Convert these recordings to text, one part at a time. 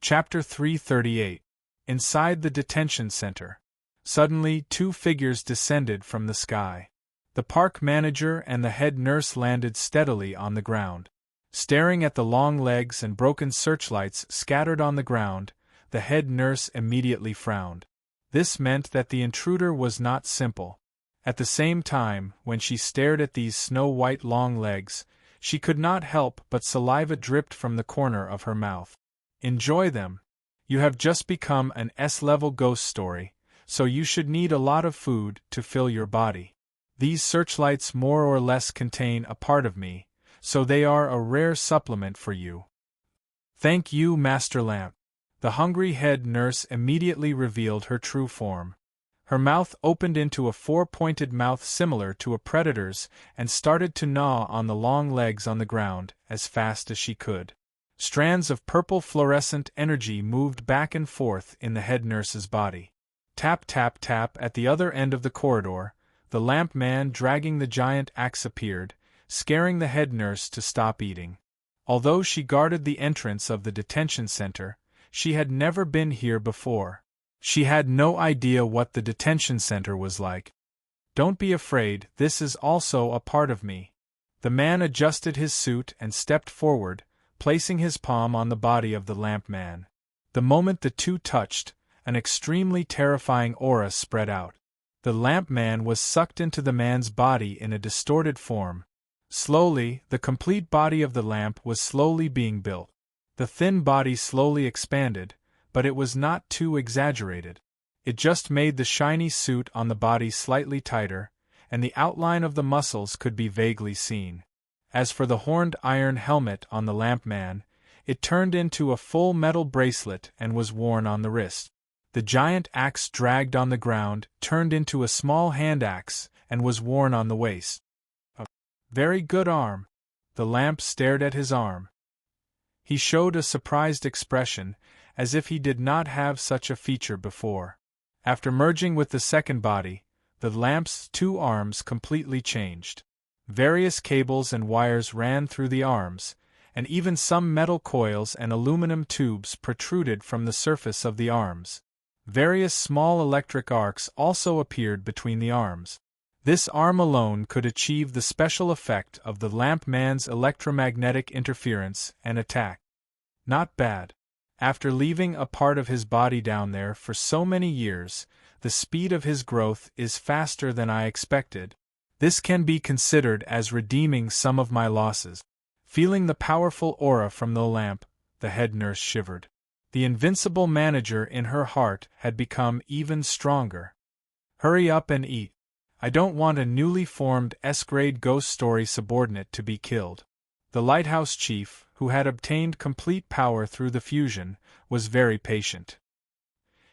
Chapter 338. Inside the Detention Center. Suddenly, two figures descended from the sky. The park manager and the head nurse landed steadily on the ground. Staring at the long legs and broken searchlights scattered on the ground, the head nurse immediately frowned. This meant that the intruder was not simple. At the same time, when she stared at these snow-white long legs, she could not help but saliva dripped from the corner of her mouth. Enjoy them. You have just become an S-level ghost story, so you should need a lot of food to fill your body. These searchlights more or less contain a part of me, so they are a rare supplement for you. Thank you, Master Lamp. The hungry head nurse immediately revealed her true form. Her mouth opened into a four-pointed mouth similar to a predator's and started to gnaw on the long legs on the ground as fast as she could. Strands of purple fluorescent energy moved back and forth in the head nurse's body. Tap tap tap at the other end of the corridor, the lamp man dragging the giant axe appeared, scaring the head nurse to stop eating. Although she guarded the entrance of the detention center, she had never been here before. She had no idea what the detention center was like. Don't be afraid, this is also a part of me. The man adjusted his suit and stepped forward, placing his palm on the body of the lamp man. The moment the two touched, an extremely terrifying aura spread out. The lamp man was sucked into the man's body in a distorted form. Slowly, the complete body of the lamp was slowly being built. The thin body slowly expanded, but it was not too exaggerated. It just made the shiny suit on the body slightly tighter, and the outline of the muscles could be vaguely seen. As for the horned iron helmet on the lamp man, it turned into a full metal bracelet and was worn on the wrist. The giant axe dragged on the ground turned into a small hand axe and was worn on the waist. A very good arm. The lamp stared at his arm. He showed a surprised expression, as if he did not have such a feature before. After merging with the second body, the lamp's two arms completely changed. Various cables and wires ran through the arms, and even some metal coils and aluminum tubes protruded from the surface of the arms. Various small electric arcs also appeared between the arms. This arm alone could achieve the special effect of the lamp man's electromagnetic interference and attack. Not bad. After leaving a part of his body down there for so many years, the speed of his growth is faster than I expected. This can be considered as redeeming some of my losses. Feeling the powerful aura from the lamp, the head nurse shivered. The invincible manager in her heart had become even stronger. Hurry up and eat. I don't want a newly formed S-grade ghost story subordinate to be killed. The lighthouse chief, who had obtained complete power through the fusion, was very patient.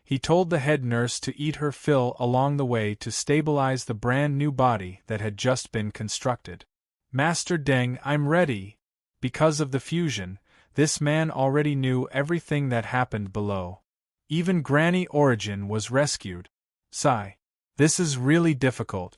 He told the head nurse to eat her fill along the way to stabilize the brand new body that had just been constructed. Master Deng, I'm ready. Because of the fusion, this man already knew everything that happened below. Even Granny Origin was rescued. Sigh. This is really difficult.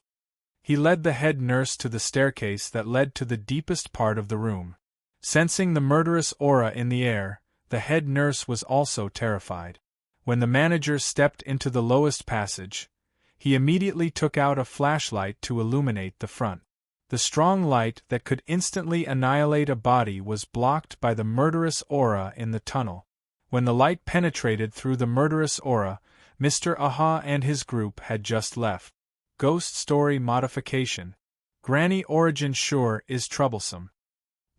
He led the head nurse to the staircase that led to the deepest part of the room. Sensing the murderous aura in the air, the head nurse was also terrified. When the manager stepped into the lowest passage, he immediately took out a flashlight to illuminate the front. The strong light that could instantly annihilate a body was blocked by the murderous aura in the tunnel. When the light penetrated through the murderous aura, Mr. Aha and his group had just left. Ghost story modification. Granny Origin sure is troublesome.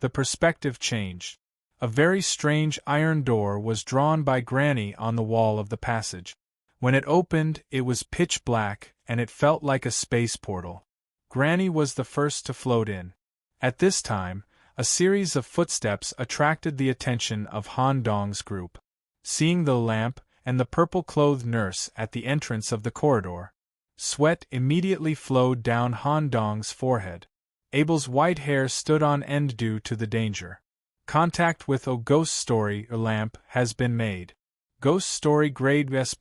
The perspective changed. A very strange iron door was drawn by Granny on the wall of the passage. When it opened, it was pitch black, and it felt like a space portal. Granny was the first to float in. At this time, a series of footsteps attracted the attention of Han Dong's group. Seeing the lamp and the purple-clothed nurse at the entrance of the corridor, sweat immediately flowed down Han Dong's forehead. Abel's white hair stood on end due to the danger. Contact with a ghost story lamp has been made. Ghost story grade S+.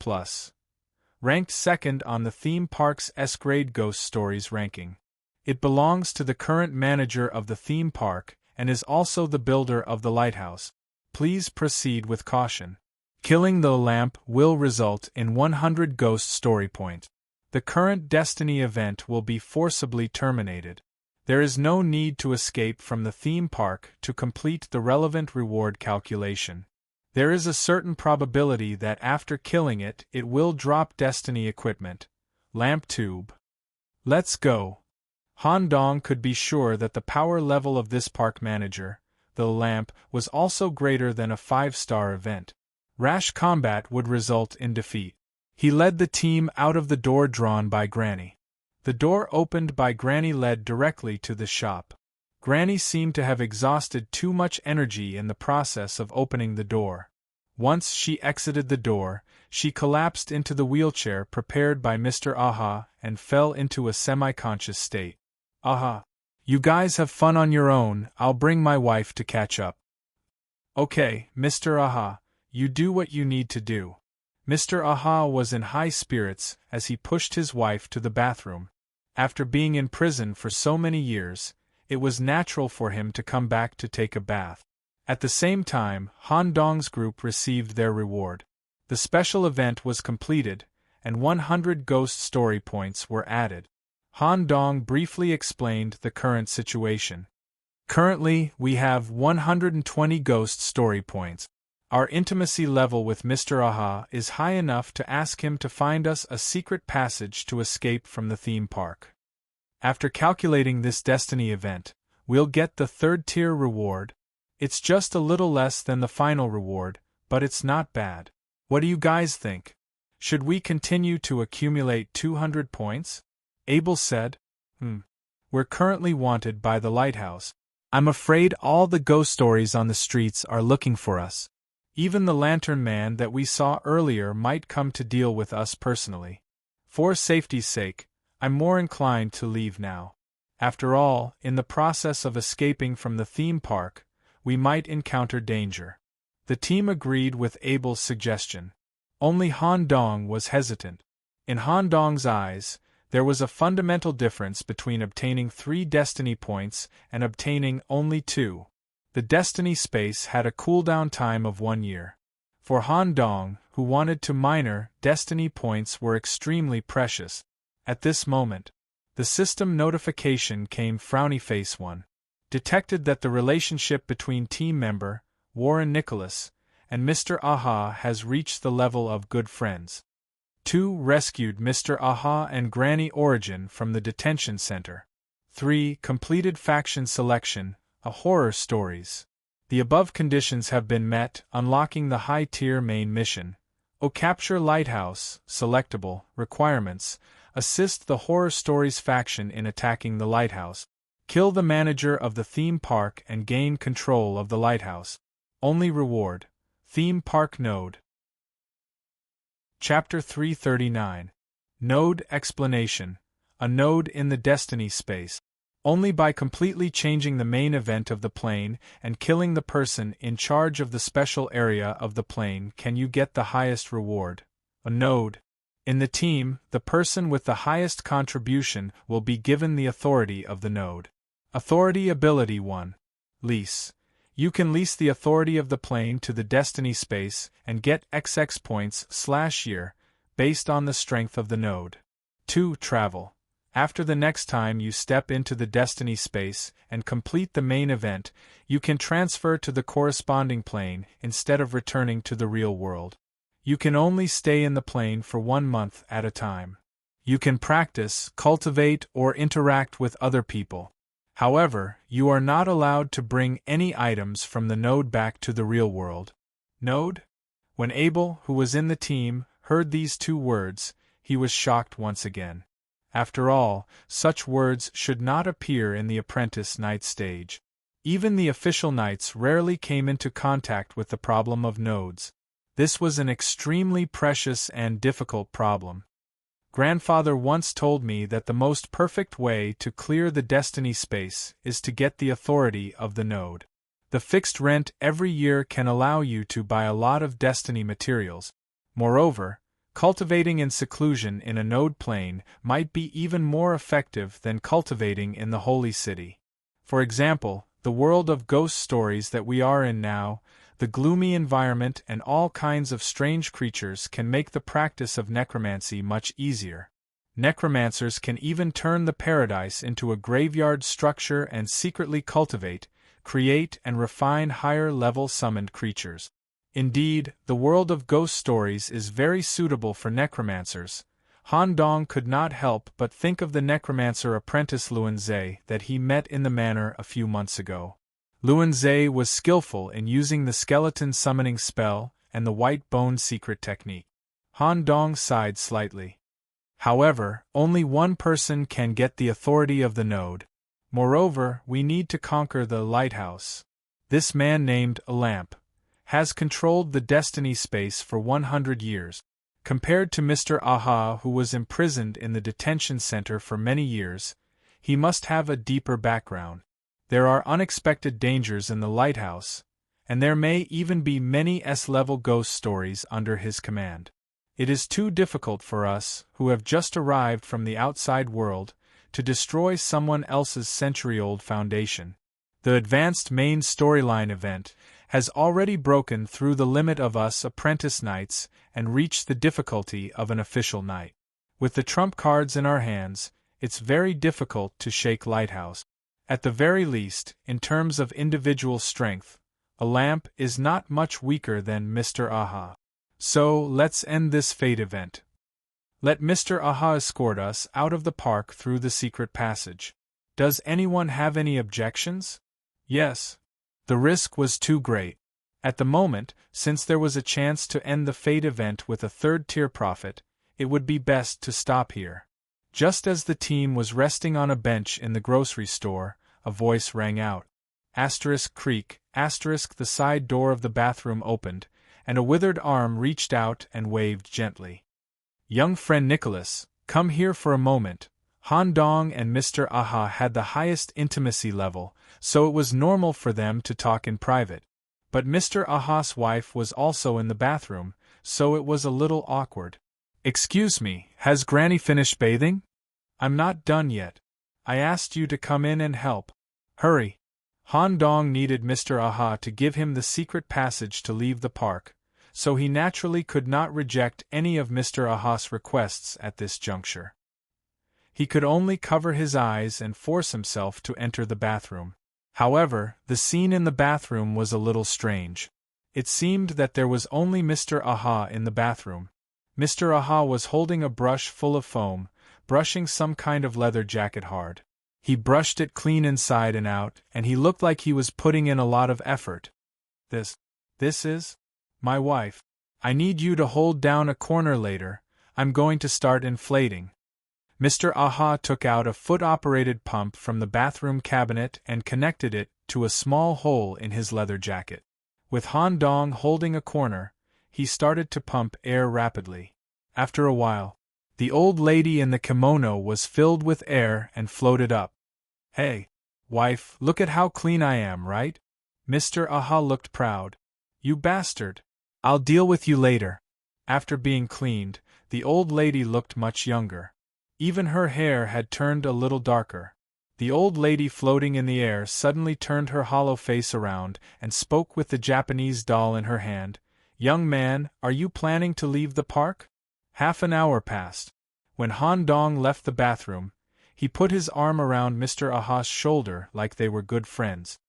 Ranked second on the theme park's S-grade ghost stories ranking. It belongs to the current manager of the theme park and is also the builder of the lighthouse. Please proceed with caution. Killing the lamp will result in 100 ghost story points. The current destiny event will be forcibly terminated. There is no need to escape from the theme park to complete the relevant reward calculation. There is a certain probability that after killing it, it will drop destiny equipment. Lamp tube. Let's go. Han Dong could be sure that the power level of this park manager, the lamp, was also greater than a 5-star event. Rash combat would result in defeat. He led the team out of the door drawn by Granny. The door opened by Granny led directly to the shop. Granny seemed to have exhausted too much energy in the process of opening the door. Once she exited the door, she collapsed into the wheelchair prepared by Mr. Aha and fell into a semi-conscious state. Aha. You guys have fun on your own, I'll bring my wife to catch up. Okay, Mr. Aha, you do what you need to do. Mr. Aha was in high spirits as he pushed his wife to the bathroom. After being in prison for so many years, it was natural for him to come back to take a bath. At the same time, Han Dong's group received their reward. The special event was completed, and 100 ghost story points were added. Han Dong briefly explained the current situation. Currently, we have 120 ghost story points. Our intimacy level with Mr. Aha is high enough to ask him to find us a secret passage to escape from the theme park. After calculating this destiny event, we'll get the third-tier reward. It's just a little less than the final reward, but it's not bad. What do you guys think? Should we continue to accumulate 200 points? Abel said. We're currently wanted by the lighthouse. I'm afraid all the ghost stories on the streets are looking for us. Even the lantern man that we saw earlier might come to deal with us personally. For safety's sake, I'm more inclined to leave now. After all, in the process of escaping from the theme park, we might encounter danger. The team agreed with Abel's suggestion. Only Han Dong was hesitant. In Han Dong's eyes, there was a fundamental difference between obtaining 3 destiny points and obtaining only 2. The destiny space had a cooldown time of 1 year. For Han Dong, who wanted to mine, destiny points were extremely precious. At this moment, the system notification came. Frowny Face 1 detected that the relationship between team member, Warren Nicholas, and Mr. Aha has reached the level of good friends. 2 rescued Mr. Aha and Granny Origin from the detention center. 3 completed faction selection, a horror stories. The above conditions have been met, unlocking the high-tier main mission. Capture Lighthouse, selectable, requirements, assist the horror stories faction in attacking the lighthouse. Kill the manager of the theme park and gain control of the lighthouse. Only reward, theme park node. Chapter 339. Node Explanation. A node in the destiny space. Only by completely changing the main event of the plane and killing the person in charge of the special area of the plane can you get the highest reward. A node. In the team, the person with the highest contribution will be given the authority of the node. Authority Ability 1. Lease. You can lease the authority of the plane to the destiny space and get XX points/year, based on the strength of the node. 2. Travel. After the next time you step into the destiny space and complete the main event, you can transfer to the corresponding plane instead of returning to the real world. You can only stay in the plane for 1 month at a time. You can practice, cultivate, or interact with other people. However, you are not allowed to bring any items from the node back to the real world. Node? When Abel, who was in the team, heard these 2 words, he was shocked once again. After all, such words should not appear in the apprentice knight stage. Even the official knights rarely came into contact with the problem of nodes. This was an extremely precious and difficult problem. Grandfather once told me that the most perfect way to clear the destiny space is to get the authority of the node. The fixed rent every year can allow you to buy a lot of destiny materials. Moreover, cultivating in seclusion in a node plane might be even more effective than cultivating in the holy city. For example, the world of ghost stories that we are in now, The gloomy environment and all kinds of strange creatures can make the practice of necromancy much easier. Necromancers can even turn the paradise into a graveyard structure and secretly cultivate, create and refine higher-level summoned creatures. Indeed, the world of ghost stories is very suitable for necromancers. Han Dong could not help but think of the necromancer apprentice Luan Zhe that he met in the manor a few months ago. Luan Zhe was skillful in using the skeleton summoning spell and the white bone secret technique. Han Dong sighed slightly. However, only one person can get the authority of the node. Moreover, we need to conquer the lighthouse. This man named A Lamp has controlled the destiny space for 100 years. Compared to Mr. Aha, who was imprisoned in the detention center for many years, he must have a deeper background. There are unexpected dangers in the lighthouse, and there may even be many S-level ghost stories under his command. It is too difficult for us, who have just arrived from the outside world, to destroy someone else's century-old foundation. The advanced main storyline event has already broken through the limit of us apprentice knights and reached the difficulty of an official knight. With the trump cards in our hands, it's very difficult to shake Lighthouse. At the very least, in terms of individual strength, A Lamp is not much weaker than Mr. Aha. So, let's end this fate event. Let Mr. Aha escort us out of the park through the secret passage. Does anyone have any objections? Yes. The risk was too great. At the moment, since there was a chance to end the fate event with a third-tier profit, it would be best to stop here. Just as the team was resting on a bench in the grocery store, a voice rang out. Creak, the side door of the bathroom opened, and a withered arm reached out and waved gently. Young friend Nicholas, come here for a moment. Han Dong and Mr. Aha had the highest intimacy level, so it was normal for them to talk in private. But Mr. Aha's wife was also in the bathroom, so it was a little awkward. Excuse me, has Granny finished bathing? I'm not done yet. I asked you to come in and help. Hurry. Han Dong needed Mr. Aha to give him the secret passage to leave the park, so he naturally could not reject any of Mr. Aha's requests at this juncture. He could only cover his eyes and force himself to enter the bathroom. However, the scene in the bathroom was a little strange. It seemed that there was only Mr. Aha in the bathroom. Mr. Aha was holding a brush full of foam, brushing some kind of leather jacket hard. He brushed it clean inside and out, and he looked like he was putting in a lot of effort. This is my wife. I need you to hold down a corner later. I'm going to start inflating. Mr. Aha took out a foot-operated pump from the bathroom cabinet and connected it to a small hole in his leather jacket. With Han Dong holding a corner, he started to pump air rapidly. After a while, the old lady in the kimono was filled with air and floated up. Hey, wife, look at how clean I am, right? Mr. Aha looked proud. You bastard. I'll deal with you later. After being cleaned, the old lady looked much younger. Even her hair had turned a little darker. The old lady floating in the air suddenly turned her hollow face around and spoke with the Japanese doll in her hand. Young man, are you planning to leave the park? Half an hour passed. When Han Dong left the bathroom, he put his arm around Mr. Aha's shoulder like they were good friends.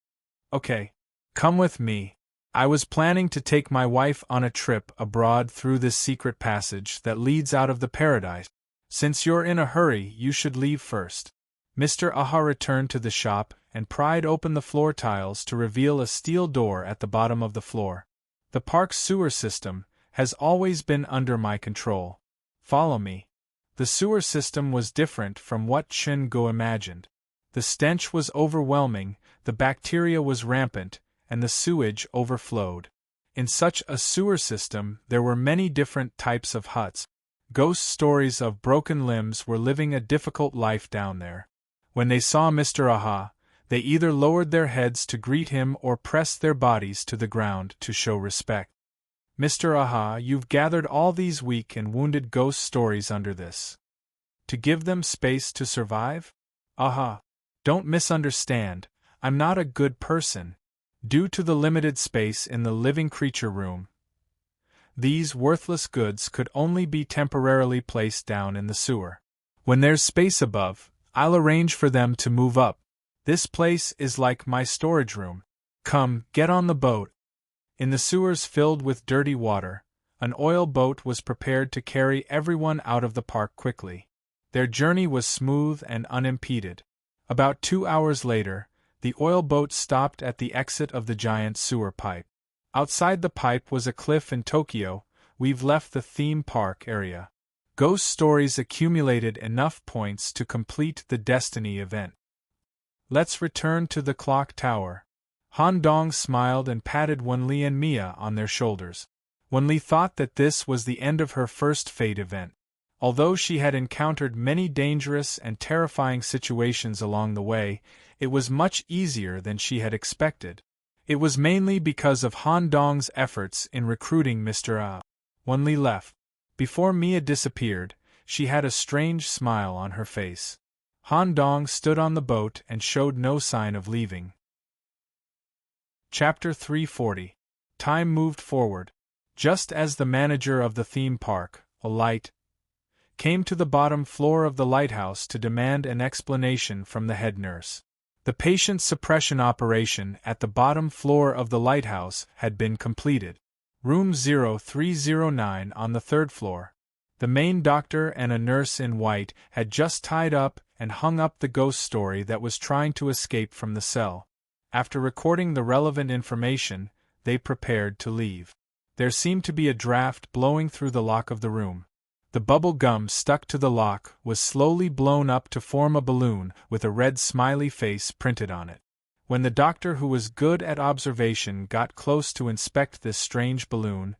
Okay. Come with me. I was planning to take my wife on a trip abroad through this secret passage that leads out of the paradise. Since you're in a hurry, you should leave first. Mr. Aha returned to the shop and pried open the floor tiles to reveal a steel door at the bottom of the floor. The park's sewer system has always been under my control. Follow me. The sewer system was different from what Chen Go imagined. The stench was overwhelming, the bacteria was rampant, and the sewage overflowed. In such a sewer system, there were many different types of huts. Ghost stories of broken limbs were living a difficult life down there. When they saw Mr. Aha, they either lowered their heads to greet him or pressed their bodies to the ground to show respect. Mr. Aha, you've gathered all these weak and wounded ghost stories under this. To give them space to survive? Aha. Don't misunderstand, I'm not a good person. Due to the limited space in the living creature room, these worthless goods could only be temporarily placed down in the sewer. When there's space above, I'll arrange for them to move up. This place is like my storage room. Come, get on the boat. In the sewers filled with dirty water, an oil boat was prepared to carry everyone out of the park quickly. Their journey was smooth and unimpeded. About 2 hours later, the oil boat stopped at the exit of the giant sewer pipe. Outside the pipe was a cliff in Tokyo. We've left the theme park area. Ghost Stories accumulated enough points to complete the Destiny event. Let's return to the clock tower. Han Dong smiled and patted Wenli and Mia on their shoulders. Wenli thought that this was the end of her first Fate event. Although she had encountered many dangerous and terrifying situations along the way, it was much easier than she had expected. It was mainly because of Han Dong's efforts in recruiting Mr. A. Wenli left. Before Mia disappeared, she had a strange smile on her face. Han Dong stood on the boat and showed no sign of leaving. Chapter 340. Time moved forward. Just as the manager of the theme park, a light, came to the bottom floor of the lighthouse to demand an explanation from the head nurse. The patient suppression operation at the bottom floor of the lighthouse had been completed. Room 0309 on the 3rd floor. The main doctor and a nurse in white had just tied up and hung up the ghost story that was trying to escape from the cell. After recording the relevant information, they prepared to leave. There seemed to be a draft blowing through the lock of the room. The bubble gum stuck to the lock was slowly blown up to form a balloon with a red smiley face printed on it. When the doctor, who was good at observation, got close to inspect this strange balloon,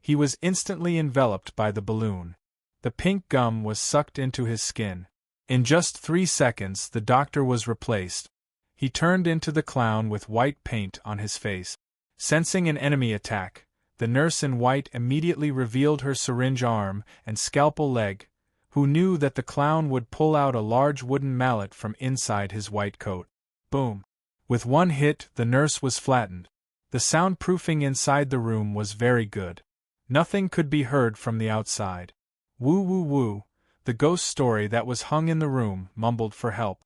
he was instantly enveloped by the balloon. The pink gum was sucked into his skin. In just 3 seconds the doctor was replaced. He turned into the clown with white paint on his face. Sensing an enemy attack, the nurse in white immediately revealed her syringe arm and scalpel leg, who knew that the clown would pull out a large wooden mallet from inside his white coat. Boom! With one hit, the nurse was flattened. The soundproofing inside the room was very good. Nothing could be heard from the outside. Woo woo woo, the ghost story that was hung in the room mumbled for help.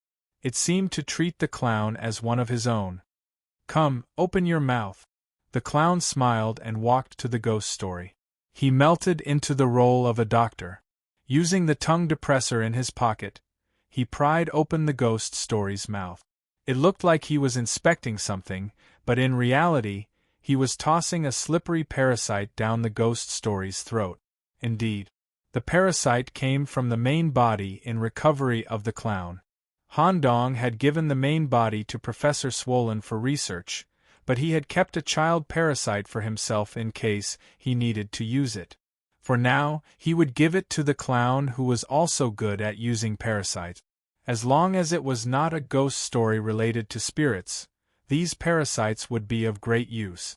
It seemed to treat the clown as one of his own. Come, open your mouth. The clown smiled and walked to the ghost story. He melted into the role of a doctor. Using the tongue depressor in his pocket, he pried open the ghost story's mouth. It looked like he was inspecting something, but in reality, he was tossing a slippery parasite down the ghost story's throat. Indeed, the parasite came from the main body in recovery of the clown. Han Dong had given the main body to Professor Swollen for research, but he had kept a child parasite for himself in case he needed to use it. For now, he would give it to the clown, who was also good at using parasites. As long as it was not a ghost story related to spirits, these parasites would be of great use.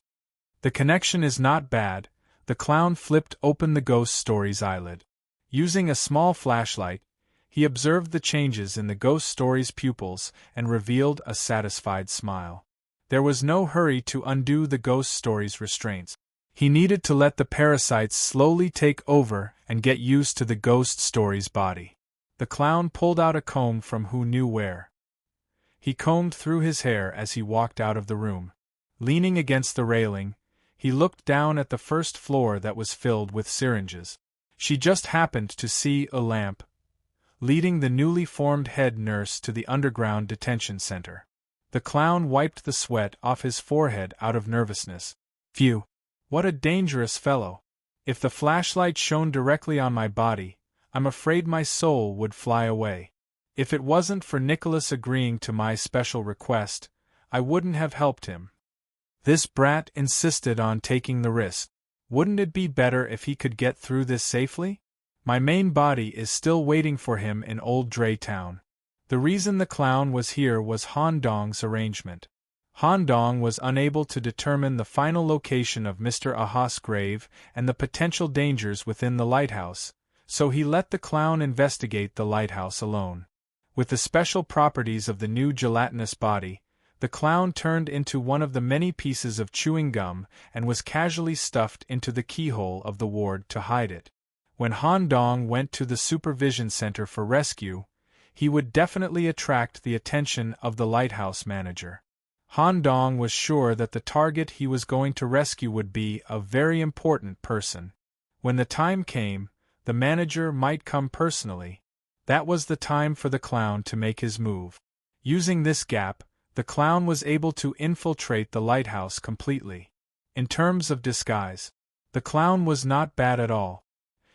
The connection is not bad. The clown flipped open the ghost story's eyelid. Using a small flashlight, he observed the changes in the ghost story's pupils and revealed a satisfied smile. There was no hurry to undo the ghost story's restraints. He needed to let the parasites slowly take over and get used to the ghost story's body. The clown pulled out a comb from who knew where. He combed through his hair as he walked out of the room. Leaning against the railing, he looked down at the first floor that was filled with syringes. She just happened to see a lamp, leading the newly formed head nurse to the underground detention center. The clown wiped the sweat off his forehead out of nervousness. Phew! What a dangerous fellow! If the flashlight shone directly on my body, I'm afraid my soul would fly away. If it wasn't for Nicholas agreeing to my special request, I wouldn't have helped him. This brat insisted on taking the risk. Wouldn't it be better if he could get through this safely? My main body is still waiting for him in Old Dray Town. The reason the clown was here was Han Dong's arrangement. Han Dong was unable to determine the final location of Mr. Aha's grave and the potential dangers within the lighthouse, so he let the clown investigate the lighthouse alone. With the special properties of the new gelatinous body, The clown turned into one of the many pieces of chewing gum and was casually stuffed into the keyhole of the ward to hide it. When Han Dong went to the supervision center for rescue, he would definitely attract the attention of the lighthouse manager. Han Dong was sure that the target he was going to rescue would be a very important person. When the time came, the manager might come personally. That was the time for the clown to make his move. Using this gap, the clown was able to infiltrate the lighthouse completely. In terms of disguise, the clown was not bad at all.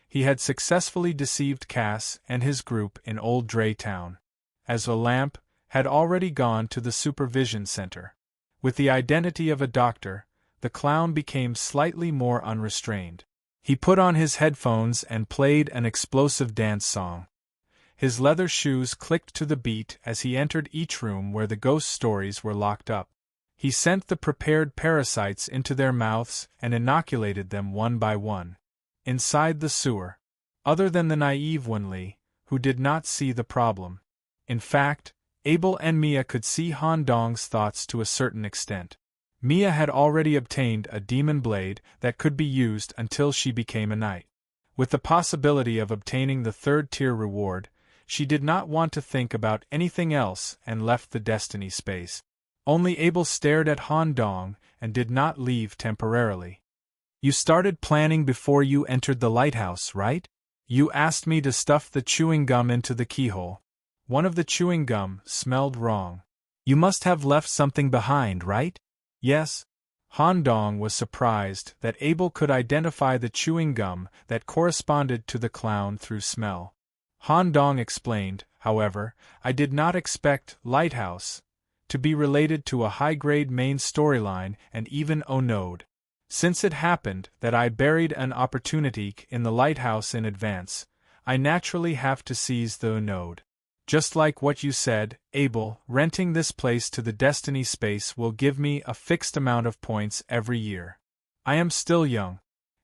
He had successfully deceived Cass and his group in Old Dray Town, as a lamp had already gone to the supervision center. With the identity of a doctor, the clown became slightly more unrestrained. He put on his headphones and played an explosive dance song. His leather shoes clicked to the beat as he entered each room where the ghost stories were locked up. He sent the prepared parasites into their mouths and inoculated them one by one. Inside the sewer, other than the naive Wenli, who did not see the problem. In fact, Abel and Mia could see Han Dong's thoughts to a certain extent. Mia had already obtained a demon blade that could be used until she became a knight. With the possibility of obtaining the third-tier reward, she did not want to think about anything else and left the destiny space. Only Abel stared at Han Dong and did not leave temporarily. "You started planning before you entered the lighthouse, right? You asked me to stuff the chewing gum into the keyhole. One of the chewing gum smelled wrong. You must have left something behind, right?" "Yes." Han Dong was surprised that Abel could identify the chewing gum that corresponded to the clown through smell. Han Dong explained, however, "I did not expect Lighthouse to be related to a high-grade main storyline and even Onode. Since it happened that I buried an opportunity in the lighthouse in advance, I naturally have to seize the Onode. Just like what you said, Abel, renting this place to the Destiny space will give me a fixed amount of points every year. I am still young.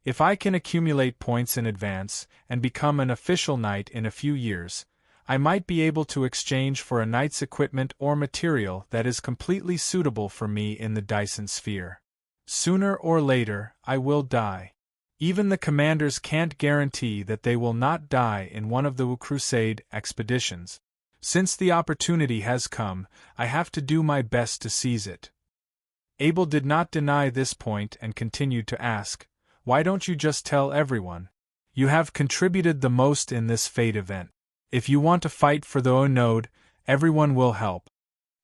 If I can accumulate points in advance and become an official knight in a few years, I might be able to exchange for a knight's equipment or material that is completely suitable for me in the Dyson sphere. Sooner or later, I will die. Even the commanders can't guarantee that they will not die in one of the Wu Crusade expeditions. Since the opportunity has come, I have to do my best to seize it." Abel did not deny this point and continued to ask, "Why don't you just tell everyone? You have contributed the most in this fate event. If you want to fight for the Onode, everyone will help."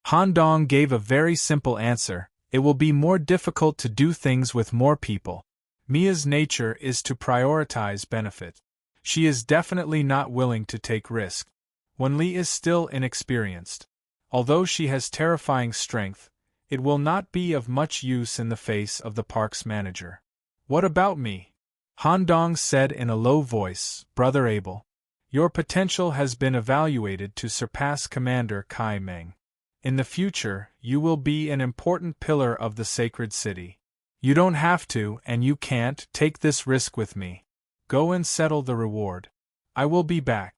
Han Dong gave a very simple answer: "It will be more difficult to do things with more people. Mia's nature is to prioritize benefit. She is definitely not willing to take risk. Wenli is still inexperienced. Although she has terrifying strength, it will not be of much use in the face of the park's manager." "What about me?" Han Dong said in a low voice, "Brother Abel. Your potential has been evaluated to surpass Commander Kai Meng. In the future, you will be an important pillar of the sacred city. You don't have to and you can't take this risk with me. Go and settle the reward. I will be back."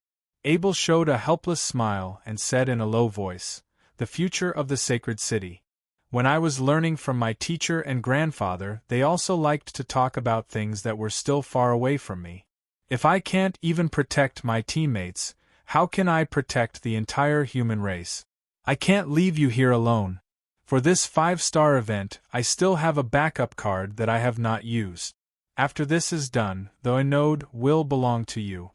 Abel showed a helpless smile and said in a low voice, "The future of the sacred city. When I was learning from my teacher and grandfather, they also liked to talk about things that were still far away from me. If I can't even protect my teammates, how can I protect the entire human race? I can't leave you here alone. For this 5-star event, I still have a backup card that I have not used. After this is done, the Onode will belong to you."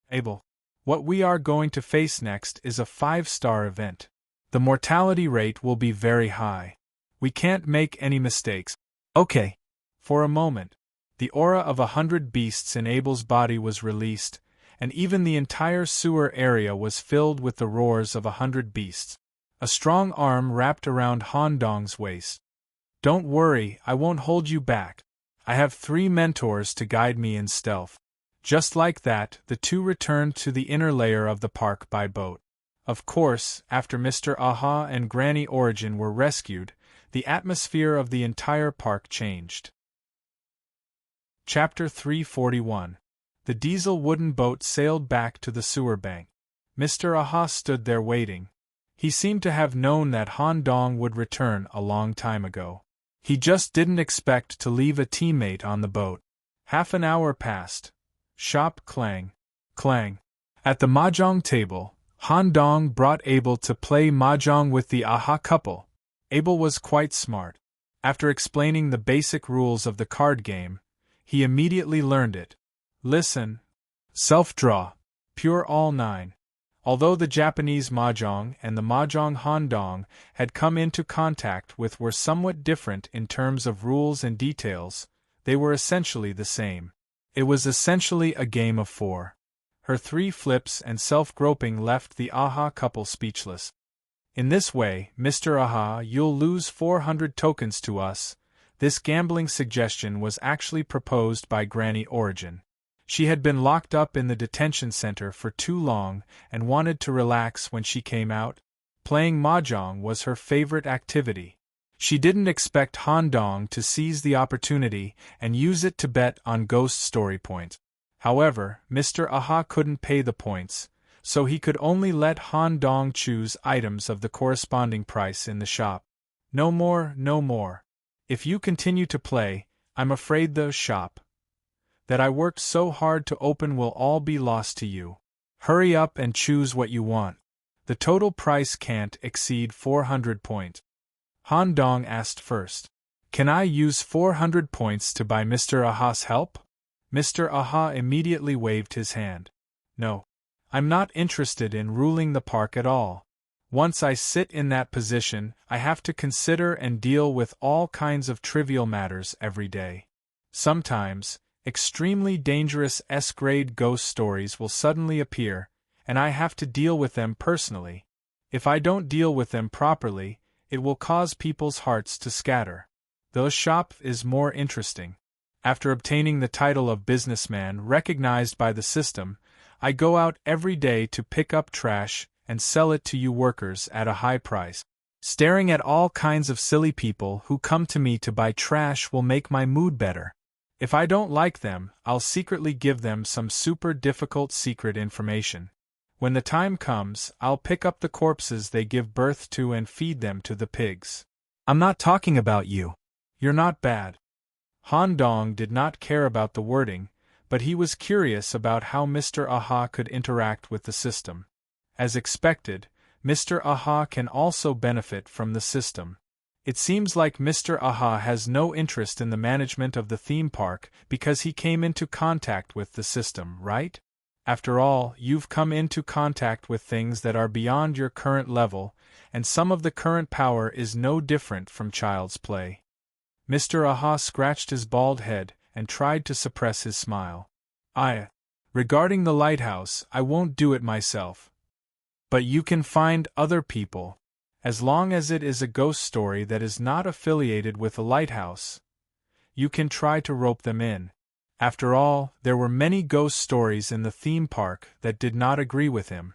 "Abel, what we are going to face next is a 5-star event. The mortality rate will be very high. We can't make any mistakes." "Okay." For a moment, the aura of 100 beasts in Abel's body was released, and even the entire sewer area was filled with the roars of 100 beasts. A strong arm wrapped around Han Dong's waist. "Don't worry, I won't hold you back. I have 3 mentors to guide me in stealth." Just like that, the two returned to the inner layer of the park by boat. Of course, after Mr. Aha and Granny Origin were rescued, the atmosphere of the entire park changed. Chapter 341. The diesel wooden boat sailed back to the sewer bank. Mr. Aha stood there waiting. He seemed to have known that Han Dong would return a long time ago. He just didn't expect to leave a teammate on the boat. Half an hour passed. Shop clang, clang. At the mahjong table, Han Dong brought Abel to play mahjong with the Aha couple. Abel was quite smart. After explaining the basic rules of the card game, he immediately learned it. Listen. Self-draw. Pure all 9. Although the Japanese mahjong and the mahjong Han Dong had come into contact with were somewhat different in terms of rules and details, they were essentially the same. It was essentially a game of 4. Her 3 flips and self-groping left the Aha couple speechless. In this way, Mr. Aha, you'll lose 400 tokens to us. This gambling suggestion was actually proposed by Granny Origin. She had been locked up in the detention center for too long and wanted to relax when she came out. Playing mahjong was her favorite activity. She didn't expect Han Dong to seize the opportunity and use it to bet on ghost story points. However, Mr. Aha couldn't pay the points, so he could only let Han Dong choose items of the corresponding price in the shop. No more, no more. If you continue to play, I'm afraid the shop that I worked so hard to open will all be lost to you. Hurry up and choose what you want. The total price can't exceed 400 points. Han Dong asked first. Can I use 400 points to buy Mr. Aha's help? Mr. Aha immediately waved his hand. No. I'm not interested in ruling the park at all. Once I sit in that position, I have to consider and deal with all kinds of trivial matters every day. Sometimes, extremely dangerous S-grade ghost stories will suddenly appear, and I have to deal with them personally. If I don't deal with them properly, it will cause people's hearts to scatter. The shop is more interesting. After obtaining the title of businessman recognized by the system, I go out every day to pick up trash and sell it to you workers at a high price. Staring at all kinds of silly people who come to me to buy trash will make my mood better. If I don't like them, I'll secretly give them some super difficult secret information. When the time comes, I'll pick up the corpses they give birth to and feed them to the pigs. I'm not talking about you. You're not bad. Han Dong did not care about the wording, but he was curious about how Mr. Aha could interact with the system. As expected, Mr. Aha can also benefit from the system. It seems like Mr. Aha has no interest in the management of the theme park because he came into contact with the system, right? After all, you've come into contact with things that are beyond your current level, and some of the current power is no different from child's play. Mr. Aha scratched his bald head and tried to suppress his smile. Regarding the lighthouse, I won't do it myself. But you can find other people. As long as it is a ghost story that is not affiliated with a lighthouse, you can try to rope them in. After all, there were many ghost stories in the theme park that did not agree with him.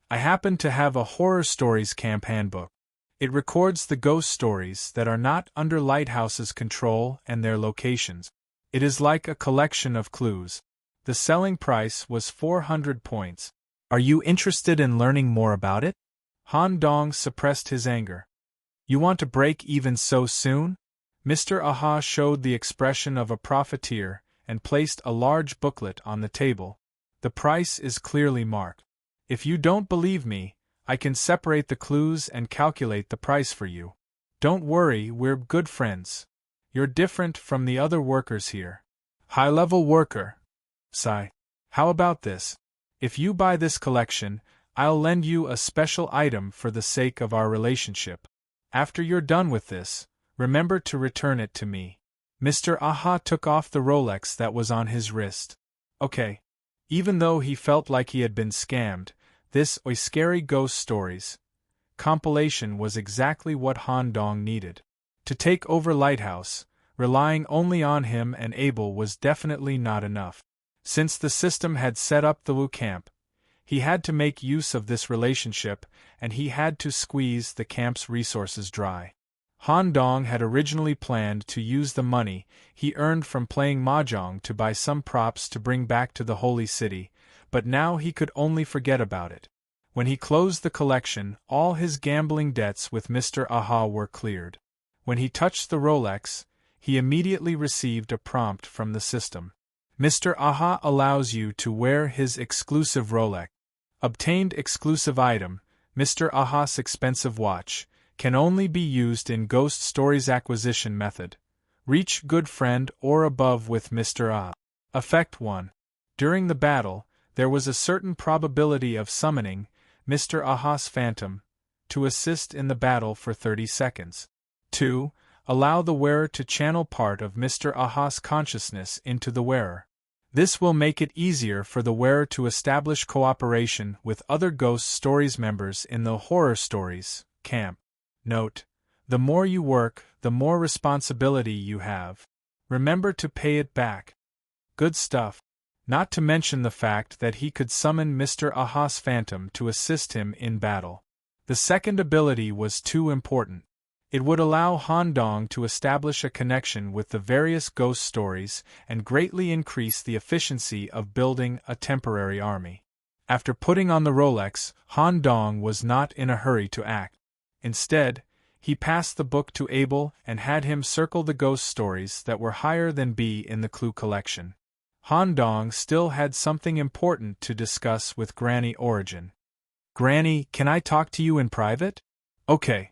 I happen to have a horror stories camp handbook. It records the ghost stories that are not under Lighthouse's control and their locations. It is like a collection of clues. The selling price was 400 points. Are you interested in learning more about it? Han Dong suppressed his anger. You want to break even so soon? Mr. Aha showed the expression of a profiteer and placed a large booklet on the table. The price is clearly marked. If you don't believe me, I can separate the clues and calculate the price for you. Don't worry, we're good friends. You're different from the other workers here. High-level worker. Sigh. How about this? If you buy this collection, I'll lend you a special item for the sake of our relationship. After you're done with this, remember to return it to me. Mr. Aha took off the Rolex that was on his wrist. Okay. Even though he felt like he had been scammed, this scary ghost stories compilation was exactly what Han Dong needed. To take over Lighthouse, relying only on him and Abel was definitely not enough. Since the system had set up the Wu camp, he had to make use of this relationship, and he had to squeeze the camp's resources dry. Han Dong had originally planned to use the money he earned from playing mahjong to buy some props to bring back to the Holy City, but now he could only forget about it. When he closed the collection, all his gambling debts with Mr. Aha were cleared. When he touched the Rolex, he immediately received a prompt from the system. Mr. Aha allows you to wear his exclusive Rolex. Obtained exclusive item, Mr. Aha's expensive watch, can only be used in Ghost Stories acquisition method. Reach good friend or above with Mr. Ah. Effect 1. During the battle, there was a certain probability of summoning Mr. Aha's phantom to assist in the battle for 30 seconds. 2. Allow the wearer to channel part of Mr. Aha's consciousness into the wearer. This will make it easier for the wearer to establish cooperation with other Ghost Stories members in the Horror Stories camp. Note: the more you work, the more responsibility you have. Remember to pay it back. Good stuff. Not to mention the fact that he could summon Mr. Aha's phantom to assist him in battle. The second ability was too important. It would allow Han Dong to establish a connection with the various ghost stories and greatly increase the efficiency of building a temporary army. After putting on the Rolex, Han Dong was not in a hurry to act. Instead, he passed the book to Abel and had him circle the ghost stories that were higher than B in the clue collection. Han Dong still had something important to discuss with Granny Origin. "Granny, can I talk to you in private?" "Okay."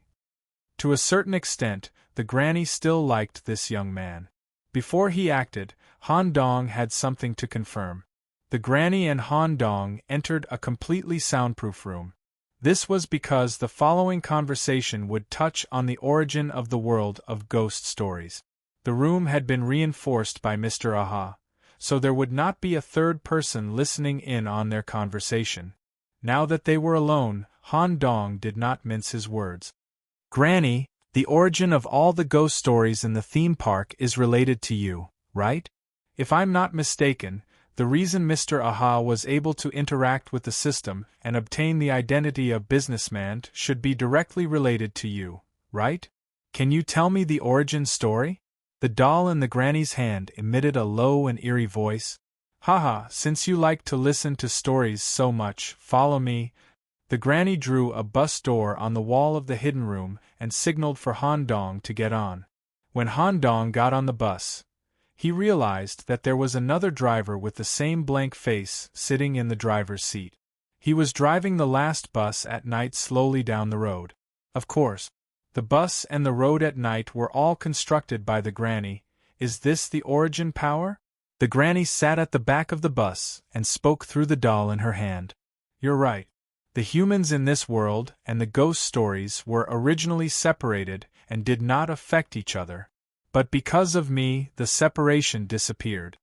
To a certain extent, the Granny still liked this young man. Before he acted, Han Dong had something to confirm. The Granny and Han Dong entered a completely soundproof room. This was because the following conversation would touch on the origin of the world of ghost stories. The room had been reinforced by Mr. Aha, so there would not be a third person listening in on their conversation. Now that they were alone, Han Dong did not mince his words. "Granny, the origin of all the ghost stories in the theme park is related to you, right? If I'm not mistaken, the reason Mr. Aha was able to interact with the system and obtain the identity of businessman should be directly related to you, right? Can you tell me the origin story?" The doll in the Granny's hand emitted a low and eerie voice. "Haha, since you like to listen to stories so much, follow me." The Granny drew a bus door on the wall of the hidden room and signaled for Han Dong to get on. When Han Dong got on the bus, he realized that there was another driver with the same blank face sitting in the driver's seat. He was driving the last bus at night slowly down the road. Of course, the bus and the road at night were all constructed by the Granny. Is this the origin power? The Granny sat at the back of the bus and spoke through the doll in her hand. "You're right. The humans in this world and the ghost stories were originally separated and did not affect each other. But because of me, the separation disappeared."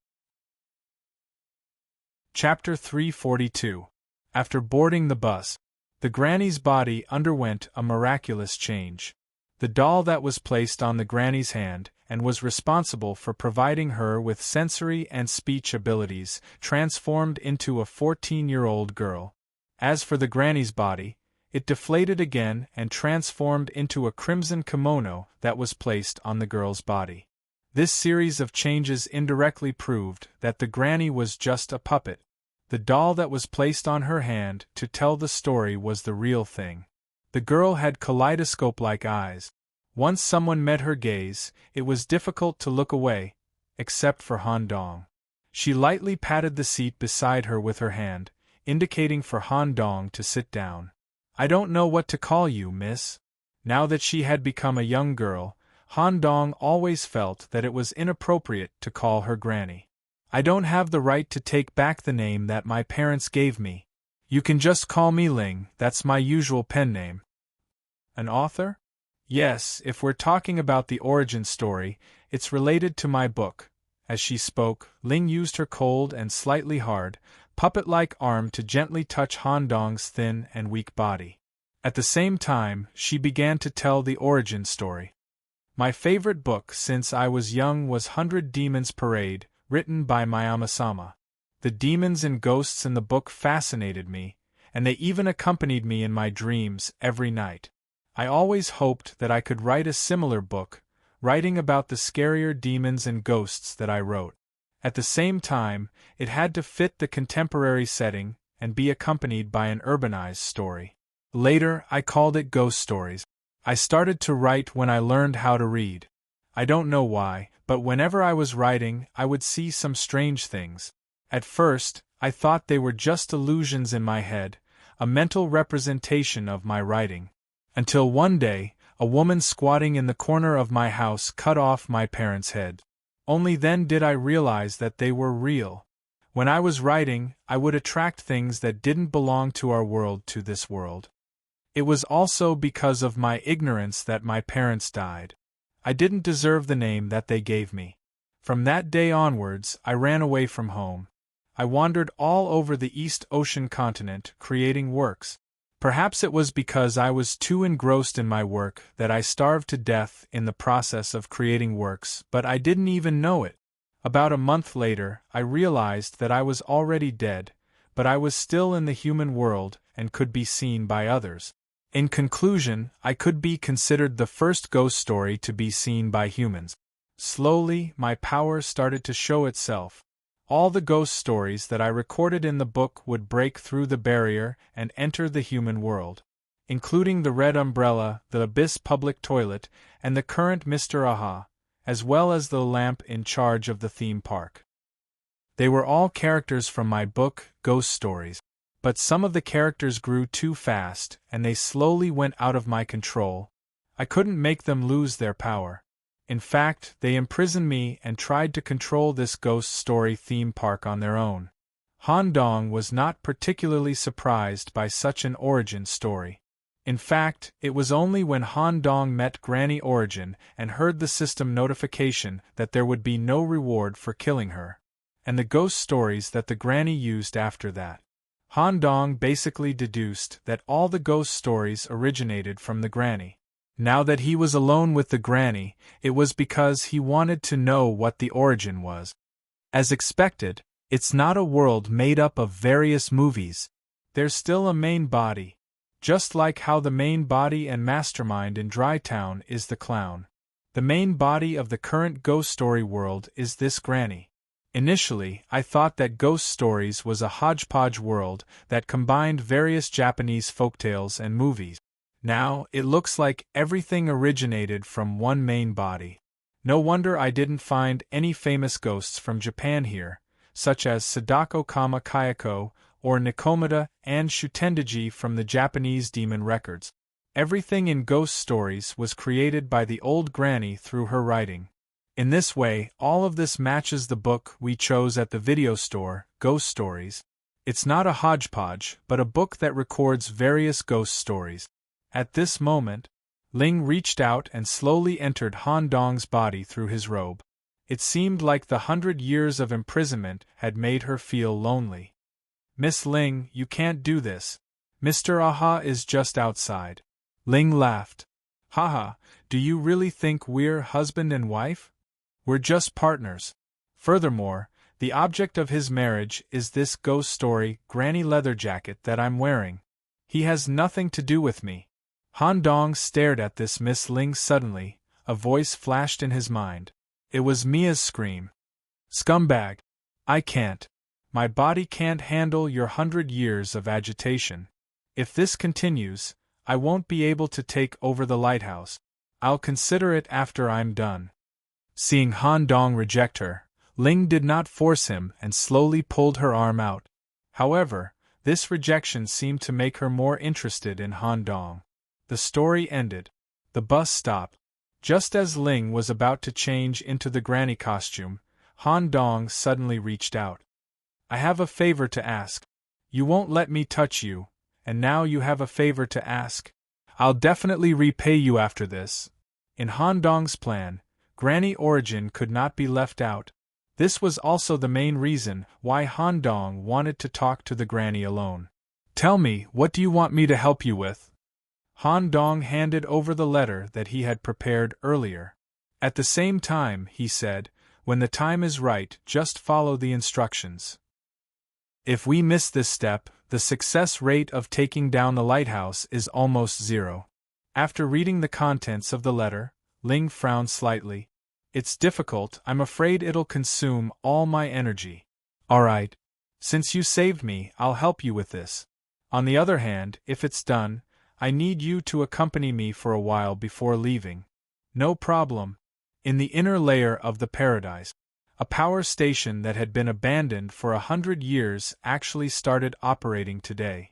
Chapter 342. After boarding the bus, the Granny's body underwent a miraculous change. The doll that was placed on the Granny's hand and was responsible for providing her with sensory and speech abilities transformed into a 14-year-old girl. As for the Granny's body, it deflated again and transformed into a crimson kimono that was placed on the girl's body. This series of changes indirectly proved that the Granny was just a puppet. The doll that was placed on her hand to tell the story was the real thing. The girl had kaleidoscope-like eyes. Once someone met her gaze, it was difficult to look away, except for Han Dong. She lightly patted the seat beside her with her hand, indicating for Han Dong to sit down. "I don't know what to call you, miss." Now that she had become a young girl, Han Dong always felt that it was inappropriate to call her Granny. "I don't have the right to take back the name that my parents gave me. You can just call me Ling, that's my usual pen name." "An author?" "Yes, if we're talking about the origin story, it's related to my book." As she spoke, Ling used her cold and slightly hard, puppet-like arm to gently touch Han Dong's thin and weak body. At the same time, she began to tell the origin story. "My favorite book since I was young was 100 Demons Parade, written by Miyama-sama. The demons and ghosts in the book fascinated me, and they even accompanied me in my dreams every night. I always hoped that I could write a similar book, writing about the scarier demons and ghosts that I wrote. At the same time, it had to fit the contemporary setting, and be accompanied by an urbanized story. Later, I called it ghost stories. I started to write when I learned how to read. I don't know why, but whenever I was writing, I would see some strange things. At first, I thought they were just illusions in my head, a mental representation of my writing. Until one day, a woman squatting in the corner of my house cut off my parents' head. Only then did I realize that they were real. When I was writing, I would attract things that didn't belong to our world to this world. It was also because of my ignorance that my parents died. I didn't deserve the name that they gave me. From that day onwards, I ran away from home. I wandered all over the East Ocean continent, creating works. Perhaps it was because I was too engrossed in my work that I starved to death in the process of creating works, but I didn't even know it. About a month later, I realized that I was already dead, but I was still in the human world and could be seen by others. In conclusion, I could be considered the first ghost story to be seen by humans. Slowly, my power started to show itself. All the ghost stories that I recorded in the book would break through the barrier and enter the human world, including the red umbrella, the abyss public toilet, and the current Mr. Aha, as well as the lamp in charge of the theme park. They were all characters from my book, Ghost Stories. But some of the characters grew too fast, and they slowly went out of my control. I couldn't make them lose their power. In fact, they imprisoned me and tried to control this ghost story theme park on their own. Han Dong was not particularly surprised by such an origin story. In fact, it was only when Han Dong met Granny Origin and heard the system notification that there would be no reward for killing her, and the ghost stories that the Granny used after that. Han Dong basically deduced that all the ghost stories originated from the Granny. Now that he was alone with the Granny, it was because he wanted to know what the origin was. As expected, it's not a world made up of various movies. There's still a main body. Just like how the main body and mastermind in Dry Town is the clown. The main body of the current ghost story world is this Granny. Initially, I thought that Ghost Stories was a hodgepodge world that combined various Japanese folktales and movies. Now, it looks like everything originated from one main body. No wonder I didn't find any famous ghosts from Japan here, such as Sadako Kama Kayako or Nikomata and Shutendaji from the Japanese demon records. Everything in Ghost Stories was created by the old Granny through her writing. In this way, all of this matches the book we chose at the video store, Ghost Stories. It's not a hodgepodge, but a book that records various ghost stories. At this moment, Ling reached out and slowly entered Han Dong's body through his robe. It seemed like the 100 years of imprisonment had made her feel lonely. "Miss Ling, you can't do this. Mr. Aha is just outside." Ling laughed. "Haha, do you really think we're husband and wife? We're just partners. Furthermore, the object of his marriage is this ghost story granny leather jacket that I'm wearing. He has nothing to do with me." Han Dong stared at this Miss Ling suddenly. A voice flashed in his mind. It was Mia's scream. "Scumbag! I can't. My body can't handle your 100 years of agitation. If this continues, I won't be able to take over the lighthouse. I'll consider it after I'm done." Seeing Han Dong reject her, Ling did not force him and slowly pulled her arm out. However, this rejection seemed to make her more interested in Han Dong. The story ended. The bus stopped. Just as Ling was about to change into the granny costume, Han Dong suddenly reached out. "I have a favor to ask. You won't let me touch you, and now you have a favor to ask. I'll definitely repay you after this." In Han Dong's plan, Granny Origin could not be left out. This was also the main reason why Han Dong wanted to talk to the Granny alone. "Tell me, what do you want me to help you with?" Han Dong handed over the letter that he had prepared earlier. At the same time, he said, "When the time is right, just follow the instructions. If we miss this step, the success rate of taking down the lighthouse is almost zero." After reading the contents of the letter, Ling frowned slightly. "It's difficult, I'm afraid it'll consume all my energy." "Alright. Since you saved me, I'll help you with this. On the other hand, if it's done, I need you to accompany me for a while before leaving. No problem. In the inner layer of the paradise, a power station that had been abandoned for 100 years actually started operating today.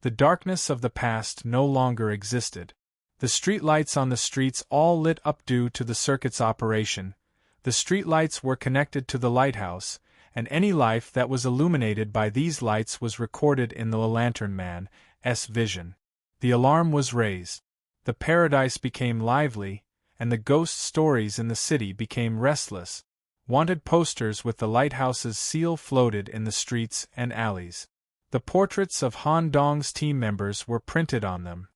The darkness of the past no longer existed. The streetlights on the streets all lit up due to the circuit's operation. The streetlights were connected to the lighthouse, and any life that was illuminated by these lights was recorded in the Lantern Man's vision. The alarm was raised. The paradise became lively, and the ghost stories in the city became restless. Wanted posters with the lighthouse's seal floated in the streets and alleys. The portraits of Han Dong's team members were printed on them.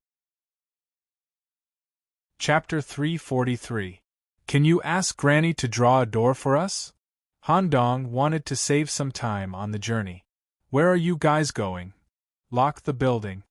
Chapter 343. Can you ask Granny to draw a door for us? Han Dong wanted to save some time on the journey. Where are you guys going? Lock the building.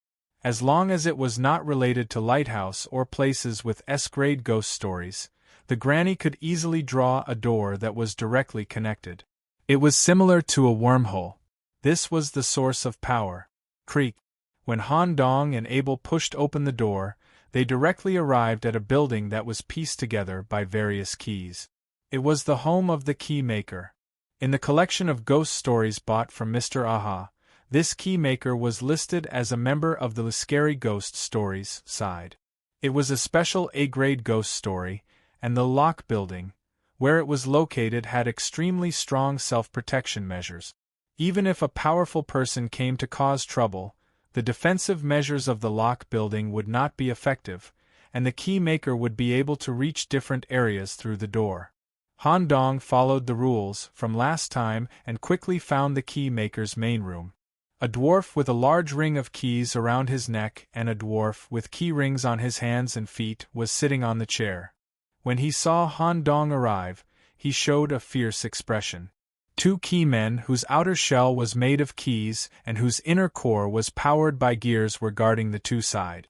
As long as it was not related to lighthouse or places with S-grade ghost stories, the Granny could easily draw a door that was directly connected. It was similar to a wormhole. This was the source of power. Creak. When Han Dong and Abel pushed open the door, they directly arrived at a building that was pieced together by various keys. It was the home of the key maker. In the collection of ghost stories bought from Mr. Aha, this key maker was listed as a member of the Scary Ghost Stories side. It was a special A-grade ghost story, and the lock building, where it was located, had extremely strong self-protection measures. Even if a powerful person came to cause trouble, the defensive measures of the lock building would not be effective, and the key maker would be able to reach different areas through the door. Han Dong followed the rules from last time and quickly found the key maker's main room. A dwarf with a large ring of keys around his neck and a dwarf with key rings on his hands and feet was sitting on the chair. When he saw Han Dong arrive, he showed a fierce expression. Two key men whose outer shell was made of keys and whose inner core was powered by gears were guarding the two sides.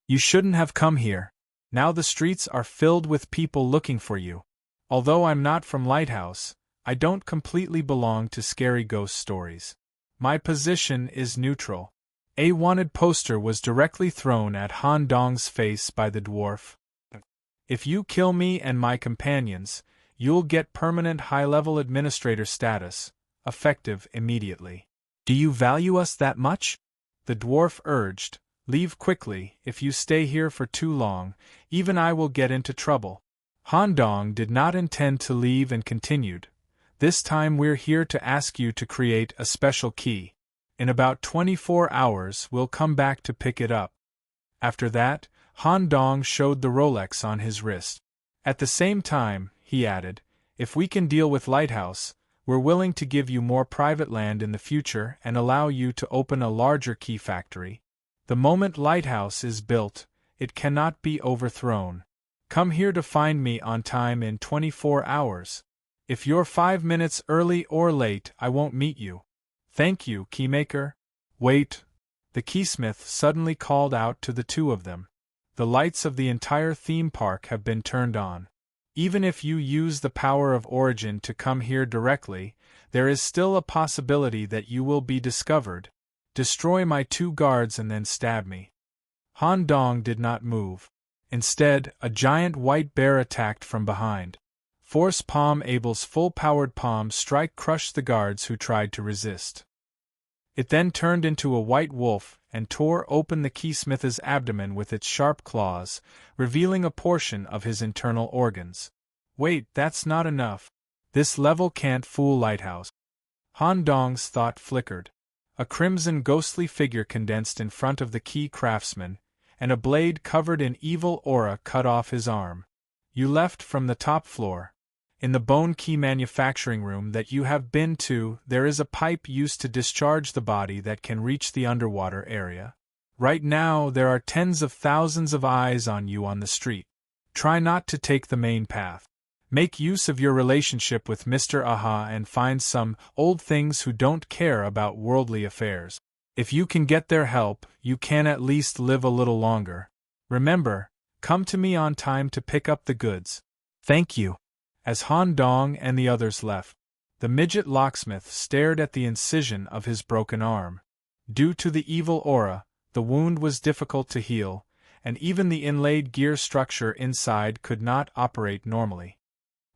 You shouldn't have come here. Now the streets are filled with people looking for you. Although I'm not from Lighthouse, I don't completely belong to Scary Ghost Stories. My position is neutral. A wanted poster was directly thrown at Han Dong's face by the dwarf. If you kill me and my companions, you'll get permanent high-level administrator status, effective immediately. Do you value us that much? The dwarf urged. Leave quickly. If you stay here for too long, even I will get into trouble. Han Dong did not intend to leave and continued. This time we're here to ask you to create a special key. In about 24 hours we'll come back to pick it up. After that, Han Dong showed the Rolex on his wrist. At the same time, he added, if we can deal with Lighthouse, we're willing to give you more private land in the future and allow you to open a larger key factory. The moment Lighthouse is built, it cannot be overthrown. Come here to find me on time in 24 hours. If you're 5 minutes early or late, I won't meet you. Thank you, Keymaker. Wait. The keysmith suddenly called out to the two of them. The lights of the entire theme park have been turned on. Even if you use the power of origin to come here directly, there is still a possibility that you will be discovered. Destroy my two guards and then stab me. Han Dong did not move. Instead, a giant white bear attacked from behind. Force Palm Abel's full-powered palm strike crushed the guards who tried to resist. It then turned into a white wolf and tore open the keysmith's abdomen with its sharp claws, revealing a portion of his internal organs. Wait, that's not enough. This level can't fool Lighthouse. Han Dong's thought flickered. A crimson ghostly figure condensed in front of the key craftsman, and a blade covered in evil aura cut off his arm. You left from the top floor. In the bone key manufacturing room that you have been to, there is a pipe used to discharge the body that can reach the underwater area. Right now, there are tens of thousands of eyes on you on the street. Try not to take the main path. Make use of your relationship with Mr. Aha and find some old things who don't care about worldly affairs. If you can get their help, you can at least live a little longer. Remember, come to me on time to pick up the goods. Thank you. As Han Dong and the others left, The midget locksmith stared at the incision of his broken arm. Due to the evil aura, the wound was difficult to heal, and even the inlaid gear structure inside could not operate normally.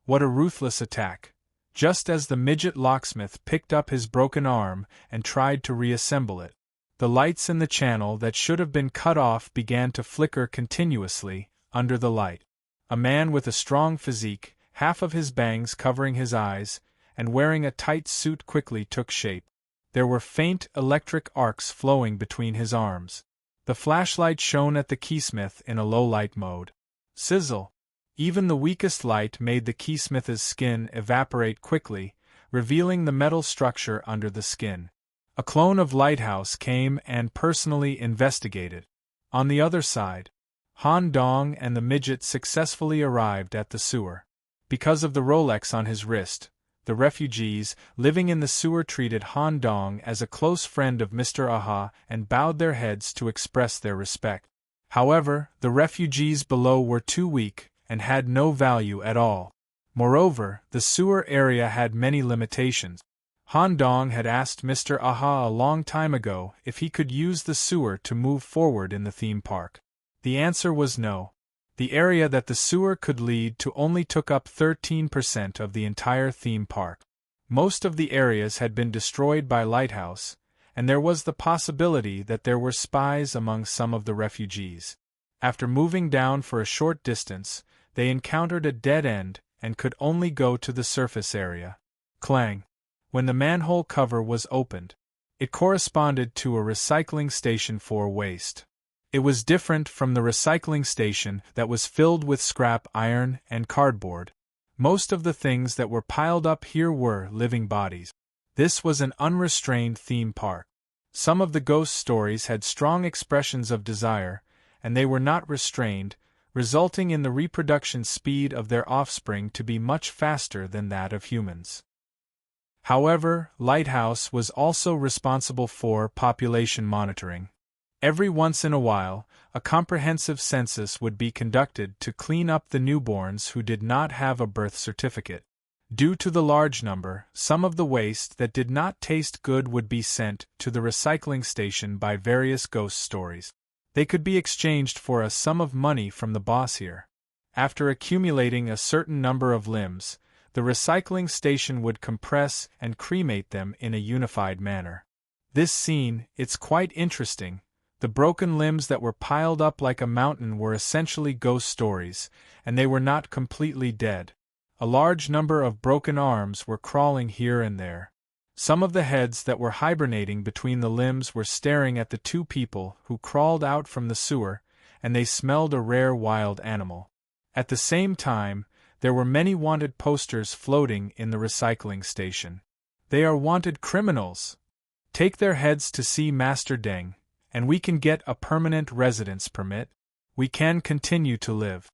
What a ruthless attack! Just as the midget locksmith picked up his broken arm and tried to reassemble it, the lights in the channel that should have been cut off began to flicker continuously under the light. A man with a strong physique, half of his bangs covering his eyes, and wearing a tight suit quickly took shape. There were faint electric arcs flowing between his arms. The flashlight shone at the keysmith in a low-light mode. Sizzle! Even the weakest light made the keysmith's skin evaporate quickly, revealing the metal structure under the skin. A clone of Lighthouse came and personally investigated. On the other side, Han Dong and the midget successfully arrived at the sewer. Because of the Rolex on his wrist, the refugees living in the sewer treated Han Dong as a close friend of Mr. Aha and bowed their heads to express their respect. However, the refugees below were too weak and had no value at all. Moreover, the sewer area had many limitations. Han Dong had asked Mr. Aha a long time ago if he could use the sewer to move forward in the theme park. The answer was no. The area that the sewer could lead to only took up 13% of the entire theme park. Most of the areas had been destroyed by Lighthouse, and there was the possibility that there were spies among some of the refugees. After moving down for a short distance, they encountered a dead end and could only go to the surface area. Clang! When the manhole cover was opened, it corresponded to a recycling station for waste. It was different from the recycling station that was filled with scrap iron and cardboard. Most of the things that were piled up here were living bodies. This was an unrestrained theme park. Some of the ghost stories had strong expressions of desire, and they were not restrained, resulting in the reproduction speed of their offspring to be much faster than that of humans. However, Lighthouse was also responsible for population monitoring. Every once in a while, a comprehensive census would be conducted to clean up the newborns who did not have a birth certificate. Due to the large number, some of the waste that did not taste good would be sent to the recycling station by various ghost stories. They could be exchanged for a sum of money from the boss here. After accumulating a certain number of limbs, the recycling station would compress and cremate them in a unified manner. This scene, it's quite interesting. The broken limbs that were piled up like a mountain were essentially ghost stories, and they were not completely dead. A large number of broken arms were crawling here and there. Some of the heads that were hibernating between the limbs were staring at the two people who crawled out from the sewer, and they smelled a rare wild animal. At the same time, there were many wanted posters floating in the recycling station. They are wanted criminals. Take their heads to see Master Deng, and we can get a permanent residence permit. We can continue to live.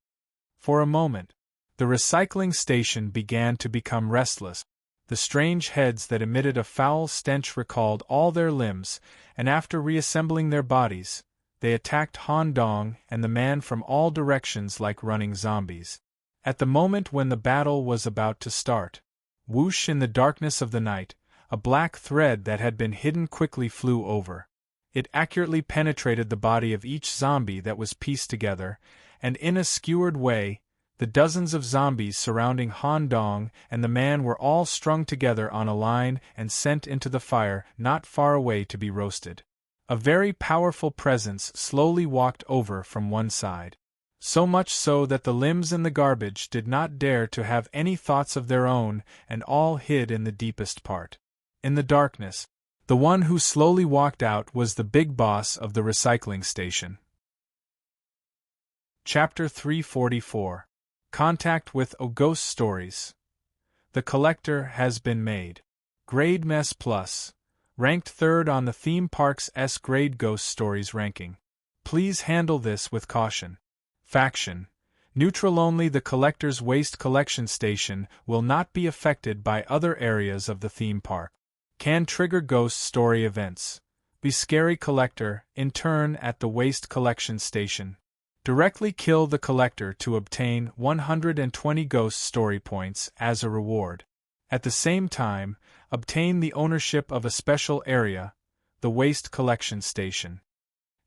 For a moment, the recycling station began to become restless. The strange heads that emitted a foul stench recalled all their limbs, and after reassembling their bodies, they attacked Han Dong and the man from all directions like running zombies. At the moment when the battle was about to start, whoosh in the darkness of the night, a black thread that had been hidden quickly flew over. It accurately penetrated the body of each zombie that was pieced together, and in a skewered way, the dozens of zombies surrounding Han Dong and the man were all strung together on a line and sent into the fire not far away to be roasted. A very powerful presence slowly walked over from one side. So much so that the limbs in the garbage did not dare to have any thoughts of their own, and all hid in the deepest part. In the darkness, the one who slowly walked out was the big boss of the recycling station. Chapter 344. Contact with Ghost Stories. The Collector has been made. Grade Mess Plus. Ranked 3rd on the theme park's S-grade Ghost Stories ranking. Please handle this with caution. Faction. Neutral only. The Collector's waste collection station will not be affected by other areas of the theme park. Can trigger ghost story events. Be scary Collector, in turn at the waste collection station. Directly kill the Collector to obtain 120 ghost story points as a reward. At the same time, obtain the ownership of a special area, the waste collection station.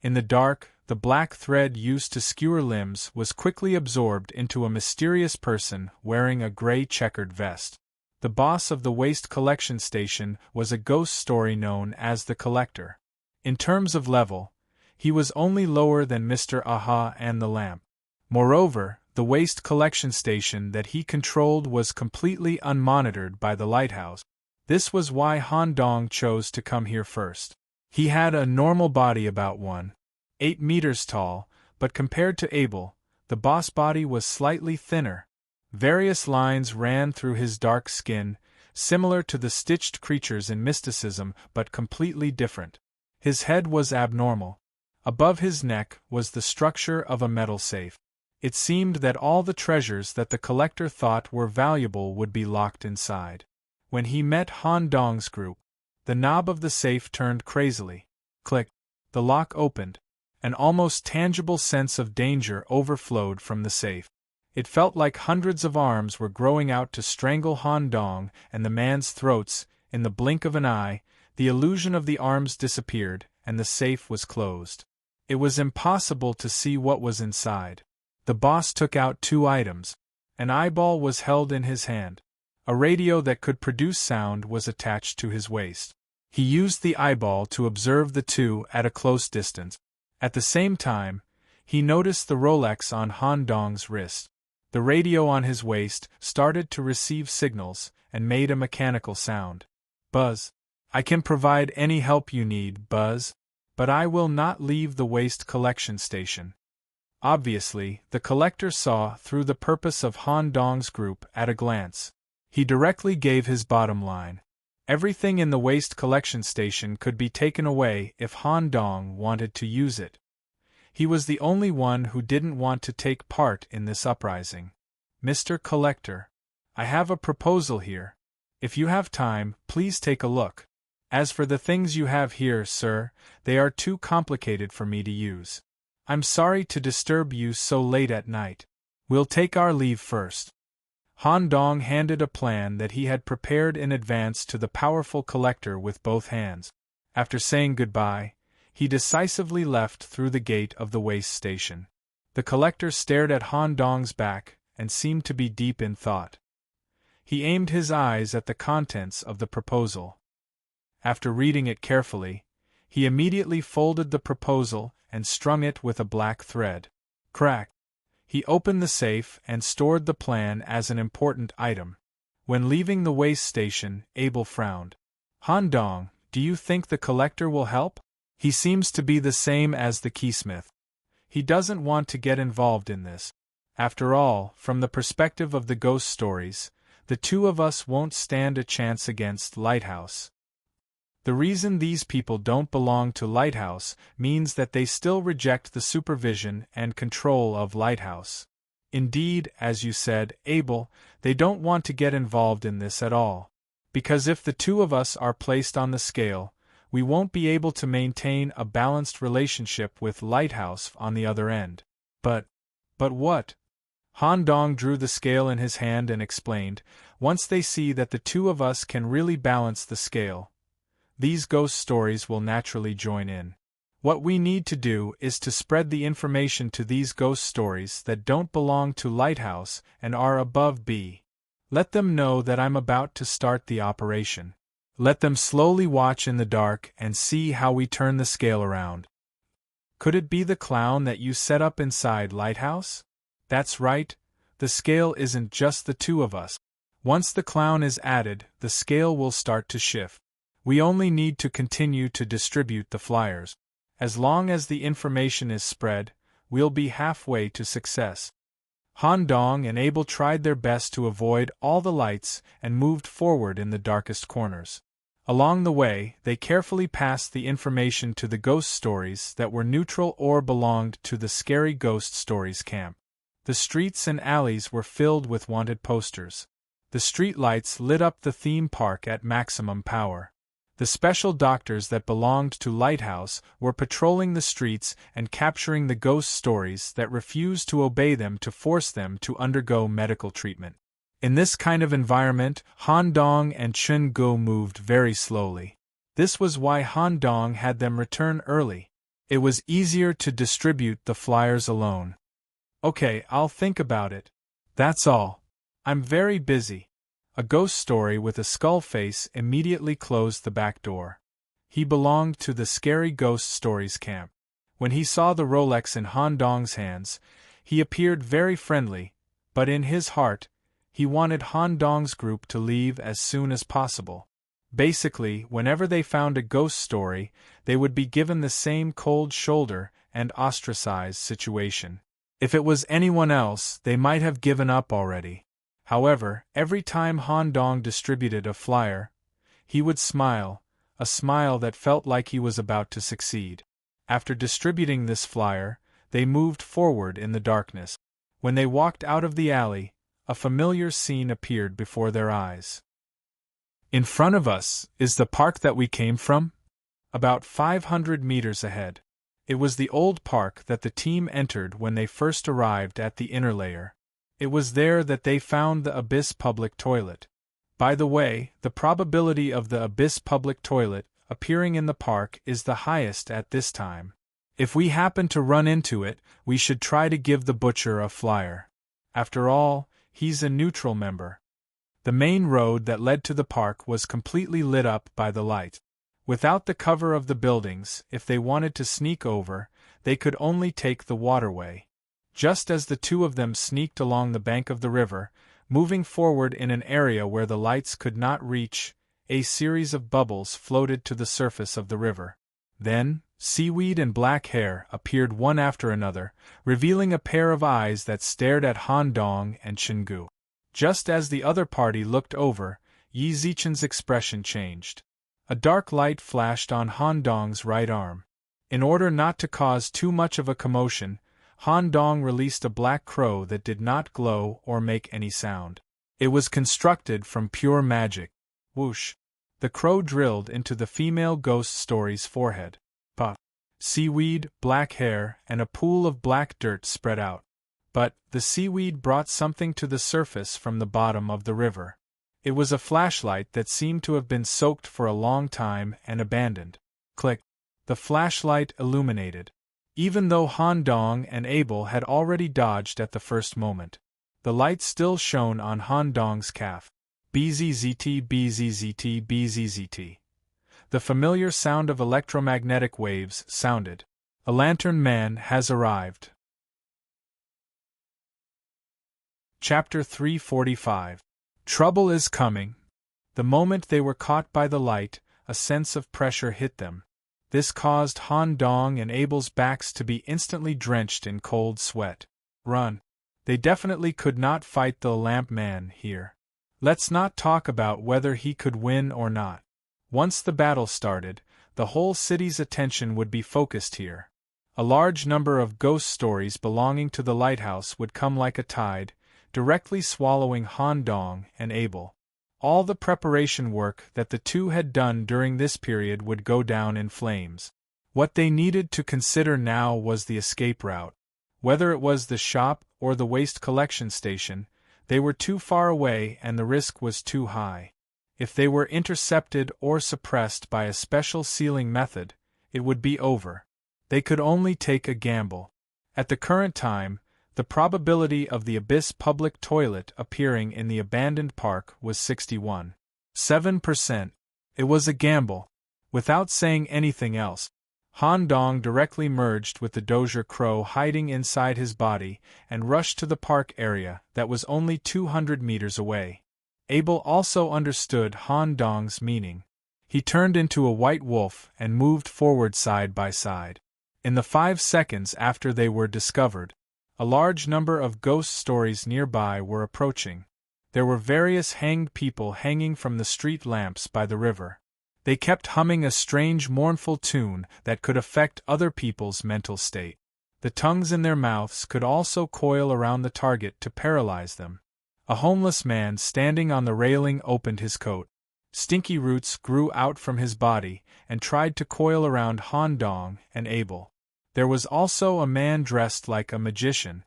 In the dark, the black thread used to skewer limbs was quickly absorbed into a mysterious person wearing a gray checkered vest. The boss of the waste collection station was a ghost story known as the Collector. In terms of level, he was only lower than Mr. Aha and the lamp. Moreover, the waste collection station that he controlled was completely unmonitored by the lighthouse. This was why Han Dong chose to come here first. He had a normal body about 1.8 meters tall, but compared to Abel, the boss body was slightly thinner. Various lines ran through his dark skin, similar to the stitched creatures in mysticism but completely different. His head was abnormal. Above his neck was the structure of a metal safe. It seemed that all the treasures that the Collector thought were valuable would be locked inside. When he met Han Dong's group, the knob of the safe turned crazily. Click. The lock opened. An almost tangible sense of danger overflowed from the safe. It felt like hundreds of arms were growing out to strangle Han Dong and the man's throats. In the blink of an eye, the illusion of the arms disappeared, and the safe was closed. It was impossible to see what was inside. The boss took out 2 items. An eyeball was held in his hand. A radio that could produce sound was attached to his waist. He used the eyeball to observe the two at a close distance. At the same time, he noticed the Rolex on Han Dong's wrist. The radio on his waist started to receive signals and made a mechanical sound. Buzz. I can provide any help you need, Buzz, but I will not leave the waste collection station. Obviously, the Collector saw through the purpose of Han Dong's group at a glance. He directly gave his bottom line. Everything in the waste collection station could be taken away if Han Dong wanted to use it. He was the only one who didn't want to take part in this uprising. Mr. Collector, I have a proposal here. If you have time, please take a look. As for the things you have here, sir, they are too complicated for me to use. I'm sorry to disturb you so late at night. We'll take our leave first. Han Dong handed a plan that he had prepared in advance to the powerful Collector with both hands. After saying goodbye, he decisively left through the gate of the waste station. The Collector stared at Han Dong's back and seemed to be deep in thought. He aimed his eyes at the contents of the proposal. After reading it carefully, he immediately folded the proposal and strung it with a black thread. Crack! He opened the safe and stored the plan as an important item. When leaving the waste station, Abel frowned. Han Dong, do you think the Collector will help? He seems to be the same as the keysmith. He doesn't want to get involved in this. After all, from the perspective of the ghost stories, the two of us won't stand a chance against Lighthouse. The reason these people don't belong to Lighthouse means that they still reject the supervision and control of Lighthouse. Indeed, as you said, Abel, they don't want to get involved in this at all. Because if the two of us are placed on the scale, we won't be able to maintain a balanced relationship with Lighthouse on the other end. But what? Han Dong drew the scale in his hand and explained, once they see that the two of us can really balance the scale, these ghost stories will naturally join in. What we need to do is to spread the information to these ghost stories that don't belong to Lighthouse and are above B. Let them know that I'm about to start the operation. Let them slowly watch in the dark and see how we turn the scale around. Could it be the clown that you set up inside Lighthouse? That's right, the scale isn't just the two of us. Once the clown is added, the scale will start to shift. We only need to continue to distribute the flyers. As long as the information is spread, we'll be halfway to success. Han Dong and Abel tried their best to avoid all the lights and moved forward in the darkest corners. Along the way, they carefully passed the information to the ghost stories that were neutral or belonged to the scary ghost stories camp. The streets and alleys were filled with wanted posters. The street lights lit up the theme park at maximum power. The special doctors that belonged to Lighthouse were patrolling the streets and capturing the ghost stories that refused to obey them to force them to undergo medical treatment. In this kind of environment, Han Dong and Chen Gu moved very slowly. This was why Han Dong had them return early. It was easier to distribute the flyers alone. Okay, I'll think about it. That's all. I'm very busy. A ghost story with a skull face immediately closed the back door. He belonged to the Scary Ghost Stories camp. When he saw the Rolex in Han Dong's hands, he appeared very friendly, but in his heart, he wanted Han Dong's group to leave as soon as possible. Basically, whenever they found a ghost story, they would be given the same cold shoulder and ostracized situation. If it was anyone else, they might have given up already. However, every time Han Dong distributed a flyer, he would smile, a smile that felt like he was about to succeed. After distributing this flyer, they moved forward in the darkness. When they walked out of the alley, a familiar scene appeared before their eyes. In front of us is the park that we came from? About 500 meters ahead. It was the old park that the team entered when they first arrived at the inner layer. It was there that they found the Abyss public toilet. By the way, the probability of the Abyss public toilet appearing in the park is the highest at this time. If we happen to run into it, we should try to give the butcher a flyer. After all, he's a neutral member. The main road that led to the park was completely lit up by the light. Without the cover of the buildings, if they wanted to sneak over, they could only take the waterway. Just as the two of them sneaked along the bank of the river, moving forward in an area where the lights could not reach, a series of bubbles floated to the surface of the river. Then, seaweed and black hair appeared one after another, revealing a pair of eyes that stared at Han Dong and Chen Gu. Just as the other party looked over, Yi Zichen's expression changed. A dark light flashed on Han Dong's right arm. In order not to cause too much of a commotion, Han Dong released a black crow that did not glow or make any sound. It was constructed from pure magic. Whoosh! The crow drilled into the female ghost story's forehead. Puff! Seaweed, black hair, and a pool of black dirt spread out. But the seaweed brought something to the surface from the bottom of the river. It was a flashlight that seemed to have been soaked for a long time and abandoned. Click! The flashlight illuminated. Even though Han Dong and Abel had already dodged at the first moment, the light still shone on Han Dong's calf. BZZT BZZT BZZT. The familiar sound of electromagnetic waves sounded. A lantern man has arrived. Chapter 345. Trouble is coming. The moment they were caught by the light, a sense of pressure hit them. This caused Han Dong and Abel's backs to be instantly drenched in cold sweat. Run. They definitely could not fight the lamp man here. Let's not talk about whether he could win or not. Once the battle started, the whole city's attention would be focused here. A large number of ghost stories belonging to the lighthouse would come like a tide, directly swallowing Han Dong and Abel. All the preparation work that the two had done during this period would go down in flames. What they needed to consider now was the escape route. Whether it was the shop or the waste collection station, they were too far away and the risk was too high. If they were intercepted or suppressed by a special sealing method, it would be over. They could only take a gamble. At the current time, the probability of the Abyss public toilet appearing in the abandoned park was 61.7%. It was a gamble. Without saying anything else, Han Dong directly merged with the Dozier crow hiding inside his body and rushed to the park area that was only 200 meters away. Abel also understood Han Dong's meaning. He turned into a white wolf and moved forward side by side. In the 5 seconds after they were discovered, a large number of ghost stories nearby were approaching. There were various hanged people hanging from the street lamps by the river. They kept humming a strange mournful tune that could affect other people's mental state. The tongues in their mouths could also coil around the target to paralyze them. A homeless man standing on the railing opened his coat. Stinky roots grew out from his body and tried to coil around Han Dong and Abel. There was also a man dressed like a magician.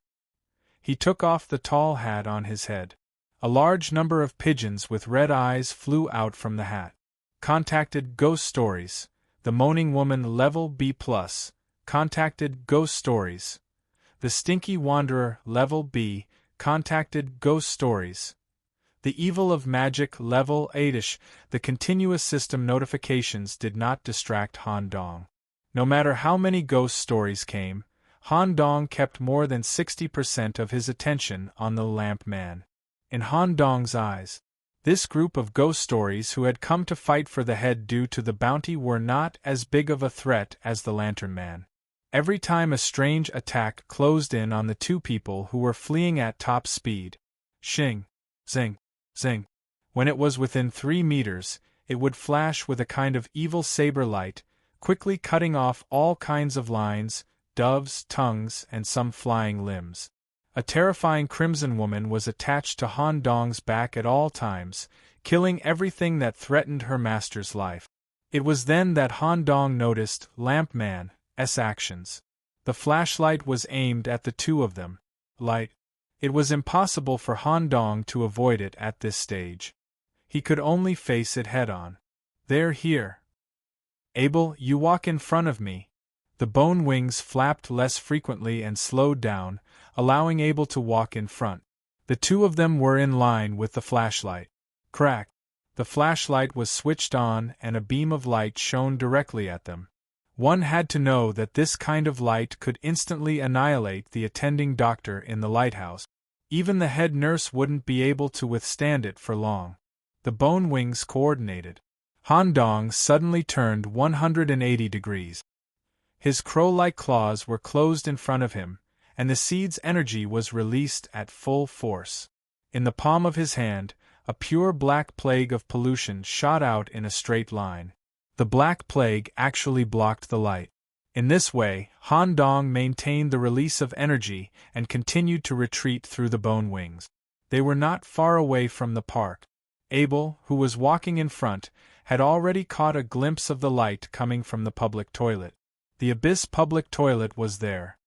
He took off the tall hat on his head. A large number of pigeons with red eyes flew out from the hat. Contacted Ghost Stories. The Moaning Woman Level B+. Contacted Ghost Stories. The Stinky Wanderer Level B. Contacted Ghost Stories. The Evil of Magic Level 8ish. The continuous system notifications did not distract Han Dong. No matter how many ghost stories came, Han Dong kept more than 60% of his attention on the lamp man. In Han Dong's eyes, this group of ghost stories who had come to fight for the head due to the bounty were not as big of a threat as the Lantern Man. Every time a strange attack closed in on the two people who were fleeing at top speed, shing, zing, zing, when it was within 3 meters, it would flash with a kind of evil saber light, quickly cutting off all kinds of lines, doves, tongues, and some flying limbs. A terrifying crimson woman was attached to Han Dong's back at all times, killing everything that threatened her master's life. It was then that Han Dong noticed Lamp Man's actions. The flashlight was aimed at the two of them. Light. It was impossible for Han Dong to avoid it at this stage. He could only face it head-on. "They're here. Abel, you walk in front of me." The bone wings flapped less frequently and slowed down, allowing Abel to walk in front. The two of them were in line with the flashlight. Crack! The flashlight was switched on and a beam of light shone directly at them. One had to know that this kind of light could instantly annihilate the attending doctor in the lighthouse. Even the head nurse wouldn't be able to withstand it for long. The bone wings coordinated. Han Dong suddenly turned 180 degrees. His crow-like claws were closed in front of him, and the seed's energy was released at full force. In the palm of his hand, a pure black plague of pollution shot out in a straight line. The black plague actually blocked the light. In this way, Han Dong maintained the release of energy and continued to retreat through the bone wings. They were not far away from the park. Abel, who was walking in front, had already caught a glimpse of the light coming from the public toilet. The Abyss public toilet was there.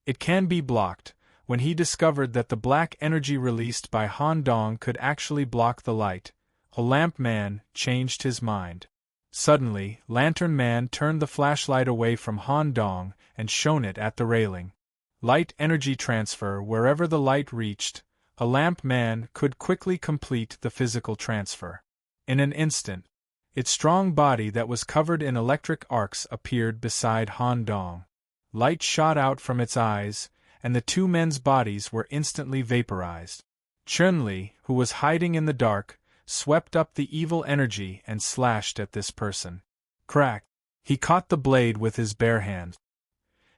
It can be blocked. When he discovered that the black energy released by Han Dong could actually block the light, a lamp man changed his mind. Suddenly, Lantern Man turned the flashlight away from Han Dong and shone it at the railing. Light energy transfer. Wherever the light reached, a lamp man could quickly complete the physical transfer. In an instant, its strong body that was covered in electric arcs appeared beside Han Dong. Light shot out from its eyes, and the two men's bodies were instantly vaporized. Chun-Li, who was hiding in the dark, swept up the evil energy and slashed at this person. Crack! He caught the blade with his bare hand.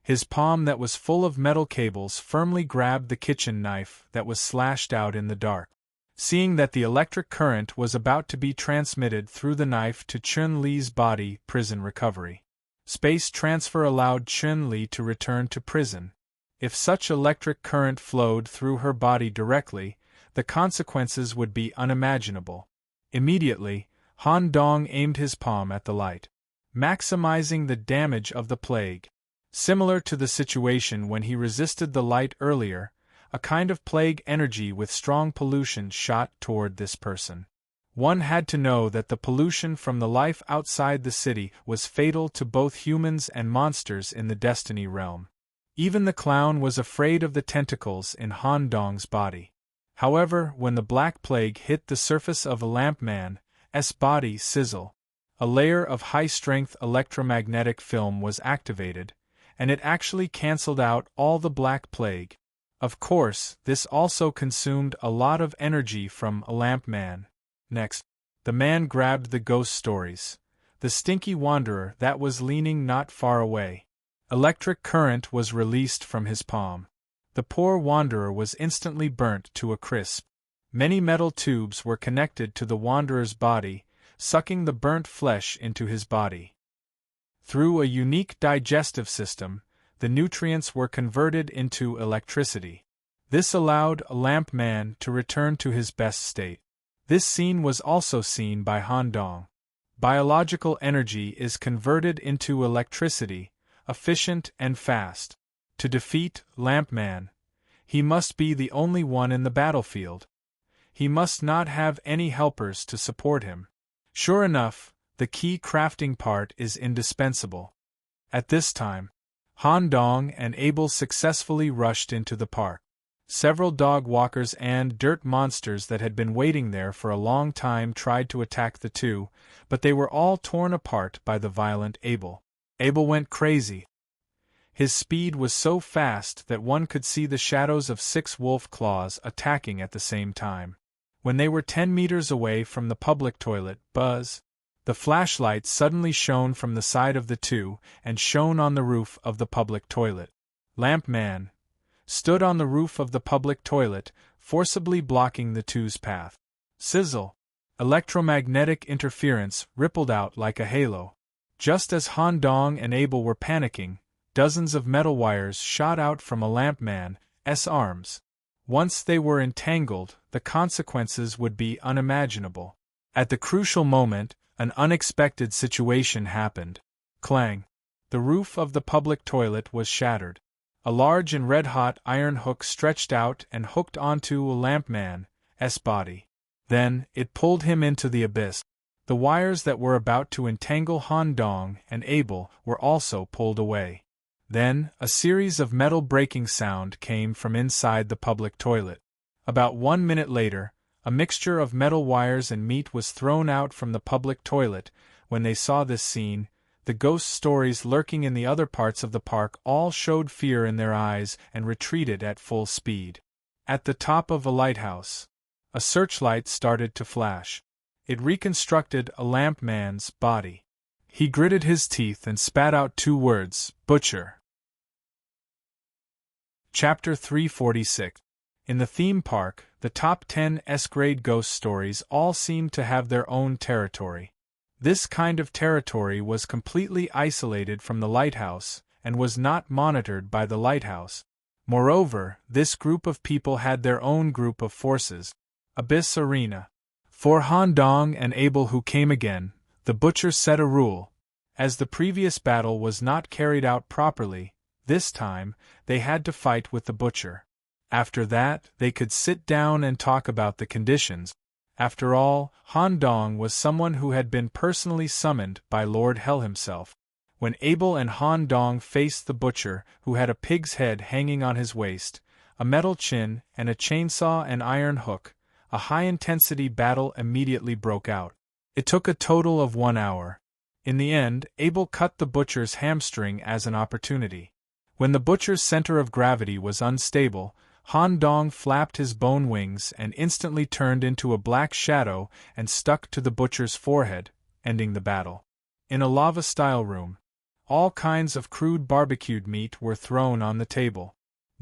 His palm that was full of metal cables firmly grabbed the kitchen knife that was slashed out in the dark. Seeing that the electric current was about to be transmitted through the knife to Chun-Li's body, prison recovery. Space transfer allowed Chun-Li to return to prison. If such electric current flowed through her body directly, the consequences would be unimaginable. Immediately, Han Dong aimed his palm at the light, maximizing the damage of the plague. Similar to the situation when he resisted the light earlier, a kind of plague energy with strong pollution shot toward this person. One had to know that the pollution from the life outside the city was fatal to both humans and monsters in the Destiny realm. Even the clown was afraid of the tentacles in Han Dong's body. However, when the black plague hit the surface of a lamp man's body, sizzle, a layer of high-strength electromagnetic film was activated, and it actually cancelled out all the black plague. Of course, this also consumed a lot of energy from a lamp man. Next, the man grabbed the ghost stories, the stinky wanderer that was leaning not far away. Electric current was released from his palm. The poor wanderer was instantly burnt to a crisp. Many metal tubes were connected to the wanderer's body, sucking the burnt flesh into his body. Through a unique digestive system, the nutrients were converted into electricity. This allowed a lamp man to return to his best state. This scene was also seen by Han Dong. Biological energy is converted into electricity, efficient and fast. To defeat Lamp Man, he must be the only one in the battlefield. He must not have any helpers to support him. Sure enough, the key crafting part is indispensable. At this time, Han Dong and Abel successfully rushed into the park. Several dog walkers and dirt monsters that had been waiting there for a long time tried to attack the two, but they were all torn apart by the violent Abel. Abel went crazy. His speed was so fast that one could see the shadows of 6 wolf claws attacking at the same time. When they were 10 meters away from the public toilet, the flashlight suddenly shone from the side of the two and shone on the roof of the public toilet. Lamp Man stood on the roof of the public toilet, forcibly blocking the two's path. Sizzle! Electromagnetic interference rippled out like a halo. Just as Han Dong and Abel were panicking, dozens of metal wires shot out from a Lamp Man's arms. Once they were entangled, the consequences would be unimaginable. At the crucial moment, an unexpected situation happened. Clang! The roof of the public toilet was shattered. A large and red-hot iron hook stretched out and hooked onto a Lamp Man's body. Then, it pulled him into the abyss. The wires that were about to entangle Han Dong and Abel were also pulled away. Then, a series of metal breaking sound came from inside the public toilet. About 1 minute later, a mixture of metal wires and meat was thrown out from the public toilet. When they saw this scene, the ghost stories lurking in the other parts of the park all showed fear in their eyes and retreated at full speed. At the top of a lighthouse, a searchlight started to flash. It reconstructed a Lamp Man's body. He gritted his teeth and spat out 2 words, "Butcher." Chapter 346. In the theme park, the top 10 S-grade ghost stories all seemed to have their own territory. This kind of territory was completely isolated from the lighthouse, and was not monitored by the lighthouse. Moreover, this group of people had their own group of forces, Abyss Arena. For Han Dong and Abel, who came again, the Butcher set a rule. As the previous battle was not carried out properly, this time, they had to fight with the Butcher. After that, they could sit down and talk about the conditions. After all, Han Dong was someone who had been personally summoned by Lord Hell himself. When Abel and Han Dong faced the Butcher, who had a pig's head hanging on his waist, a metal chin, and a chainsaw and iron hook, a high-intensity battle immediately broke out. It took a total of 1 hour. In the end, Abel cut the Butcher's hamstring as an opportunity. When the Butcher's center of gravity was unstable, Han Dong flapped his bone wings and instantly turned into a black shadow and stuck to the Butcher's forehead, ending the battle. In a lava-style room, all kinds of crude barbecued meat were thrown on the table.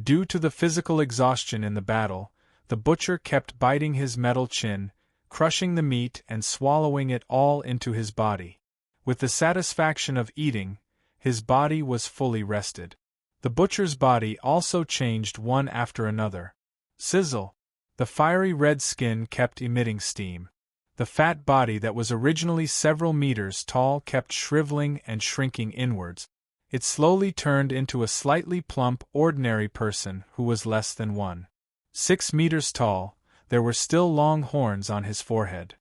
Due to the physical exhaustion in the battle, the Butcher kept biting his metal chin, crushing the meat and swallowing it all into his body. With the satisfaction of eating, his body was fully rested. The Butcher's body also changed one after another. Sizzle! The fiery red skin kept emitting steam. The fat body that was originally several meters tall kept shriveling and shrinking inwards. It slowly turned into a slightly plump, ordinary person who was less than 1.6 meters tall. There were still long horns on his forehead.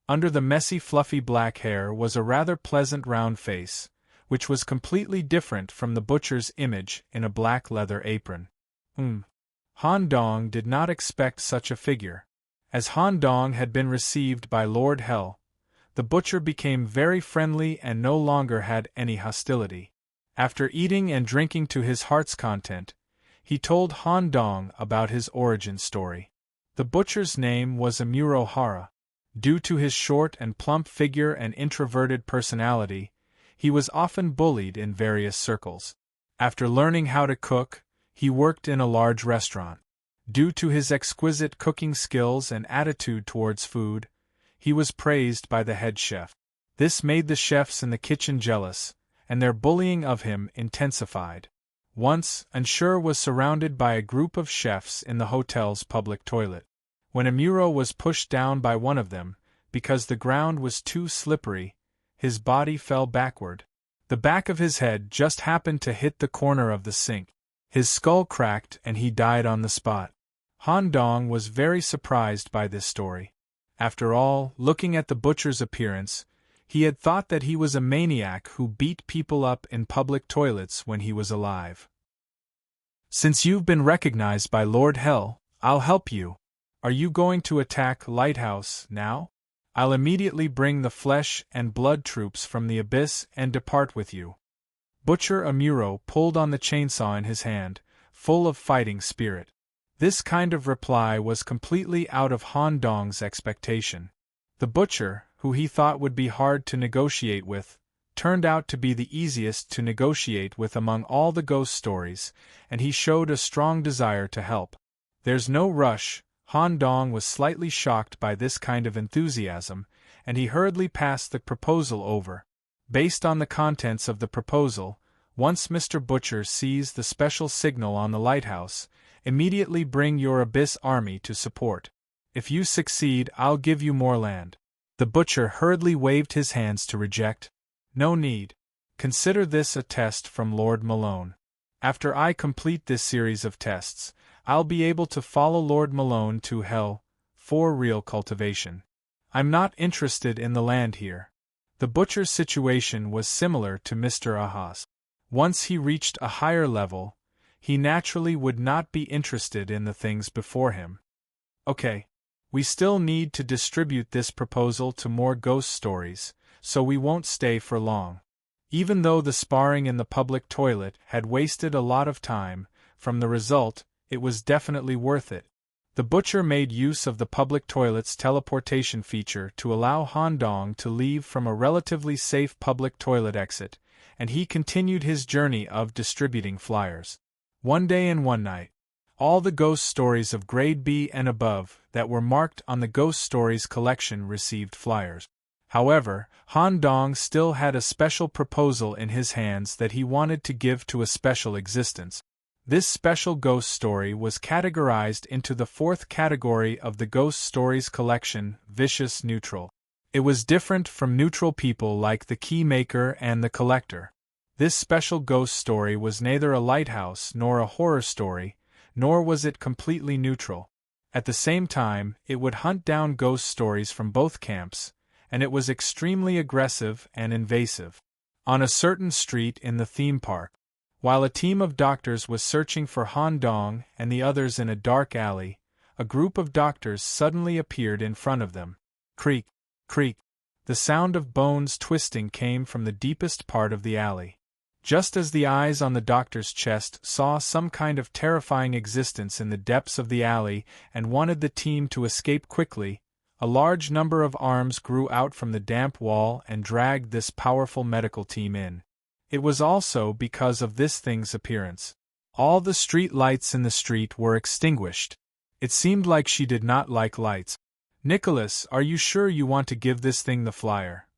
Under the messy, fluffy black hair was a rather pleasant round face, which was completely different from the Butcher's image in a black leather apron. Han Dong did not expect such a figure. As Han Dong had been received by Lord Hell, the Butcher became very friendly and no longer had any hostility. After eating and drinking to his heart's content, he told Han Dong about his origin story. The Butcher's name was Amuro Hara. Due to his short and plump figure and introverted personality, he was often bullied in various circles. After learning how to cook, he worked in a large restaurant. Due to his exquisite cooking skills and attitude towards food, he was praised by the head chef. This made the chefs in the kitchen jealous, and their bullying of him intensified. Once, Ansure was surrounded by a group of chefs in the hotel's public toilet. When Amuro was pushed down by one of them, because the ground was too slippery, his body fell backward. The back of his head just happened to hit the corner of the sink. His skull cracked and he died on the spot. Han Dong was very surprised by this story. After all, looking at the butcher's appearance, he had thought that he was a maniac who beat people up in public toilets when he was alive. "Since you've been recognized by Lord Hell, I'll help you. Are you going to attack Lighthouse now? I'll immediately bring the flesh and blood troops from the abyss and depart with you." Butcher Amuro pulled on the chainsaw in his hand, full of fighting spirit. This kind of reply was completely out of Han Dong's expectation. The butcher, who he thought would be hard to negotiate with, turned out to be the easiest to negotiate with among all the ghost stories, and he showed a strong desire to help. "There's no rush." Han Dong was slightly shocked by this kind of enthusiasm, and he hurriedly passed the proposal over. Based on the contents of the proposal, once Mr. Butcher sees the special signal on the lighthouse, immediately bring your Abyss army to support. If you succeed, I'll give you more land. The butcher hurriedly waved his hands to reject. "No need. Consider this a test from Lord Malone. After I complete this series of tests, I'll be able to follow Lord Malone to Hell, for real cultivation. I'm not interested in the land here." The butcher's situation was similar to Mr. Aha's. Once he reached a higher level, he naturally would not be interested in the things before him. "Okay. We still need to distribute this proposal to more ghost stories, so we won't stay for long." Even though the sparring in the public toilet had wasted a lot of time, from the result, it was definitely worth it. The butcher made use of the public toilet's teleportation feature to allow Han Dong to leave from a relatively safe public toilet exit, and he continued his journey of distributing flyers. One day and one night, all the ghost stories of grade B and above that were marked on the Ghost Stories collection received flyers. However, Han Dong still had a special proposal in his hands that he wanted to give to a special existence. This special ghost story was categorized into the fourth category of the Ghost Stories collection, Vicious Neutral. It was different from neutral people like the Keymaker and the Collector. This special ghost story was neither a lighthouse nor a horror story, nor was it completely neutral. At the same time, it would hunt down ghost stories from both camps, and it was extremely aggressive and invasive. On a certain street in the theme park, while a team of doctors was searching for Han Dong and the others in a dark alley, a group of doctors suddenly appeared in front of them. Creak, creak. The sound of bones twisting came from the deepest part of the alley. Just as the eyes on the doctor's chest saw some kind of terrifying existence in the depths of the alley and wanted the team to escape quickly, a large number of arms grew out from the damp wall and dragged this powerful medical team in. It was also because of this thing's appearance. All the street lights in the street were extinguished. It seemed like she did not like lights. "Nicholas, are you sure you want to give this thing the flyer?"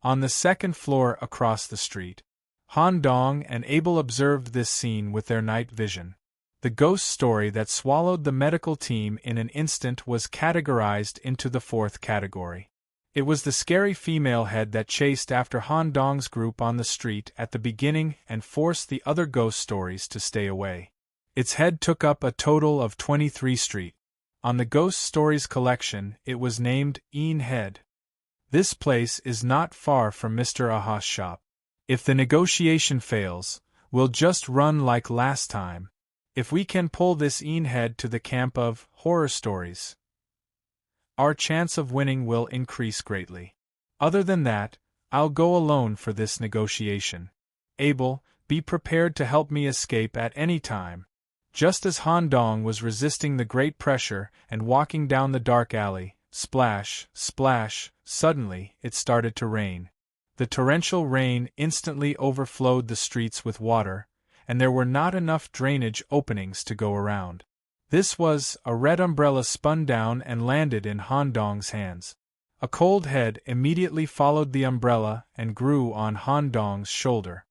On the second floor across the street, Han Dong and Abel observed this scene with their night vision. The ghost story that swallowed the medical team in an instant was categorized into the fourth category. It was the scary female head that chased after Han Dong's group on the street at the beginning and forced the other ghost stories to stay away. Its head took up a total of 23 street. On the Ghost Stories collection, it was named Een Head. This place is not far from Mr. Aha's shop. If the negotiation fails, we'll just run like last time. If we can pull this Een Head to the camp of horror stories, our chance of winning will increase greatly. Other than that, I'll go alone for this negotiation. Abel, be prepared to help me escape at any time. Just as Han Dong was resisting the great pressure and walking down the dark alley, splash, splash, suddenly it started to rain. The torrential rain instantly overflowed the streets with water, and there were not enough drainage openings to go around. This was, a red umbrella spun down and landed in Han Dong's hands. A cold head immediately followed the umbrella and grew on Han Dong's shoulder.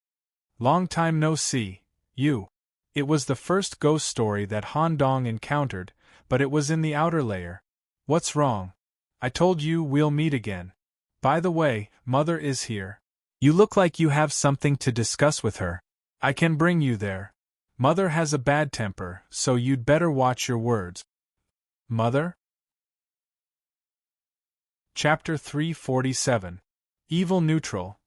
"Long time no see, you." It was the first ghost story that Han Dong encountered, but it was in the outer layer. "What's wrong? I told you we'll meet again. By the way, Mother is here. You look like you have something to discuss with her. I can bring you there." Mother has a bad temper, so you'd better watch your words. Mother? Chapter 347. Evil Neutral.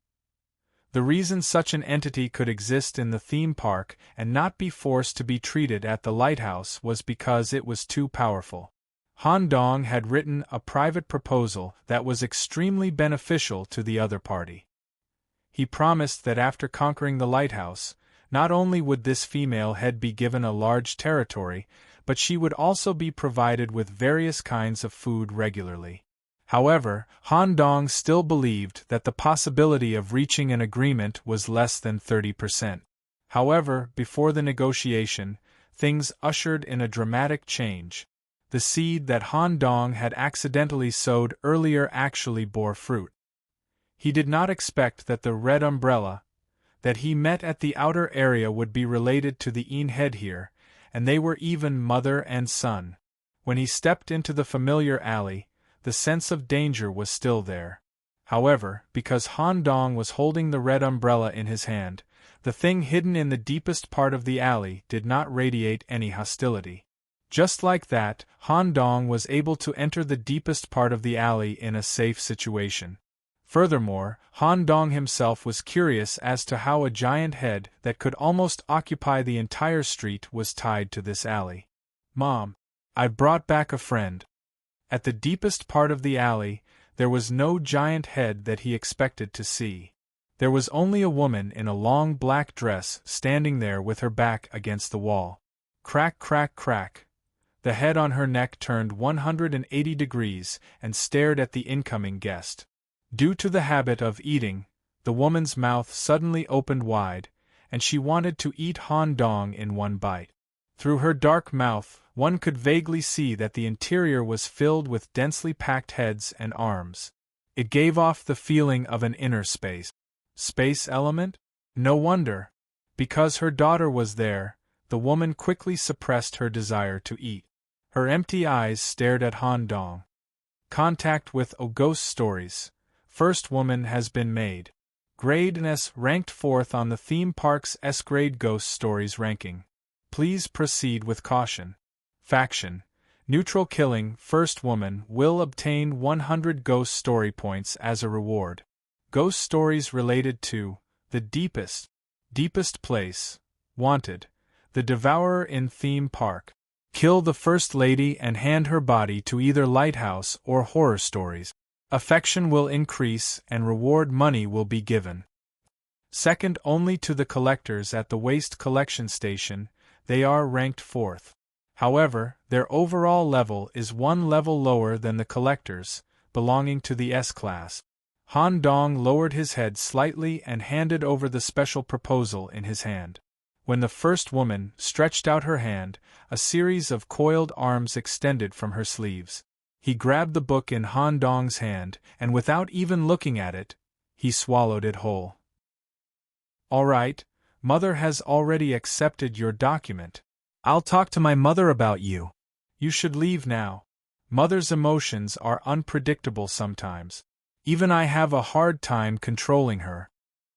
The reason such an entity could exist in the theme park and not be forced to be treated at the lighthouse was because it was too powerful. Han Dong had written a private proposal that was extremely beneficial to the other party. He promised that after conquering the lighthouse, not only would this female head be given a large territory, but she would also be provided with various kinds of food regularly. However, Han Dong still believed that the possibility of reaching an agreement was less than 30%. However, before the negotiation, things ushered in a dramatic change. The seed that Han Dong had accidentally sowed earlier actually bore fruit. He did not expect that the red umbrella that he met at the outer area would be related to the Een head here, and they were even mother and son. When he stepped into the familiar alley, the sense of danger was still there. However, because Han Dong was holding the red umbrella in his hand, the thing hidden in the deepest part of the alley did not radiate any hostility. Just like that, Han Dong was able to enter the deepest part of the alley in a safe situation. Furthermore, Han Dong himself was curious as to how a giant head that could almost occupy the entire street was tied to this alley. Mom, I've brought back a friend. At the deepest part of the alley, there was no giant head that he expected to see. There was only a woman in a long black dress standing there with her back against the wall. Crack, crack, crack. The head on her neck turned 180 degrees and stared at the incoming guest. Due to the habit of eating, the woman's mouth suddenly opened wide, and she wanted to eat Han Dong in one bite. Through her dark mouth, one could vaguely see that the interior was filled with densely packed heads and arms. It gave off the feeling of an inner space. Space element? No wonder. Because her daughter was there, the woman quickly suppressed her desire to eat. Her empty eyes stared at Han Dong. Contact with ghost stories. First woman has been made. Grade S ranked 4th on the theme park's S-grade ghost stories ranking. Please proceed with caution. Faction. Neutral killing first woman will obtain 100 ghost story points as a reward. Ghost stories related to the deepest place. Wanted. The Devourer in theme park. Kill the First Lady and hand her body to either lighthouse or horror stories. Affection will increase and reward money will be given. Second only to the collectors at the waste collection station, they are ranked 4th. However, their overall level is one level lower than the collectors, belonging to the S-class. Han Dong lowered his head slightly and handed over the special proposal in his hand. When the first woman stretched out her hand, a series of coiled arms extended from her sleeves. He grabbed the book in Han Dong's hand, and without even looking at it, he swallowed it whole. All right, Mother has already accepted your document. I'll talk to my mother about you. You should leave now. Mother's emotions are unpredictable sometimes. Even I have a hard time controlling her.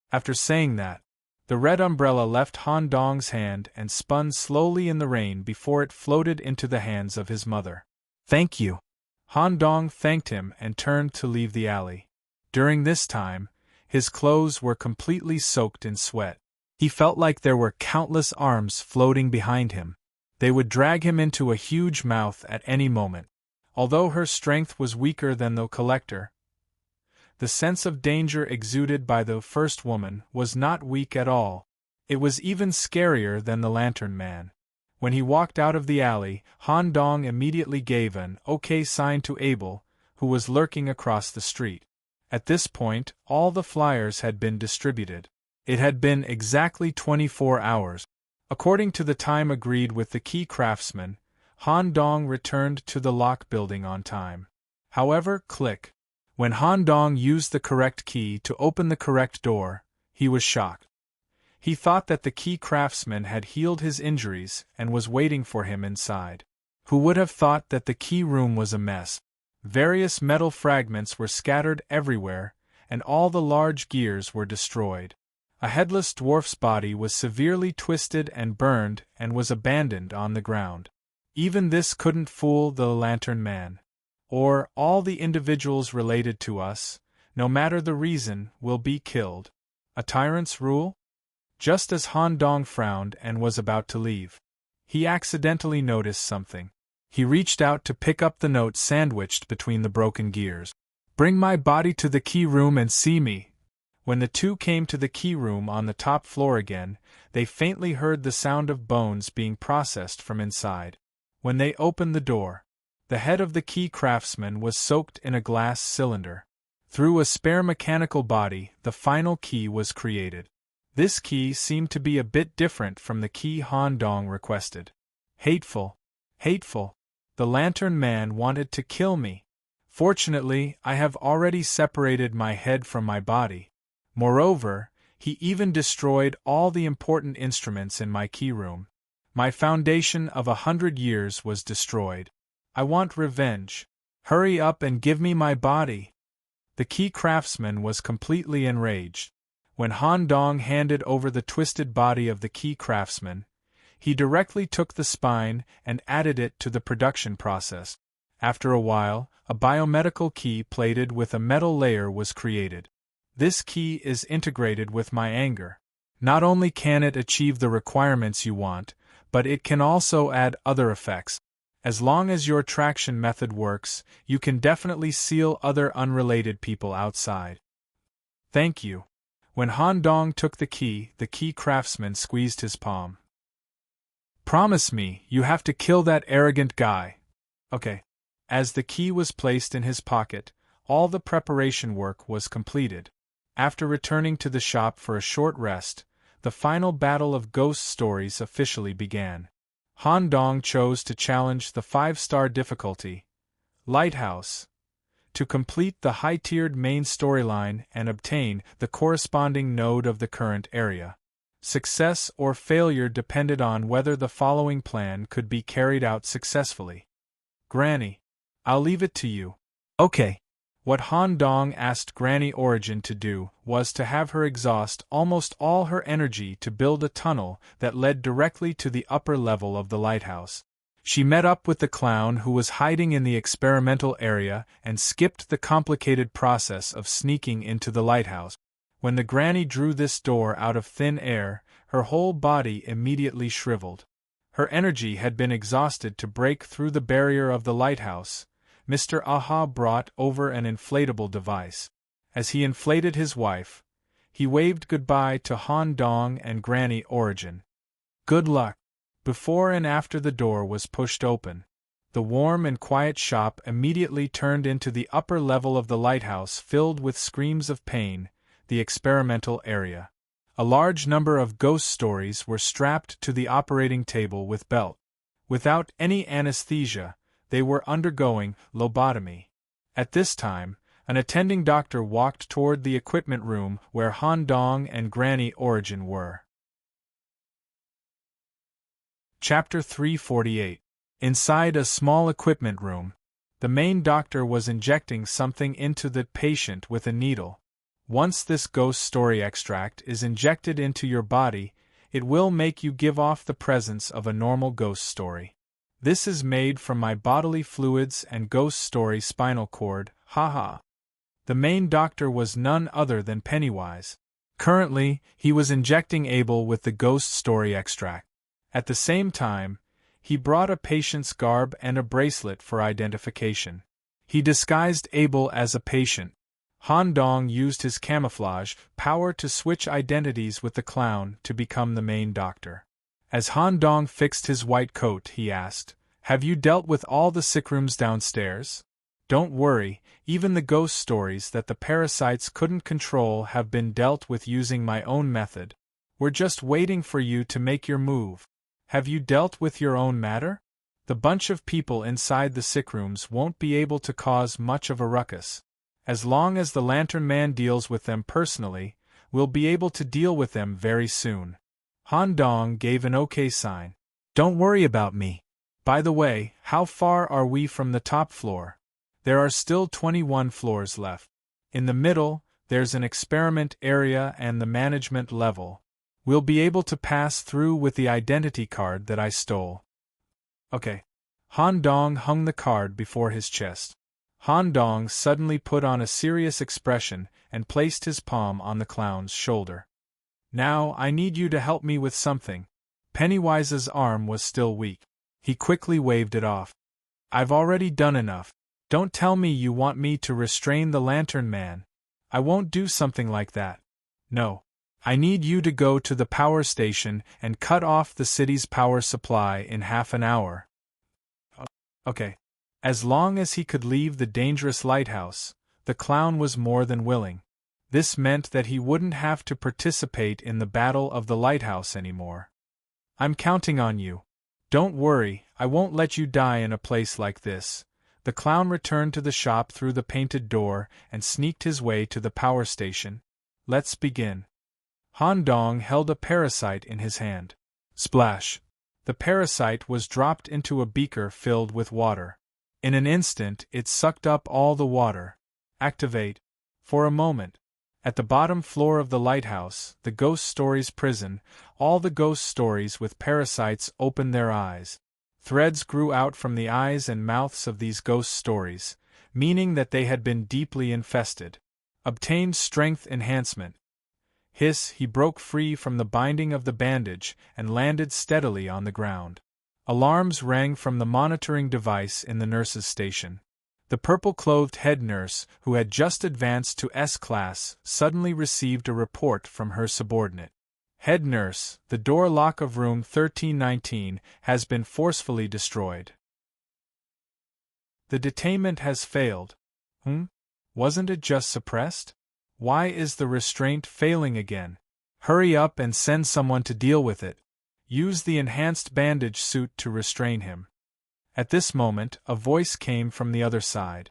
After saying that, the red umbrella left Han Dong's hand and spun slowly in the rain before it floated into the hands of his mother. Thank you. Han Dong thanked him and turned to leave the alley. During this time, his clothes were completely soaked in sweat. He felt like there were countless arms floating behind him. They would drag him into a huge mouth at any moment. Although her strength was weaker than the collector, the sense of danger exuded by the first woman was not weak at all. It was even scarier than the Lantern Man. When he walked out of the alley, Han Dong immediately gave an OK sign to Abel, who was lurking across the street. At this point, all the flyers had been distributed. It had been exactly 24 hours. According to the time agreed with the key craftsman, Han Dong returned to the lock building on time. However, click. When Han Dong used the correct key to open the correct door, he was shocked. He thought that the key craftsman had healed his injuries and was waiting for him inside. Who would have thought that the key room was a mess? Various metal fragments were scattered everywhere, and all the large gears were destroyed. A headless dwarf's body was severely twisted and burned and was abandoned on the ground. Even this couldn't fool the Lantern Man. Or, all the individuals related to us, no matter the reason, will be killed. A tyrant's rule? Just as Han Dong frowned and was about to leave, he accidentally noticed something. He reached out to pick up the note sandwiched between the broken gears. "Bring my body to the key room and see me." When the two came to the key room on the top floor again, they faintly heard the sound of bones being processed from inside. When they opened the door, the head of the key craftsman was soaked in a glass cylinder. Through a spare mechanical body, the final key was created. This key seemed to be a bit different from the key Han Dong requested. Hateful. Hateful. The Lantern Man wanted to kill me. Fortunately, I have already separated my head from my body. Moreover, he even destroyed all the important instruments in my key room. My foundation of 100 years was destroyed. I want revenge. Hurry up and give me my body. The key craftsman was completely enraged. When Han Dong handed over the twisted body of the key craftsman, he directly took the spine and added it to the production process. After a while, a biomedical key plated with a metal layer was created. This key is integrated with my anger. Not only can it achieve the requirements you want, but it can also add other effects. As long as your traction method works, you can definitely seal other unrelated people outside. Thank you. When Han Dong took the key craftsman squeezed his palm. Promise me, you have to kill that arrogant guy. Okay. As the key was placed in his pocket, all the preparation work was completed. After returning to the shop for a short rest, the final battle of ghost stories officially began. Han Dong chose to challenge the 5-star difficulty, Lighthouse, to complete the high-tiered main storyline and obtain the corresponding node of the current area. Success or failure depended on whether the following plan could be carried out successfully. Granny, I'll leave it to you. Okay. What Han Dong asked Granny Origin to do was to have her exhaust almost all her energy to build a tunnel that led directly to the upper level of the lighthouse. She met up with the clown who was hiding in the experimental area and skipped the complicated process of sneaking into the lighthouse. When the granny drew this door out of thin air, her whole body immediately shriveled. Her energy had been exhausted to break through the barrier of the lighthouse. Mr. Aha brought over an inflatable device. As he inflated his wife, he waved goodbye to Han Dong and Granny Origin. Good luck. Before and after the door was pushed open, the warm and quiet shop immediately turned into the upper level of the lighthouse filled with screams of pain, the experimental area. A large number of ghost stories were strapped to the operating table with belt. Without any anesthesia, they were undergoing lobotomy. At this time, an attending doctor walked toward the equipment room where Han Dong and Granny Origin were. Chapter 348. Inside a small equipment room, the main doctor was injecting something into the patient with a needle. Once this ghost story extract is injected into your body, it will make you give off the presence of a normal ghost story. This is made from my bodily fluids and ghost story spinal cord, haha. The main doctor was none other than Pennywise. Currently, he was injecting Abel with the ghost story extract. At the same time, he brought a patient's garb and a bracelet for identification. He disguised Abel as a patient. Han Dong used his camouflage power to switch identities with the clown to become the main doctor. As Han Dong fixed his white coat, he asked, "Have you dealt with all the sick rooms downstairs?" "Don't worry, even the ghost stories that the parasites couldn't control have been dealt with using my own method. We're just waiting for you to make your move. Have you dealt with your own matter? The bunch of people inside the sick rooms won't be able to cause much of a ruckus. As long as the Lantern Man deals with them personally, we'll be able to deal with them very soon." Han Dong gave an okay sign. "Don't worry about me. By the way, how far are we from the top floor?" "There are still 21 floors left. In the middle, There's an experiment area and the management level. We'll be able to pass through with the identity card that I stole. Okay. Han Dong hung the card before his chest. Han Dong suddenly put on a serious expression and placed his palm on the clown's shoulder. Now I need you to help me with something. Pennywise's arm was still weak. He quickly waved it off. I've already done enough. Don't tell me you want me to restrain the Lantern Man. I won't do something like that. No. I need you to go to the power station and cut off the city's power supply in half an hour. Okay. As long as he could leave the dangerous lighthouse, the clown was more than willing. This meant that he wouldn't have to participate in the battle of the lighthouse anymore. I'm counting on you. Don't worry, I won't let you die in a place like this. The clown returned to the shop through the painted door and sneaked his way to the power station. Let's begin. Han Dong held a parasite in his hand. Splash! The parasite was dropped into a beaker filled with water. In an instant, it sucked up all the water. Activate. For a moment. At the bottom floor of the lighthouse, the Ghost Stories prison, all the ghost stories with parasites opened their eyes. Threads grew out from the eyes and mouths of these ghost stories, meaning that they had been deeply infested. Obtained strength enhancement. Hiss, he broke free from the binding of the bandage and landed steadily on the ground. Alarms rang from the monitoring device in the nurse's station. The purple-clothed head nurse, who had just advanced to S-class, suddenly received a report from her subordinate. Head nurse, the door lock of room 1319 has been forcefully destroyed. The detainment has failed. Wasn't it just suppressed? Why is the restraint failing again? Hurry up and send someone to deal with it. Use the enhanced bandage suit to restrain him. At this moment, a voice came from the other side.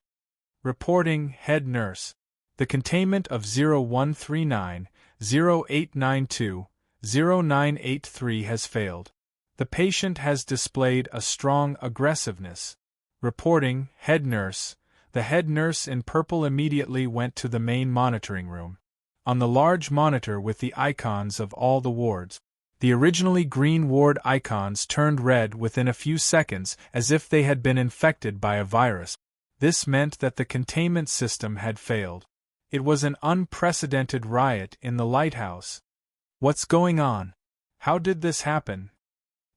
Reporting, head nurse. The containment of 0139, 0892, 0983 has failed. The patient has displayed a strong aggressiveness. Reporting, head nurse. The head nurse in purple immediately went to the main monitoring room. On the large monitor with the icons of all the wards, the originally green ward icons turned red within a few seconds as if they had been infected by a virus. This meant that the containment system had failed. It was an unprecedented riot in the lighthouse. What's going on? How did this happen?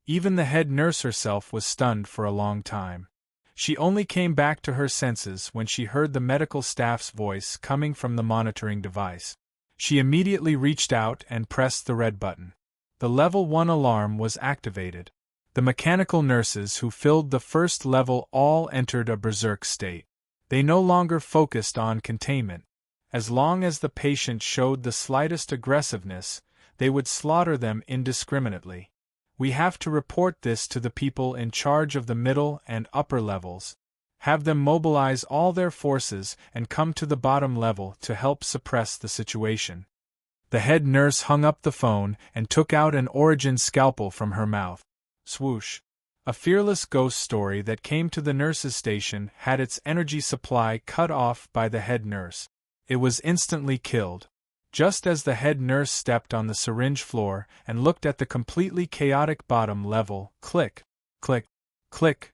Even the head nurse herself was stunned for a long time. She only came back to her senses when she heard the medical staff's voice coming from the monitoring device. She immediately reached out and pressed the red button. The Level 1 alarm was activated. The mechanical nurses who filled the first level all entered a berserk state. They no longer focused on containment. As long as the patient showed the slightest aggressiveness, they would slaughter them indiscriminately. We have to report this to the people in charge of the middle and upper levels. Have them mobilize all their forces and come to the bottom level to help suppress the situation. The head nurse hung up the phone and took out an origin scalpel from her mouth. Swoosh. A fearless ghost story that came to the nurse's station had its energy supply cut off by the head nurse. It was instantly killed. Just as the head nurse stepped on the syringe floor and looked at the completely chaotic bottom level, click, click, click,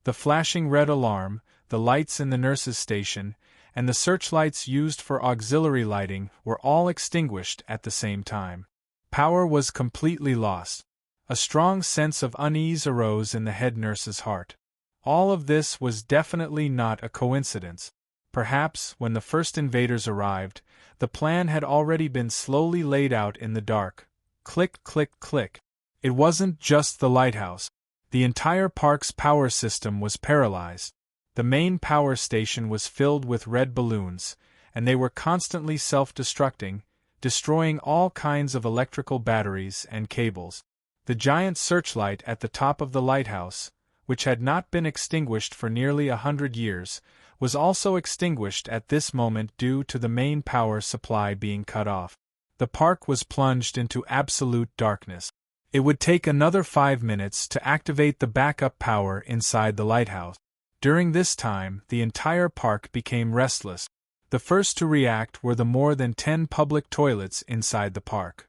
the flashing red alarm, the lights in the nurse's station, and the searchlights used for auxiliary lighting were all extinguished at the same time. Power was completely lost. A strong sense of unease arose in the head nurse's heart. All of this was definitely not a coincidence. Perhaps, when the first invaders arrived, the plan had already been slowly laid out in the dark. Click, click, click. It wasn't just the lighthouse. The entire park's power system was paralyzed. The main power station was filled with red balloons, and they were constantly self-destructing, destroying all kinds of electrical batteries and cables. The giant searchlight at the top of the lighthouse, which had not been extinguished for nearly 100 years, was also extinguished at this moment due to the main power supply being cut off. The park was plunged into absolute darkness. It would take another 5 minutes to activate the backup power inside the lighthouse. During this time, the entire park became restless. The first to react were the more than 10 public toilets inside the park.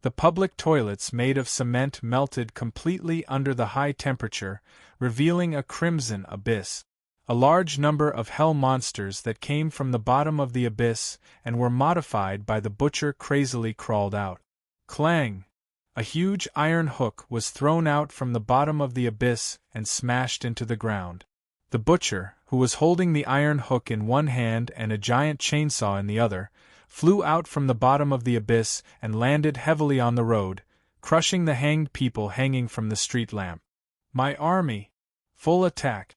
The public toilets made of cement melted completely under the high temperature, revealing a crimson abyss. A large number of hell monsters that came from the bottom of the abyss and were modified by the butcher crazily crawled out. Clang! A huge iron hook was thrown out from the bottom of the abyss and smashed into the ground. The butcher, who was holding the iron hook in one hand and a giant chainsaw in the other, flew out from the bottom of the abyss and landed heavily on the road, crushing the hanged people hanging from the street lamp. My army! Full attack!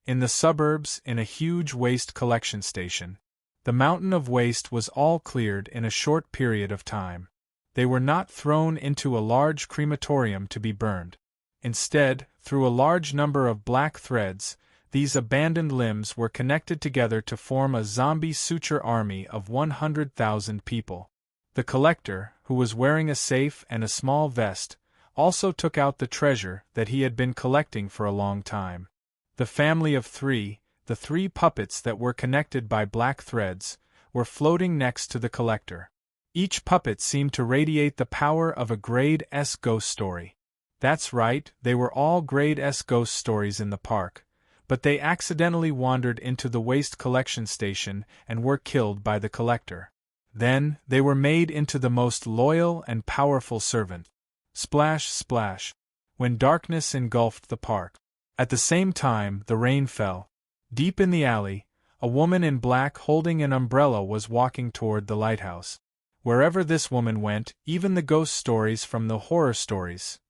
In the suburbs, in a huge waste collection station, the mountain of waste was all cleared in a short period of time. They were not thrown into a large crematorium to be burned. Instead, through a large number of black threads, these abandoned limbs were connected together to form a zombie suture army of 100,000 people. The collector, who was wearing a safe and a small vest, also took out the treasure that he had been collecting for a long time. The family of three, the 3 puppets that were connected by black threads, were floating next to the collector. Each puppet seemed to radiate the power of a grade S ghost story. That's right, they were all grade S ghost stories in the park, but they accidentally wandered into the waste collection station and were killed by the collector. Then, they were made into the most loyal and powerful servant. Splash, splash, when darkness engulfed the park. At the same time, the rain fell. Deep in the alley, a woman in black holding an umbrella was walking toward the lighthouse. Wherever this woman went, even the ghost stories from the horror stories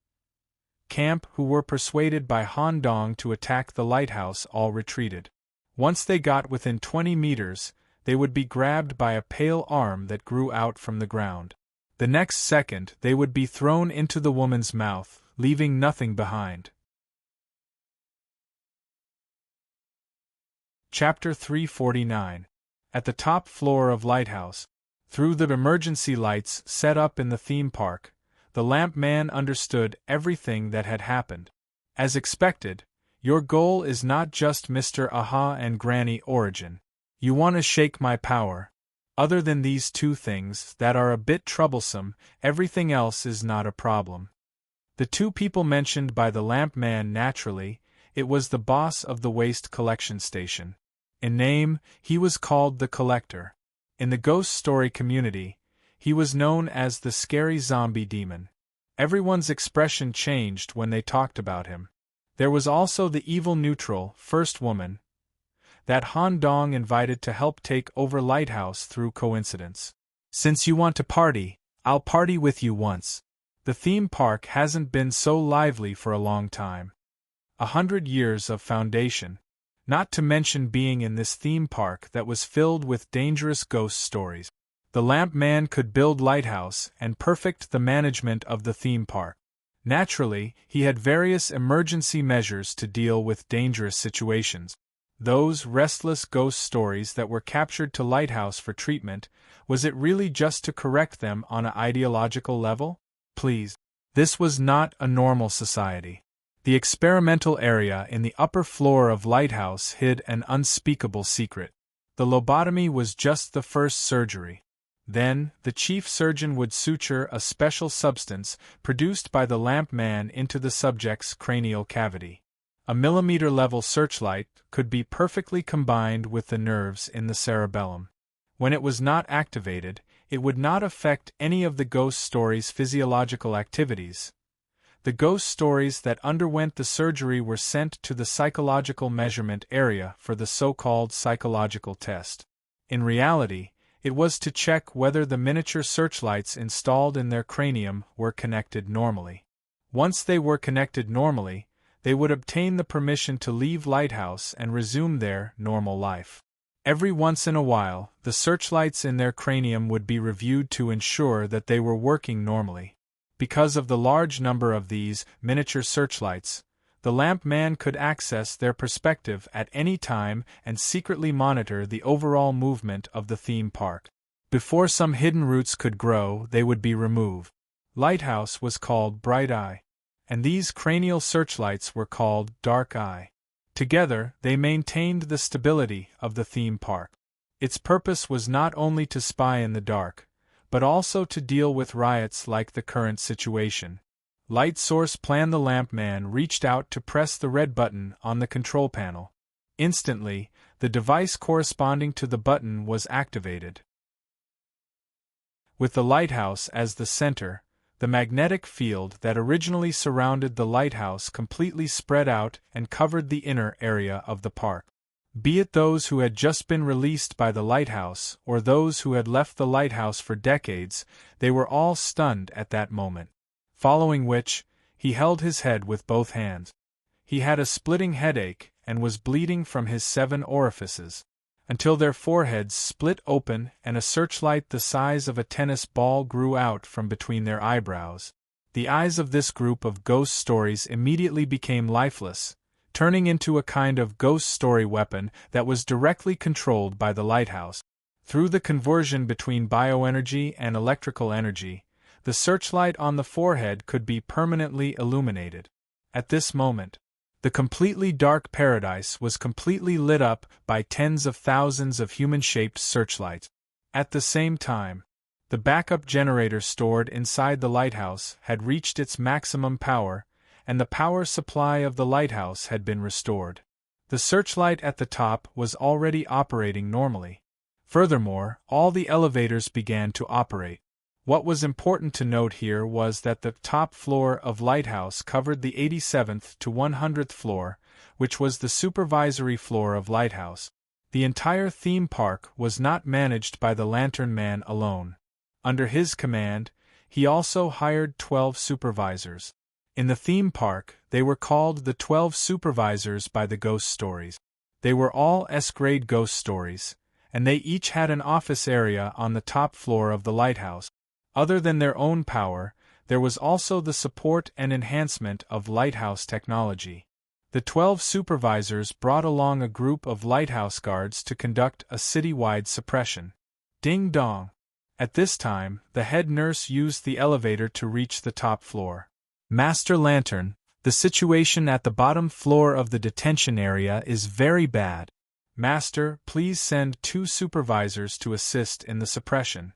camp who were persuaded by Han Dong to attack the lighthouse all retreated. Once they got within 20 meters, they would be grabbed by a pale arm that grew out from the ground. The next second, they would be thrown into the woman's mouth, leaving nothing behind. Chapter 349. At the top floor of Lighthouse, through the emergency lights set up in the theme park, the lamp man understood everything that had happened. As expected, your goal is not just Mr. Aha and Granny Origin. You want to shake my power. Other than these 2 things that are a bit troublesome, everything else is not a problem. The 2 people mentioned by the lamp man naturally, it was the boss of the waste collection station. In name, he was called the Collector. In the ghost story community, he was known as the scary zombie demon. Everyone's expression changed when they talked about him. There was also the evil neutral, first woman, that Han Dong invited to help take over Lighthouse through coincidence. Since you want to party, I'll party with you once. The theme park hasn't been so lively for a long time. 100 years of foundation. Not to mention being in this theme park that was filled with dangerous ghost stories. The lamp man could build Lighthouse and perfect the management of the theme park. Naturally, he had various emergency measures to deal with dangerous situations. Those restless ghost stories that were captured to Lighthouse for treatment, was it really just to correct them on an ideological level? Please. This was not a normal society. The experimental area in the upper floor of Lighthouse hid an unspeakable secret. The lobotomy was just the first surgery. Then, the chief surgeon would suture a special substance produced by the lamp man into the subject's cranial cavity. A millimeter-level searchlight could be perfectly combined with the nerves in the cerebellum. When it was not activated, it would not affect any of the ghost story's physiological activities. The ghost stories that underwent the surgery were sent to the psychological measurement area for the so-called psychological test. In reality, it was to check whether the miniature searchlights installed in their cranium were connected normally. Once they were connected normally, they would obtain the permission to leave Lighthouse and resume their normal life. Every once in a while, the searchlights in their cranium would be reviewed to ensure that they were working normally. Because of the large number of these miniature searchlights, the lamp man could access their perspective at any time and secretly monitor the overall movement of the theme park. Before some hidden roots could grow, they would be removed. Lighthouse was called Bright Eye, and these cranial searchlights were called Dark Eye. Together, they maintained the stability of the theme park. Its purpose was not only to spy in the dark, but also to deal with riots like the current situation. Light source plan. The lamp man reached out to press the red button on the control panel. Instantly, the device corresponding to the button was activated. With the lighthouse as the center, the magnetic field that originally surrounded the lighthouse completely spread out and covered the inner area of the park. Be it those who had just been released by the lighthouse or those who had left the lighthouse for decades, they were all stunned at that moment. Following which, he held his head with both hands. He had a splitting headache and was bleeding from his 7 orifices, until their foreheads split open and a searchlight the size of a tennis ball grew out from between their eyebrows. The eyes of this group of ghost stories immediately became lifeless, turning into a kind of ghost story weapon that was directly controlled by the lighthouse. Through the conversion between bioenergy and electrical energy, the searchlight on the forehead could be permanently illuminated. At this moment, the completely dark paradise was completely lit up by tens of thousands of human-shaped searchlights. At the same time, the backup generator stored inside the lighthouse had reached its maximum power, and the power supply of the lighthouse had been restored. The searchlight at the top was already operating normally. Furthermore, all the elevators began to operate. What was important to note here was that the top floor of Lighthouse covered the 87th to 100th floor, which was the supervisory floor of Lighthouse. The entire theme park was not managed by the Lantern Man alone. Under his command, he also hired 12 supervisors. In the theme park, they were called the 12 supervisors by the ghost stories. They were all S-grade ghost stories, and they each had an office area on the top floor of the lighthouse. Other than their own power, there was also the support and enhancement of lighthouse technology. The 12 supervisors brought along a group of lighthouse guards to conduct a citywide suppression. Ding dong! At this time, the head nurse used the elevator to reach the top floor. Master Lantern, the situation at the bottom floor of the detention area is very bad. Master, please send 2 supervisors to assist in the suppression.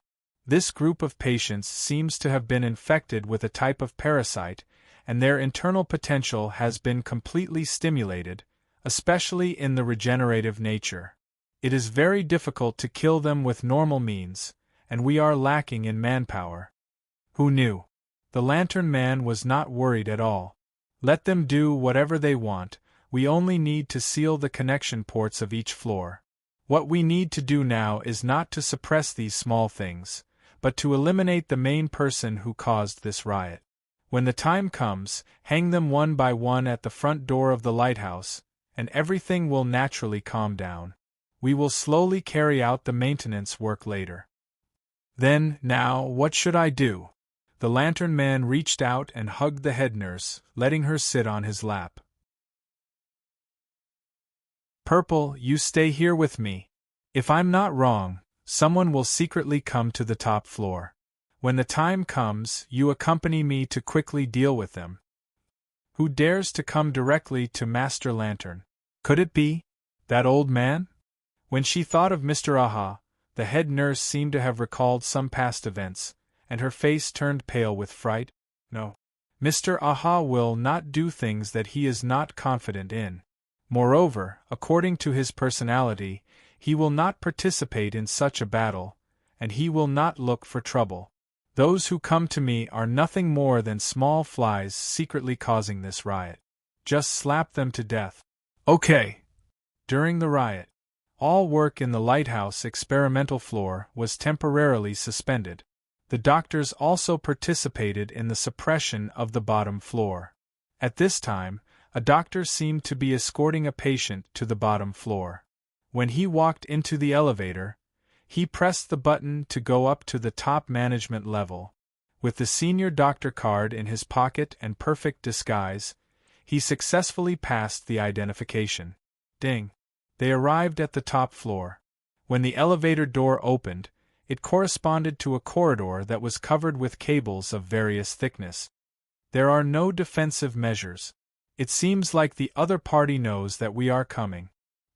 This group of patients seems to have been infected with a type of parasite, and their internal potential has been completely stimulated, especially in the regenerative nature. It is very difficult to kill them with normal means, and we are lacking in manpower. Who knew? The Lantern Man was not worried at all. Let them do whatever they want, we only need to seal the connection ports of each floor. What we need to do now is not to suppress these small things, but to eliminate the main person who caused this riot. When the time comes, hang them one by one at the front door of the lighthouse, and everything will naturally calm down. We will slowly carry out the maintenance work later. Then, now, what should I do? The Lantern Man reached out and hugged the head nurse, letting her sit on his lap. Purple, you stay here with me. If I'm not wrong, someone will secretly come to the top floor. When the time comes, you accompany me to quickly deal with them. Who dares to come directly to Master Lantern? Could it be that old man? When she thought of Mr. Aha, the head nurse seemed to have recalled some past events, and her face turned pale with fright. No. Mr. Aha will not do things that he is not confident in. Moreover, according to his personality, he will not participate in such a battle, and he will not look for trouble. Those who come to me are nothing more than small flies secretly causing this riot. Just slap them to death. Okay. During the riot, all work in the lighthouse experimental floor was temporarily suspended. The doctors also participated in the suppression of the bottom floor. At this time, a doctor seemed to be escorting a patient to the bottom floor. When he walked into the elevator, he pressed the button to go up to the top management level. With the senior doctor card in his pocket and perfect disguise, he successfully passed the identification. Ding! They arrived at the top floor. When the elevator door opened, it corresponded to a corridor that was covered with cables of various thickness. There are no defensive measures. It seems like the other party knows that we are coming.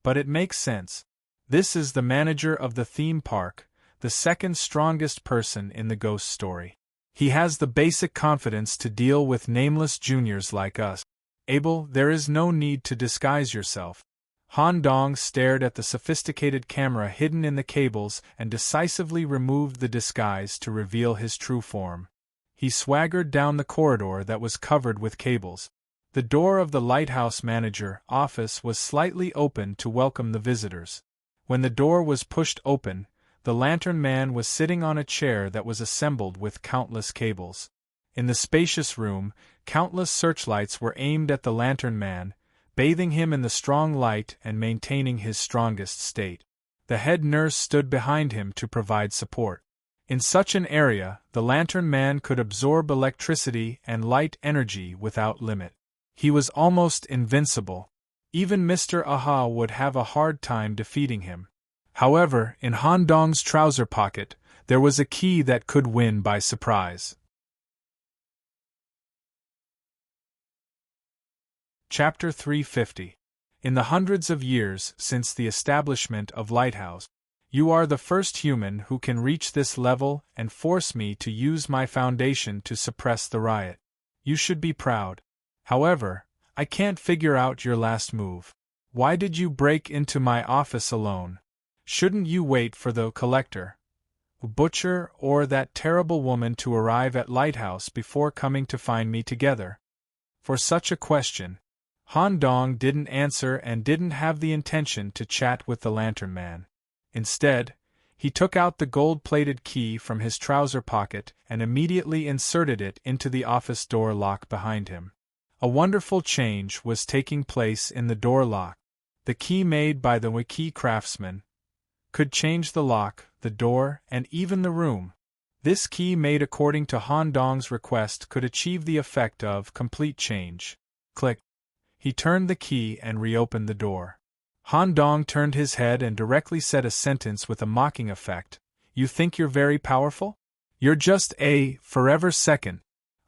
But it makes sense. This is the manager of the theme park, the second strongest person in the ghost story. He has the basic confidence to deal with nameless juniors like us. Abel, there is no need to disguise yourself. Han Dong stared at the sophisticated camera hidden in the cables and decisively removed the disguise to reveal his true form. He swaggered down the corridor that was covered with cables. The door of the lighthouse manager office was slightly open to welcome the visitors. When the door was pushed open, the lantern man was sitting on a chair that was assembled with countless cables. In the spacious room, countless searchlights were aimed at the lantern man, bathing him in the strong light and maintaining his strongest state. The head nurse stood behind him to provide support. In such an area, the lantern man could absorb electricity and light energy without limit. He was almost invincible. Even Mr. Aha would have a hard time defeating him. However, in Han Dong's trouser pocket, there was a key that could win by surprise. Chapter 350. In the hundreds of years since the establishment of Lighthouse, you are the first human who can reach this level and force me to use my foundation to suppress the riot. You should be proud. However, I can't figure out your last move. Why did you break into my office alone? Shouldn't you wait for the collector, butcher, or that terrible woman to arrive at Lighthouse before coming to find me together? For such a question, Han Dong didn't answer and didn't have the intention to chat with the lantern man. Instead, he took out the gold-plated key from his trouser pocket and immediately inserted it into the office door lock behind him. A wonderful change was taking place in the door lock. The key made by the Wiki craftsman could change the lock, the door, and even the room. This key made according to Han Dong's request could achieve the effect of complete change. Click. He turned the key and reopened the door. Han Dong turned his head and directly said a sentence with a mocking effect. You think you're very powerful? You're just a forever second.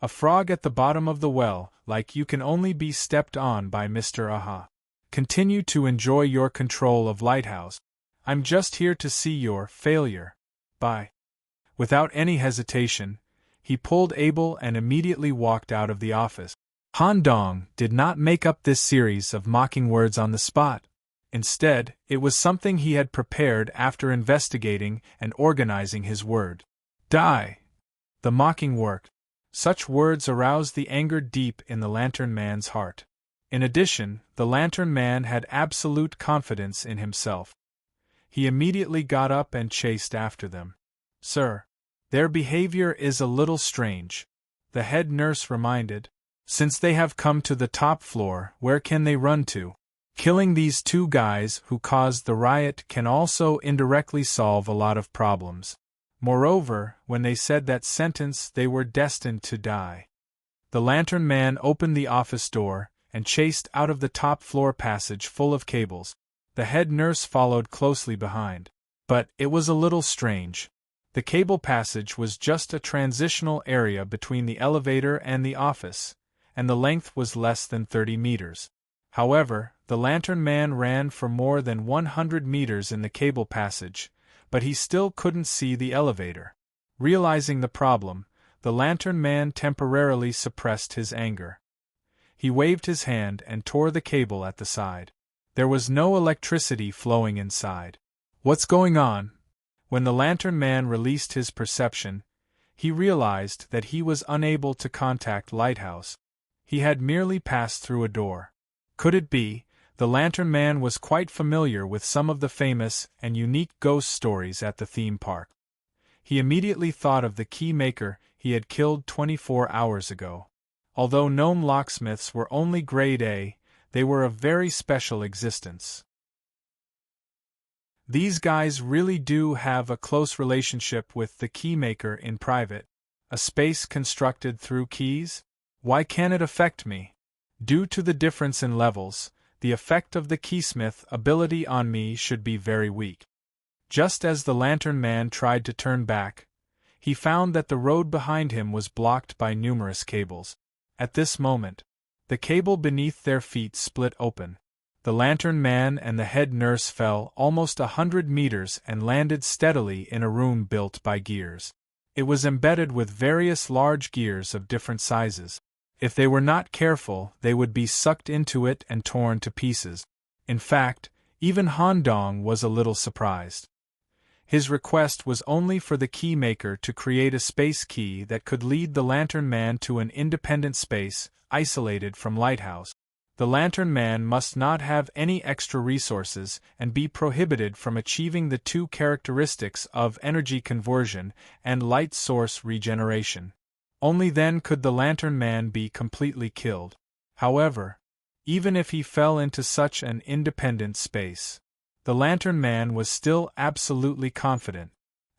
A frog at the bottom of the well, like you can only be stepped on by Mr. Aha. Continue to enjoy your control of Lighthouse. I'm just here to see your failure. Bye. Without any hesitation, he pulled Abel and immediately walked out of the office. Han Dong did not make up this series of mocking words on the spot. Instead, it was something he had prepared after investigating and organizing his word. Die! The mocking worked. Such words aroused the anger deep in the lantern man's heart. In addition, the lantern man had absolute confidence in himself. He immediately got up and chased after them. Sir, their behavior is a little strange, the head nurse reminded. Since they have come to the top floor, where can they run to? Killing these two guys who caused the riot can also indirectly solve a lot of problems. Moreover, when they said that sentence, they were destined to die. The lantern man opened the office door and chased out of the top floor passage full of cables. The head nurse followed closely behind. But it was a little strange. The cable passage was just a transitional area between the elevator and the office, and the length was less than 30 meters. However, the lantern man ran for more than 100 meters in the cable passage, but he still couldn't see the elevator. Realizing the problem, the lantern man temporarily suppressed his anger. He waved his hand and tore the cable at the side. There was no electricity flowing inside. What's going on? When the lantern man released his perception, he realized that he was unable to contact Lighthouse. He had merely passed through a door. Could it be? The lantern man was quite familiar with some of the famous and unique ghost stories at the theme park. He immediately thought of the key maker he had killed 24 hours ago. Although gnome locksmiths were only grade A, they were of very special existence. These guys really do have a close relationship with the keymaker in private. A space constructed through keys? Why can't it affect me? Due to the difference in levels, the effect of the keysmith ability on me should be very weak. Just as the lantern man tried to turn back, he found that the road behind him was blocked by numerous cables. At this moment, The cable beneath their feet split open. The lantern man and the head nurse fell almost 100 meters and landed steadily in a room built by gears. It was embedded with various large gears of different sizes. If they were not careful, they would be sucked into it and torn to pieces. In fact, even Han Dong was a little surprised. His request was only for the key maker to create a space key that could lead the lantern man to an independent space, isolated from lighthouse. The lantern man must not have any extra resources and be prohibited from achieving the two characteristics of energy conversion and light source regeneration. Only then could the lantern man be completely killed. However, even if he fell into such an independent space, the lantern man was still absolutely confident.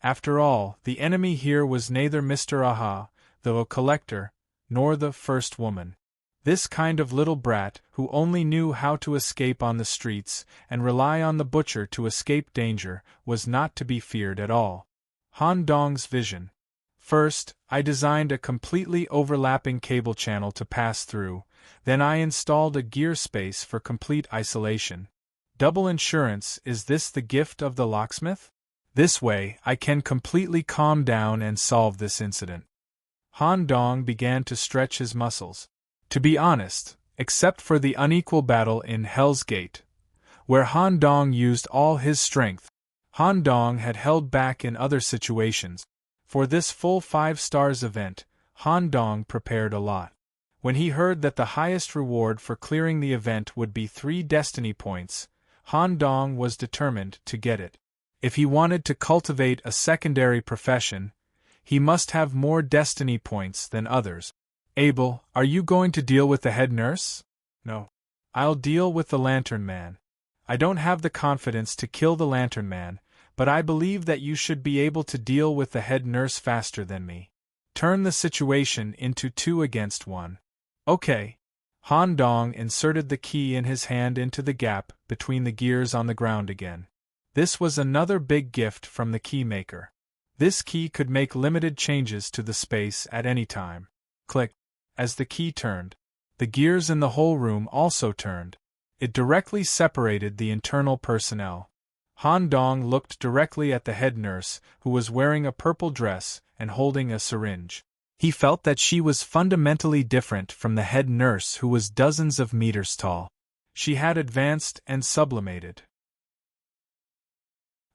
After all, the enemy here was neither Mr. Aha, the collector, nor the first woman. This kind of little brat, who only knew how to escape on the streets and rely on the butcher to escape danger, was not to be feared at all. Han Dong's vision. First, I designed a completely overlapping cable channel to pass through, then I installed a gear space for complete isolation. Double insurance. Is this the gift of the locksmith? This way, I can completely calm down and solve this incident. Han Dong began to stretch his muscles. To be honest, except for the unequal battle in Hell's Gate, where Han Dong used all his strength, Han Dong had held back in other situations. For this full 5 stars event, Han Dong prepared a lot. When he heard that the highest reward for clearing the event would be 3 destiny points, Han Dong was determined to get it. If he wanted to cultivate a secondary profession, he must have more destiny points than others. Abel, are you going to deal with the head nurse? No. I'll deal with the lantern man. I don't have the confidence to kill the lantern man, but I believe that you should be able to deal with the head nurse faster than me. Turn the situation into 2 against 1. Okay. Han Dong inserted the key in his hand into the gap between the gears on the ground again. This was another big gift from the key maker. This key could make limited changes to the space at any time. Click. As the key turned, the gears in the whole room also turned. It directly separated the internal personnel. Han Dong looked directly at the head nurse, who was wearing a purple dress and holding a syringe. He felt that she was fundamentally different from the head nurse, who was dozens of meters tall. She had advanced and sublimated.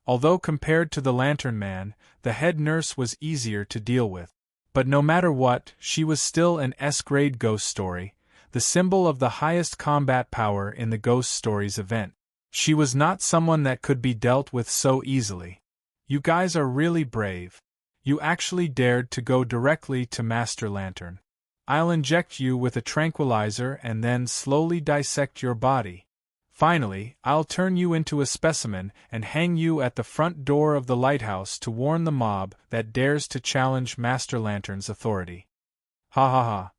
Although compared to the lantern man, the head nurse was easier to deal with. But no matter what, she was still an S-grade ghost story, the symbol of the highest combat power in the Ghost Stories event. She was not someone that could be dealt with so easily. You guys are really brave. You actually dared to go directly to Master Lantern. I'll inject you with a tranquilizer and then slowly dissect your body. Finally, I'll turn you into a specimen and hang you at the front door of the lighthouse to warn the mob that dares to challenge Master Lantern's authority. Ha ha ha.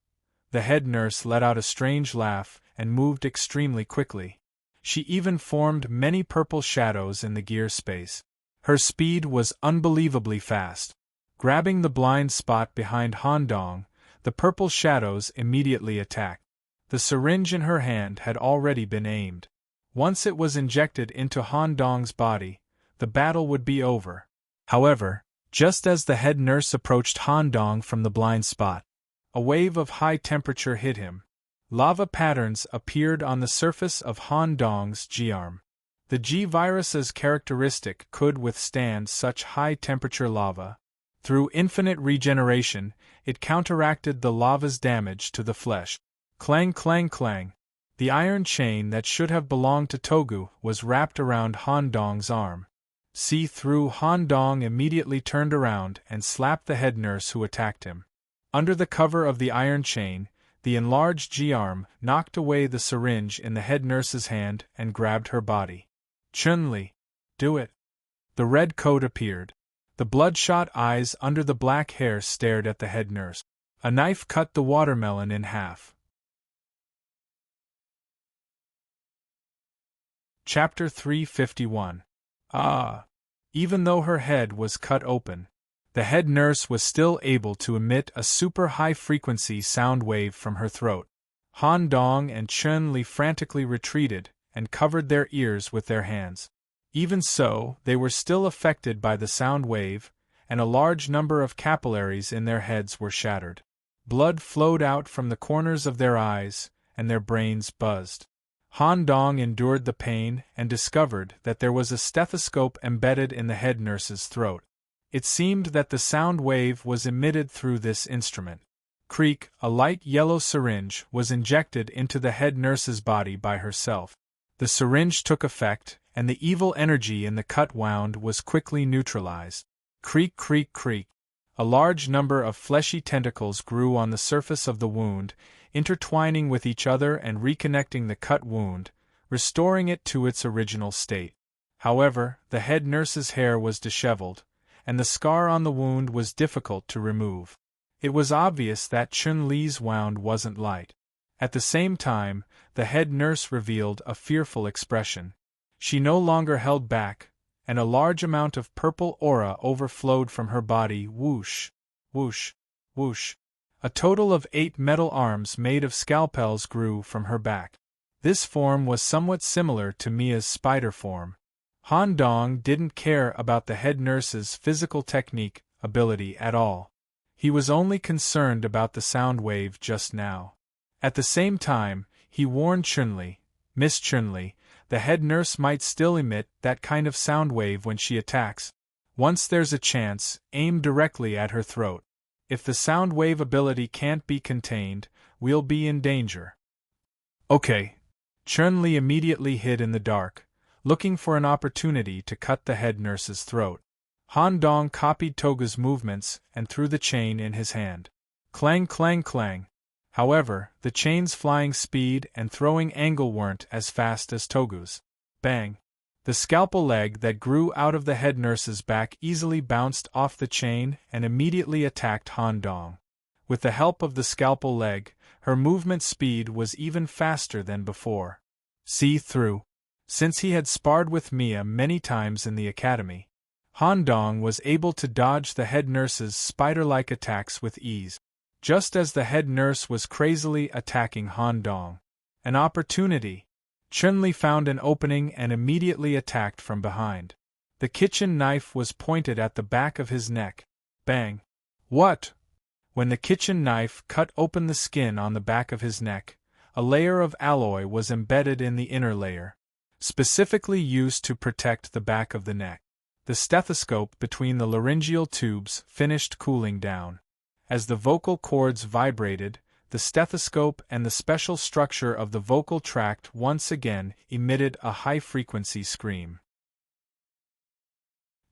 The head nurse let out a strange laugh and moved extremely quickly. She even formed many purple shadows in the gear space. Her speed was unbelievably fast. Grabbing the blind spot behind Han Dong, the purple shadows immediately attacked. The syringe in her hand had already been aimed. Once it was injected into Han Dong's body, the battle would be over. However, just as the head nurse approached Han Dong from the blind spot, a wave of high temperature hit him. Lava patterns appeared on the surface of Han Dong's G-arm. The G-virus's characteristic could withstand such high-temperature lava. Through infinite regeneration, it counteracted the lava's damage to the flesh. Clang clang clang. The iron chain that should have belonged to Togu was wrapped around Han Dong's arm. See-through. Han Dong immediately turned around and slapped the head nurse who attacked him. Under the cover of the iron chain, the enlarged G-arm knocked away the syringe in the head nurse's hand and grabbed her body. Chun-Li, do it. The red coat appeared. The bloodshot eyes under the black hair stared at the head nurse. A knife cut the watermelon in half. Chapter 351. Ah! Even though her head was cut open, the head nurse was still able to emit a super high-frequency sound wave from her throat. Han Dong and Chun Li frantically retreated and covered their ears with their hands. Even so, they were still affected by the sound wave, and a large number of capillaries in their heads were shattered. Blood flowed out from the corners of their eyes, and their brains buzzed. Han Dong endured the pain and discovered that there was a stethoscope embedded in the head nurse's throat. It seemed that the sound wave was emitted through this instrument. Creak, a light yellow syringe was injected into the head nurse's body by herself. The syringe took effect, and the evil energy in the cut wound was quickly neutralized. Creak, creak, creak. A large number of fleshy tentacles grew on the surface of the wound, intertwining with each other and reconnecting the cut wound, restoring it to its original state. However, the head nurse's hair was disheveled, and the scar on the wound was difficult to remove. It was obvious that Chun-Li's wound wasn't light. At the same time, the head nurse revealed a fearful expression. She no longer held back, and a large amount of purple aura overflowed from her body. Whoosh, whoosh, whoosh. A total of 8 metal arms made of scalpels grew from her back. This form was somewhat similar to Mia's spider form. Han Dong didn't care about the head nurse's physical technique ability at all. He was only concerned about the sound wave just now. At the same time, he warned Chun-Li, Miss Chun-Li, the head nurse might still emit that kind of sound wave when she attacks. Once there's a chance, aim directly at her throat. If the sound wave ability can't be contained, we'll be in danger. Okay. Chun-Li immediately hid in the dark, looking for an opportunity to cut the head nurse's throat. Han Dong copied Toga's movements and threw the chain in his hand. Clang, clang, clang. However, the chain's flying speed and throwing angle weren't as fast as Toga's. Bang! The scalpel leg that grew out of the head nurse's back easily bounced off the chain and immediately attacked Han Dong. With the help of the scalpel leg, her movement speed was even faster than before. See through. Since he had sparred with Mia many times in the academy, Han Dong was able to dodge the head nurse's spider-like attacks with ease. Just as the head nurse was crazily attacking Han Dong, an opportunity, Chun-Li found an opening and immediately attacked from behind. The kitchen knife was pointed at the back of his neck. Bang! What? When the kitchen knife cut open the skin on the back of his neck, a layer of alloy was embedded in the inner layer, specifically used to protect the back of the neck. The stethoscope between the laryngeal tubes finished cooling down. As the vocal cords vibrated, the stethoscope and the special structure of the vocal tract once again emitted a high-frequency scream.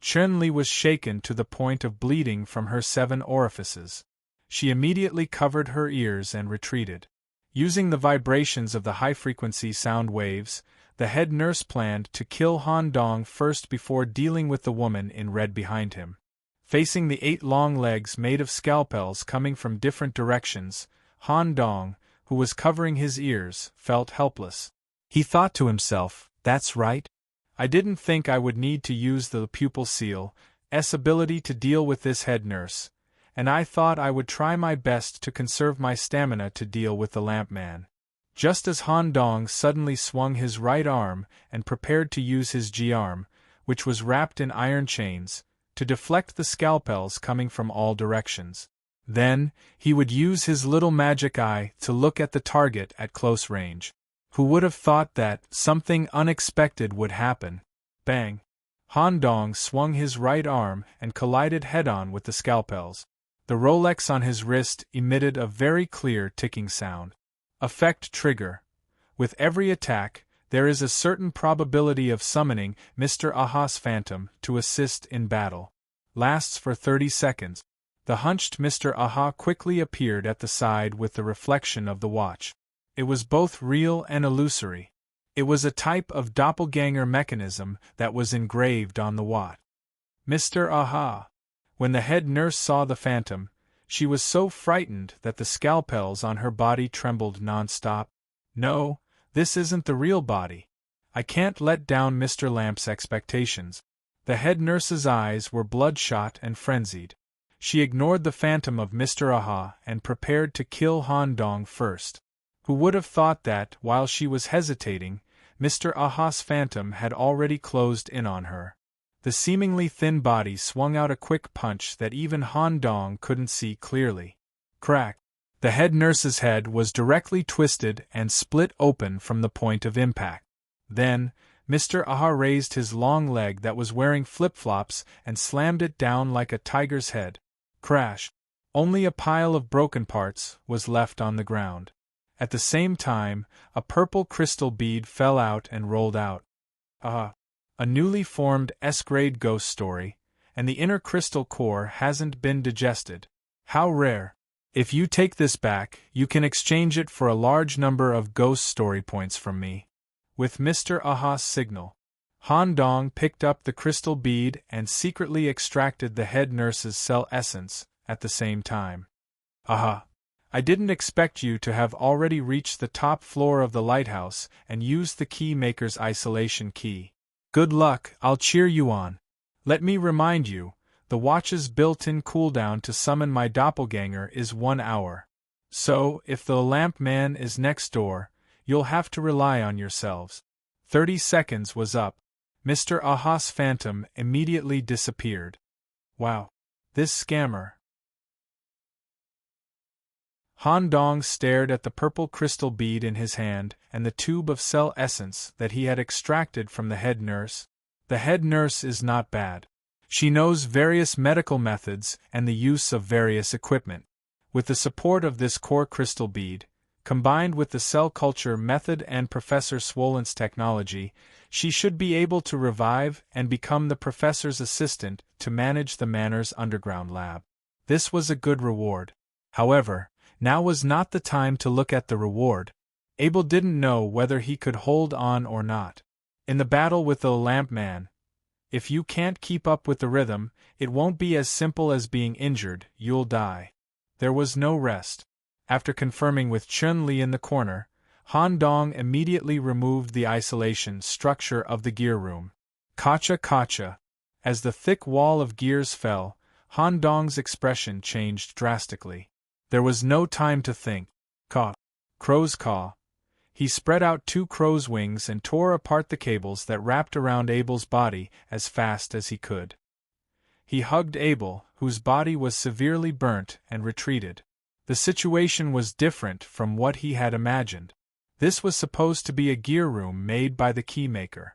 Chun-Li was shaken to the point of bleeding from her 7 orifices. She immediately covered her ears and retreated. Using the vibrations of the high-frequency sound waves, the head nurse planned to kill Han Dong first before dealing with the woman in red behind him. Facing the 8 long legs made of scalpels coming from different directions, Han Dong, who was covering his ears, felt helpless. He thought to himself, "That's right. I didn't think I would need to use the pupil seal's ability to deal with this head nurse, and I thought I would try my best to conserve my stamina to deal with the lamp man." Just as Han Dong suddenly swung his right arm and prepared to use his G-arm, which was wrapped in iron chains, to deflect the scalpels coming from all directions. Then, he would use his little magic eye to look at the target at close range. Who would have thought that something unexpected would happen? Bang! Han Dong swung his right arm and collided head-on with the scalpels. The Rolex on his wrist emitted a very clear ticking sound. Effect trigger. With every attack, there is a certain probability of summoning Mr. Aha's phantom to assist in battle. Lasts for 30 seconds. The hunched Mr. Aha quickly appeared at the side with the reflection of the watch. It was both real and illusory. It was a type of doppelganger mechanism that was engraved on the watch. Mr. Aha. When the head nurse saw the phantom, she was so frightened that the scalpels on her body trembled non-stop. No, this isn't the real body. I can't let down Mr. Lamp's expectations. The head nurse's eyes were bloodshot and frenzied. She ignored the phantom of Mr. Aha and prepared to kill Han Dong first. Who would have thought that, while she was hesitating, Mr. Aha's phantom had already closed in on her. The seemingly thin body swung out a quick punch that even Han Dong couldn't see clearly. Crack! The head nurse's head was directly twisted and split open from the point of impact. Then, Mr. Aha raised his long leg that was wearing flip-flops and slammed it down like a tiger's head. Crash! Only a pile of broken parts was left on the ground. At the same time, a purple crystal bead fell out and rolled out. A newly formed S-grade ghost story, and the inner crystal core hasn't been digested. How rare! If you take this back, you can exchange it for a large number of ghost story points from me. With Mr. Aha's signal, Han Dong picked up the crystal bead and secretly extracted the head nurse's cell essence at the same time. Aha! I didn't expect you to have already reached the top floor of the lighthouse and used the key maker's isolation key. Good luck, I'll cheer you on. Let me remind you, the watch's built-in cooldown to summon my doppelganger is 1 hour. So, if the lamp man is next door, you'll have to rely on yourselves. 30 seconds was up. Mr. Aha's phantom immediately disappeared. Wow. This scammer. Han Dong stared at the purple crystal bead in his hand and the tube of cell essence that he had extracted from the head nurse. The head nurse is not bad. She knows various medical methods and the use of various equipment. With the support of this core crystal bead, combined with the cell culture method and Professor Swollen's technology, she should be able to revive and become the professor's assistant to manage the Manor's underground lab. This was a good reward. However, now was not the time to look at the reward. Abel didn't know whether he could hold on or not. In the battle with the lamp man, if you can't keep up with the rhythm, it won't be as simple as being injured, you'll die. There was no rest. After confirming with Chun-Li in the corner, Han Dong immediately removed the isolation structure of the gear room. Kacha kacha. As the thick wall of gears fell, Han Dong's expression changed drastically. There was no time to think. Caw. Crow's caw. He spread out 2 crow's wings and tore apart the cables that wrapped around Abel's body as fast as he could. He hugged Abel, whose body was severely burnt, and retreated. The situation was different from what he had imagined. This was supposed to be a gear room made by the keymaker.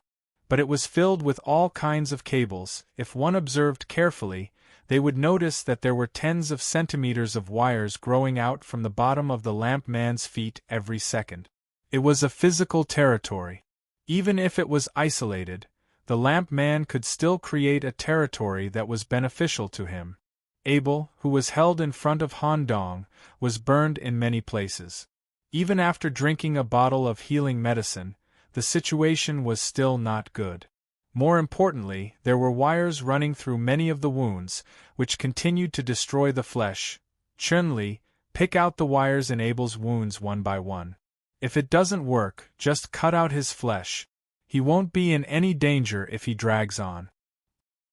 But it was filled with all kinds of cables. If one observed carefully, they would notice that there were tens of centimeters of wires growing out from the bottom of the lamp man's feet every second. It was a physical territory. Even if it was isolated, the lamp man could still create a territory that was beneficial to him. Abel, who was held in front of Han Dong, was burned in many places. Even after drinking a bottle of healing medicine, the situation was still not good. More importantly, there were wires running through many of the wounds, which continued to destroy the flesh. Chun-Li, pick out the wires in Abel's wounds one by one. If it doesn't work, just cut out his flesh. He won't be in any danger if he drags on.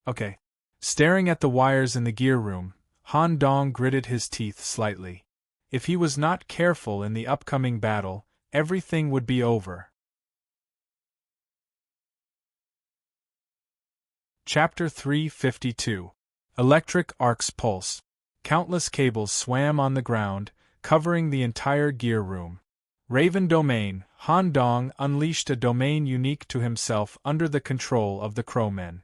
Okay. Staring at the wires in the gear room, Han Dong gritted his teeth slightly. If he was not careful in the upcoming battle, everything would be over. Chapter 352. Electric Arc's Pulse. Countless cables swam on the ground, covering the entire gear room. Raven Domain. Han Dong unleashed a domain unique to himself under the control of the Crowmen.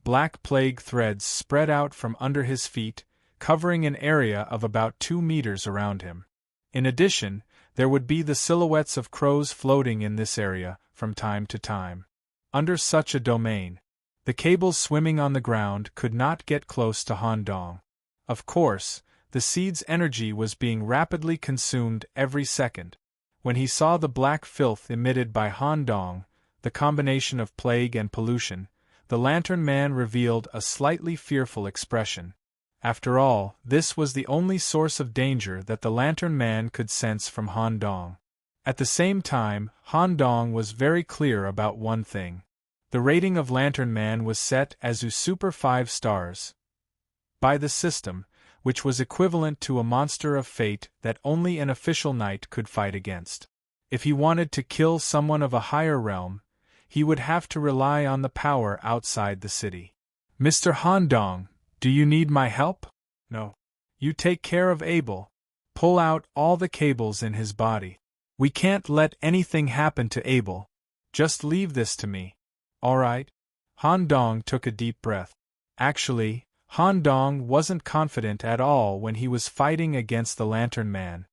Black plague threads spread out from under his feet, covering an area of about 2 meters around him. In addition, there would be the silhouettes of crows floating in this area from time to time. Under such a domain, the cables swimming on the ground could not get close to Han Dong. Of course, the seed's energy was being rapidly consumed every second. When he saw the black filth emitted by Han Dong, the combination of plague and pollution, the Lantern Man revealed a slightly fearful expression. After all, this was the only source of danger that the Lantern Man could sense from Han Dong. At the same time, Han Dong was very clear about one thing. The rating of Lantern Man was set as a Super 5 stars by the system, which was equivalent to a monster of fate that only an official knight could fight against. If he wanted to kill someone of a higher realm, he would have to rely on the power outside the city. Mr. Handong, do you need my help? No. You take care of Abel. Pull out all the cables in his body. We can't let anything happen to Abel. Just leave this to me. All right? Handong took a deep breath. Actually, Handong wasn't confident at all when he was fighting against the Lantern Man.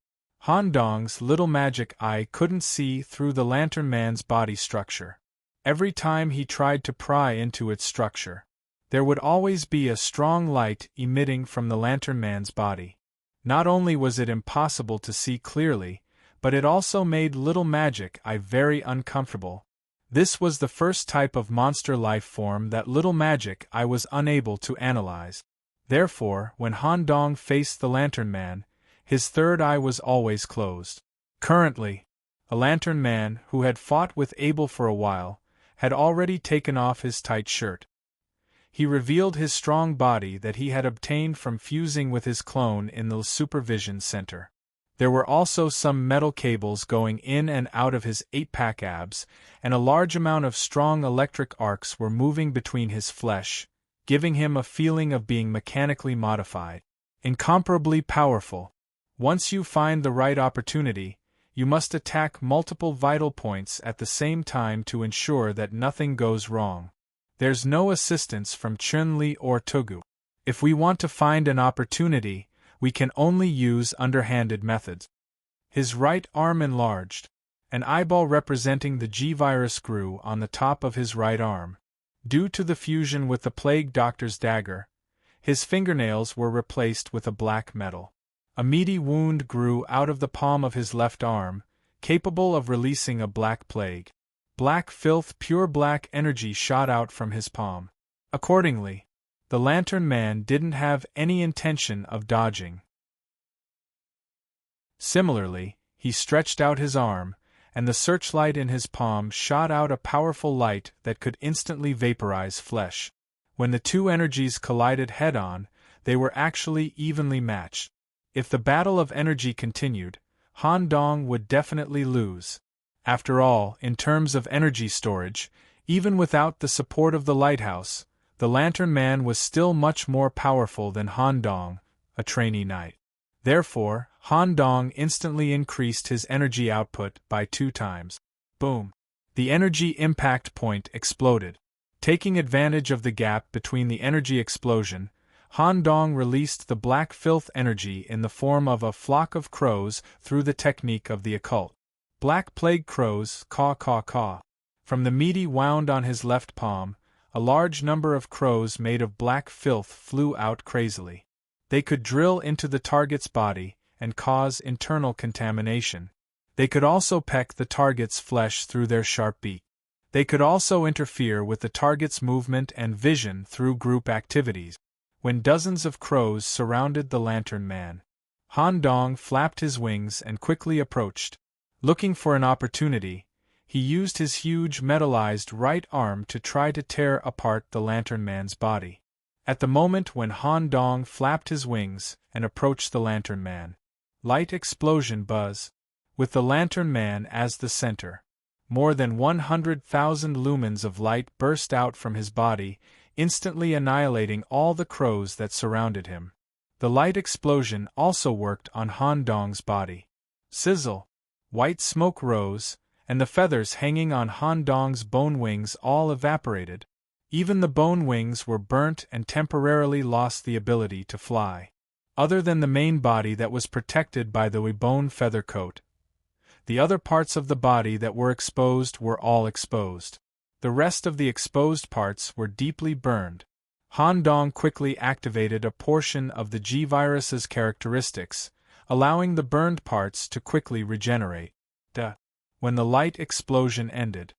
Handong's little magic eye couldn't see through the Lantern Man's body structure. Every time he tried to pry into its structure, there would always be a strong light emitting from the Lantern Man's body. Not only was it impossible to see clearly, but it also made little magic eye very uncomfortable. This was the first type of monster life form that little magic eye was unable to analyze. Therefore, when Handong faced the Lantern Man, his third eye was always closed. Currently, a Lantern Man who had fought with Abel for a while had already taken off his tight shirt. He revealed his strong body that he had obtained from fusing with his clone in the supervision center. There were also some metal cables going in and out of his 8-pack abs, and a large amount of strong electric arcs were moving between his flesh, giving him a feeling of being mechanically modified. Incomparably powerful. Once you find the right opportunity, you must attack multiple vital points at the same time to ensure that nothing goes wrong. There's no assistance from Chun-Li or Tugu. If we want to find an opportunity, we can only use underhanded methods. His right arm enlarged. An eyeball representing the G-virus grew on the top of his right arm. Due to the fusion with the plague doctor's dagger, his fingernails were replaced with a black metal. A meaty wound grew out of the palm of his left arm, capable of releasing a black plague. Black filth, pure black energy shot out from his palm. Accordingly, the Lantern Man didn't have any intention of dodging. Similarly, he stretched out his arm, and the searchlight in his palm shot out a powerful light that could instantly vaporize flesh. When the two energies collided head-on, they were actually evenly matched. If the battle of energy continued, Handong would definitely lose. After all, in terms of energy storage, even without the support of the lighthouse, the Lantern Man was still much more powerful than Handong, a trainee knight. Therefore, Handong instantly increased his energy output by 2 times. Boom! The energy impact point exploded. Taking advantage of the gap between the energy explosion, Handong released the black filth energy in the form of a flock of crows through the technique of the occult. Black plague crows, caw caw caw. From the meaty wound on his left palm, a large number of crows made of black filth flew out crazily. They could drill into the target's body and cause internal contamination. They could also peck the target's flesh through their sharp beak. They could also interfere with the target's movement and vision through group activities. When dozens of crows surrounded the Lantern Man, Handong flapped his wings and quickly approached. Looking for an opportunity, he used his huge metallized right arm to try to tear apart the Lantern Man's body. At the moment when Handong flapped his wings and approached the Lantern Man, light explosion buzz. With the Lantern Man as the center, more than 100,000 lumens of light burst out from his body, instantly annihilating all the crows that surrounded him. The light explosion also worked on Handong's body. Sizzle! White smoke rose, and the feathers hanging on Handong's bone wings all evaporated. Even the bone wings were burnt and temporarily lost the ability to fly. Other than the main body that was protected by the bone feather coat, the other parts of the body that were exposed were all exposed. The rest of the exposed parts were deeply burned. Handong quickly activated a portion of the G-virus's characteristics, allowing the burned parts to quickly regenerate. When the light explosion ended,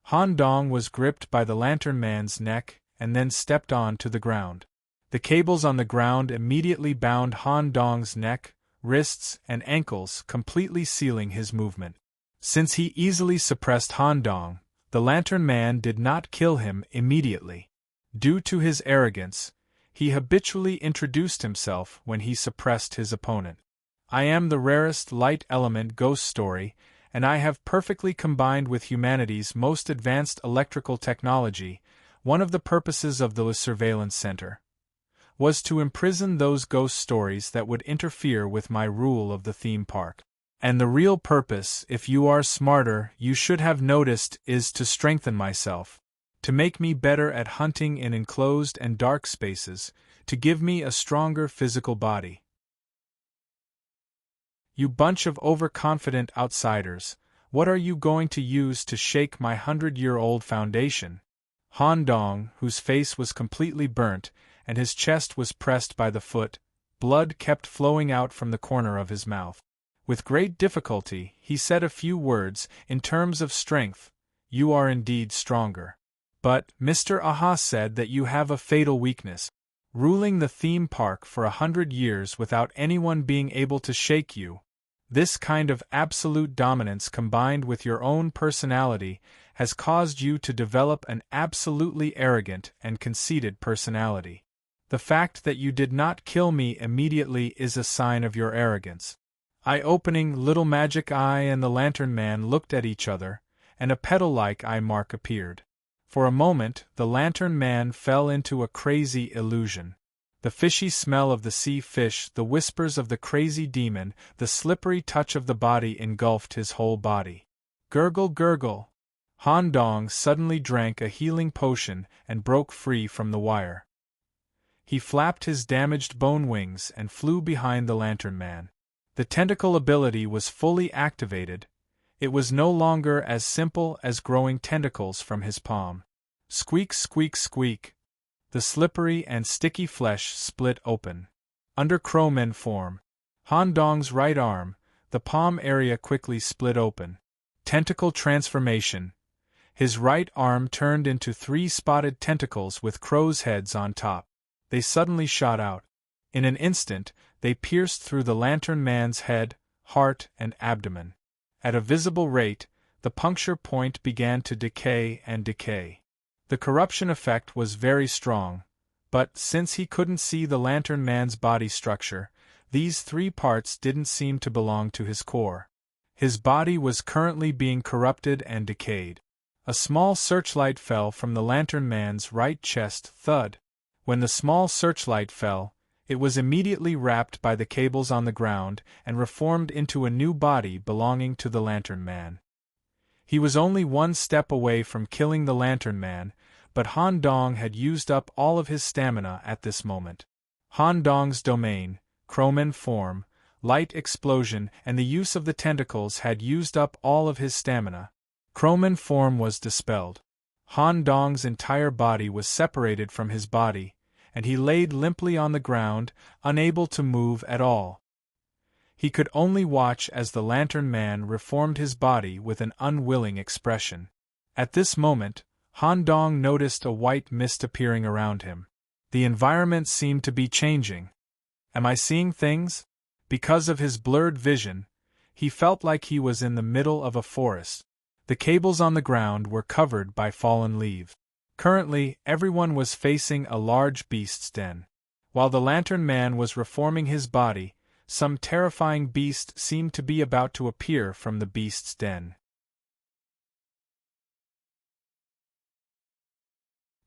Handong was gripped by the Lantern Man's neck and then stepped on to the ground. The cables on the ground immediately bound Handong's neck, wrists, and ankles, completely sealing his movement. Since he easily suppressed Handong, the Lantern Man did not kill him immediately. Due to his arrogance, he habitually introduced himself when he suppressed his opponent. I am the rarest light element ghost story, and I have perfectly combined with humanity's most advanced electrical technology. One of the purposes of the surveillance center was to imprison those ghost stories that would interfere with my rule of the theme park. And the real purpose, if you are smarter, you should have noticed, is to strengthen myself, to make me better at hunting in enclosed and dark spaces, to give me a stronger physical body. You bunch of overconfident outsiders, what are you going to use to shake my 100-year-old foundation? Han Dong, whose face was completely burnt, and his chest was pressed by the foot, blood kept flowing out from the corner of his mouth. With great difficulty, he said a few words, in terms of strength, you are indeed stronger. But, Mr. Aha said that you have a fatal weakness. Ruling the theme park for 100 years without anyone being able to shake you. This kind of absolute dominance combined with your own personality has caused you to develop an absolutely arrogant and conceited personality. The fact that you did not kill me immediately is a sign of your arrogance. Eye-opening little magic eye and the lantern man looked at each other, and a petal-like eye mark appeared. For a moment, the lantern man fell into a crazy illusion. The fishy smell of the sea fish, the whispers of the crazy demon, the slippery touch of the body engulfed his whole body. Gurgle, gurgle. Han Dong suddenly drank a healing potion and broke free from the wire. He flapped his damaged bone wings and flew behind the lantern man. The tentacle ability was fully activated. It was no longer as simple as growing tentacles from his palm. Squeak, squeak, squeak. The slippery and sticky flesh split open. Under crowman form. Han Dong's right arm, the palm area quickly split open. Tentacle transformation. His right arm turned into 3 spotted tentacles with crow's heads on top. They suddenly shot out. In an instant, they pierced through the lantern man's head, heart, and abdomen. At a visible rate, the puncture point began to decay and decay. The corruption effect was very strong, but since he couldn't see the lantern man's body structure, these 3 parts didn't seem to belong to his core. His body was currently being corrupted and decayed. A small searchlight fell from the lantern man's right chest, thud. When the small searchlight fell, it was immediately wrapped by the cables on the ground and reformed into a new body belonging to the lantern man. He was only 1 step away from killing the lantern man, but Han Dong had used up all of his stamina at this moment. Han Dong's domain, crowman form, light explosion, and the use of the tentacles had used up all of his stamina. Crowman form was dispelled. Han Dong's entire body was separated from his body, and he laid limply on the ground, unable to move at all. He could only watch as the lantern man reformed his body with an unwilling expression. At this moment, Han Dong noticed a white mist appearing around him. The environment seemed to be changing. Am I seeing things? Because of his blurred vision, he felt like he was in the middle of a forest. The cables on the ground were covered by fallen leaves. Currently, everyone was facing a large beast's den. While the lantern man was reforming his body, some terrifying beast seemed to be about to appear from the beast's den.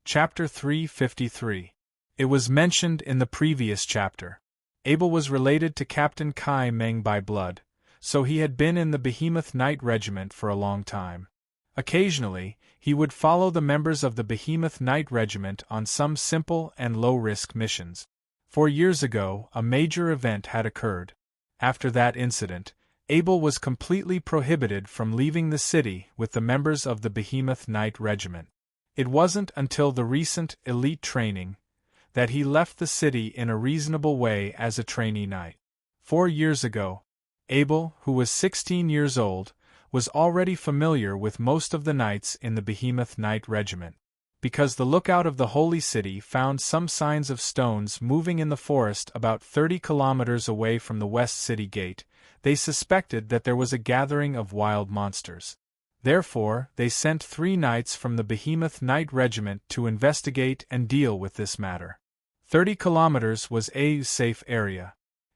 Chapter 353. It was mentioned in the previous chapter. Abel was related to Captain Kai Meng by blood, so he had been in the Behemoth Knight Regiment for a long time. Occasionally, he would follow the members of the Behemoth Knight Regiment on some simple and low-risk missions. 4 years ago, a major event had occurred. After that incident, Abel was completely prohibited from leaving the city with the members of the Behemoth Knight Regiment. It wasn't until the recent elite training that he left the city in a reasonable way as a trainee knight. 4 years ago, Abel, who was 16 years old, was already familiar with most of the knights in the Behemoth Knight Regiment. Because the lookout of the Holy City found some signs of stones moving in the forest about 30 kilometers away from the West City Gate, they suspected that there was a gathering of wild monsters. Therefore, they sent 3 knights from the Behemoth Knight Regiment to investigate and deal with this matter. 30 kilometers was a safe area.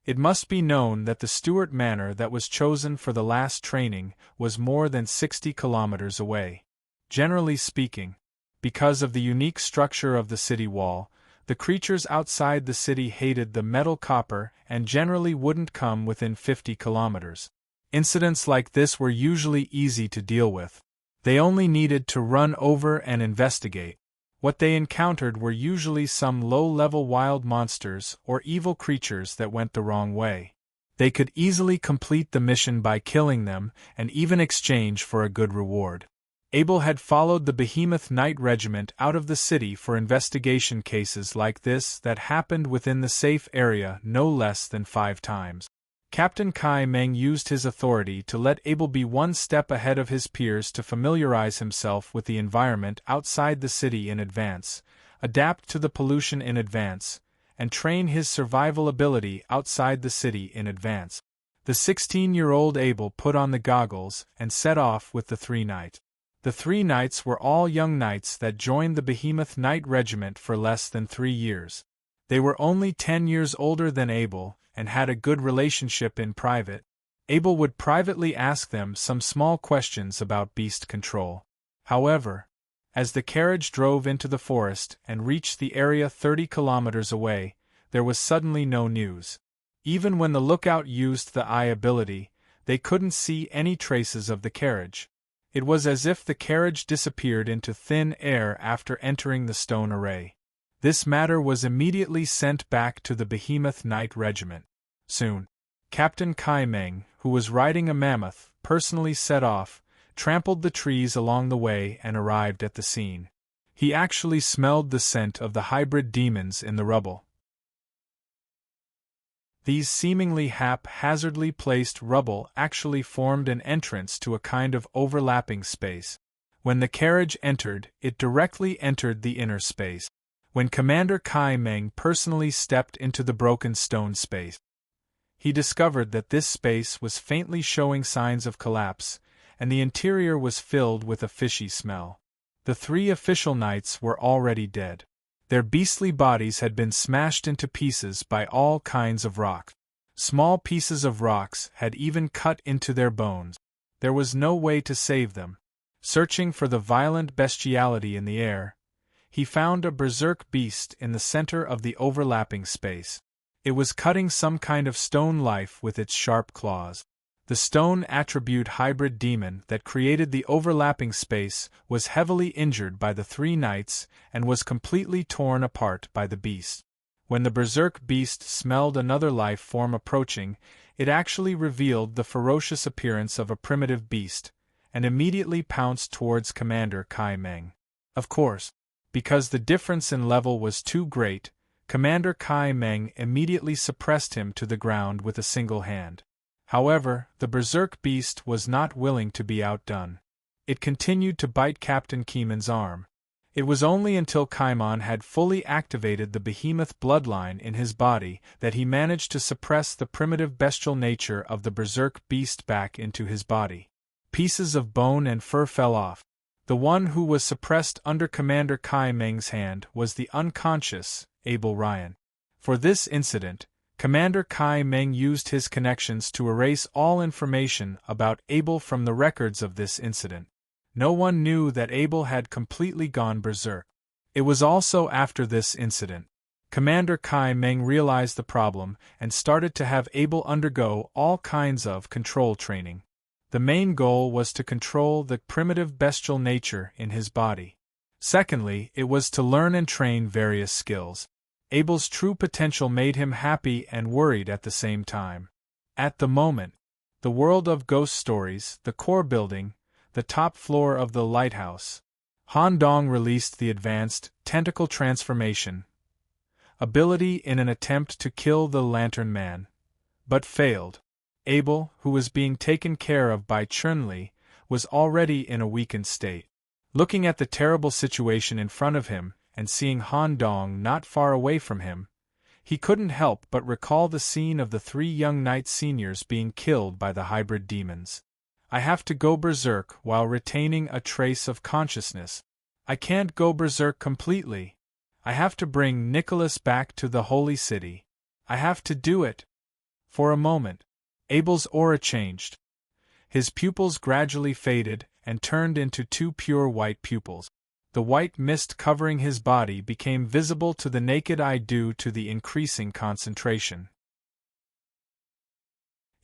It must be known that the Stuart manor that was chosen for the last training was more than 60 kilometers away. Generally speaking, because of the unique structure of the city wall, the creatures outside the city hated the metal copper and generally wouldn't come within 50 kilometers. Incidents like this were usually easy to deal with. They only needed to run over and investigate. What they encountered were usually some low-level wild monsters or evil creatures that went the wrong way. They could easily complete the mission by killing them and even exchange for a good reward. Abel had followed the Behemoth Knight Regiment out of the city for investigation cases like this that happened within the safe area no less than 5 times. Captain Kai Meng used his authority to let Abel be one step ahead of his peers to familiarize himself with the environment outside the city in advance, adapt to the pollution in advance, and train his survival ability outside the city in advance. The 16-year-old Abel put on the goggles and set off with the 3 knights. The 3 knights were all young knights that joined the Behemoth Knight Regiment for less than 3 years. They were only 10 years older than Abel, and had a good relationship in private. Abel would privately ask them some small questions about beast control. However, as the carriage drove into the forest and reached the area 30 kilometers away, there was suddenly no news. Even when the lookout used the eye ability, they couldn't see any traces of the carriage. It was as if the carriage disappeared into thin air after entering the stone array. This matter was immediately sent back to the Behemoth Knight Regiment. Soon, Captain Kai Meng, who was riding a mammoth, personally set off, trampled the trees along the way and arrived at the scene. He actually smelled the scent of the hybrid demons in the rubble. These seemingly haphazardly placed rubble actually formed an entrance to a kind of overlapping space. When the carriage entered, it directly entered the inner space. When Commander Kai Meng personally stepped into the broken stone space, he discovered that this space was faintly showing signs of collapse, and the interior was filled with a fishy smell. The 3 official knights were already dead. Their beastly bodies had been smashed into pieces by all kinds of rocks. Small pieces of rocks had even cut into their bones. There was no way to save them. Searching for the violent bestiality in the air, he found a berserk beast in the center of the overlapping space. It was cutting some kind of stone life with its sharp claws. The stone attribute hybrid demon that created the overlapping space was heavily injured by the 3 knights and was completely torn apart by the beast. When the berserk beast smelled another life form approaching, it actually revealed the ferocious appearance of a primitive beast, and immediately pounced towards Commander Kai Meng. Of course, because the difference in level was too great, Commander Kai Meng immediately suppressed him to the ground with a single hand. However, the berserk beast was not willing to be outdone. It continued to bite Captain Kaiman's arm. It was only until Kaiman had fully activated the behemoth bloodline in his body that he managed to suppress the primitive bestial nature of the berserk beast back into his body. Pieces of bone and fur fell off. The one who was suppressed under Commander Kai Meng's hand was the unconscious Abel Ryan. For this incident, Commander Kai Meng used his connections to erase all information about Abel from the records of this incident. No one knew that Abel had completely gone berserk. It was also after this incident. Commander Kai Meng realized the problem and started to have Abel undergo all kinds of control training. The main goal was to control the primitive bestial nature in his body. Secondly, it was to learn and train various skills. Abel's true potential made him happy and worried at the same time. At the moment, the world of ghost stories, the core building, the top floor of the lighthouse. Han Dong released the advanced tentacle transformation ability in an attempt to kill the Lantern Man, but failed. Abel, who was being taken care of by Chun-Li, was already in a weakened state. Looking at the terrible situation in front of him, and seeing Han Dong not far away from him, he couldn't help but recall the scene of the 3 young knight seniors being killed by the hybrid demons. I have to go berserk while retaining a trace of consciousness. I can't go berserk completely. I have to bring Nicholas back to the Holy City. I have to do it. For a moment, Abel's aura changed. His pupils gradually faded and turned into two pure white pupils. The white mist covering his body became visible to the naked eye due to the increasing concentration.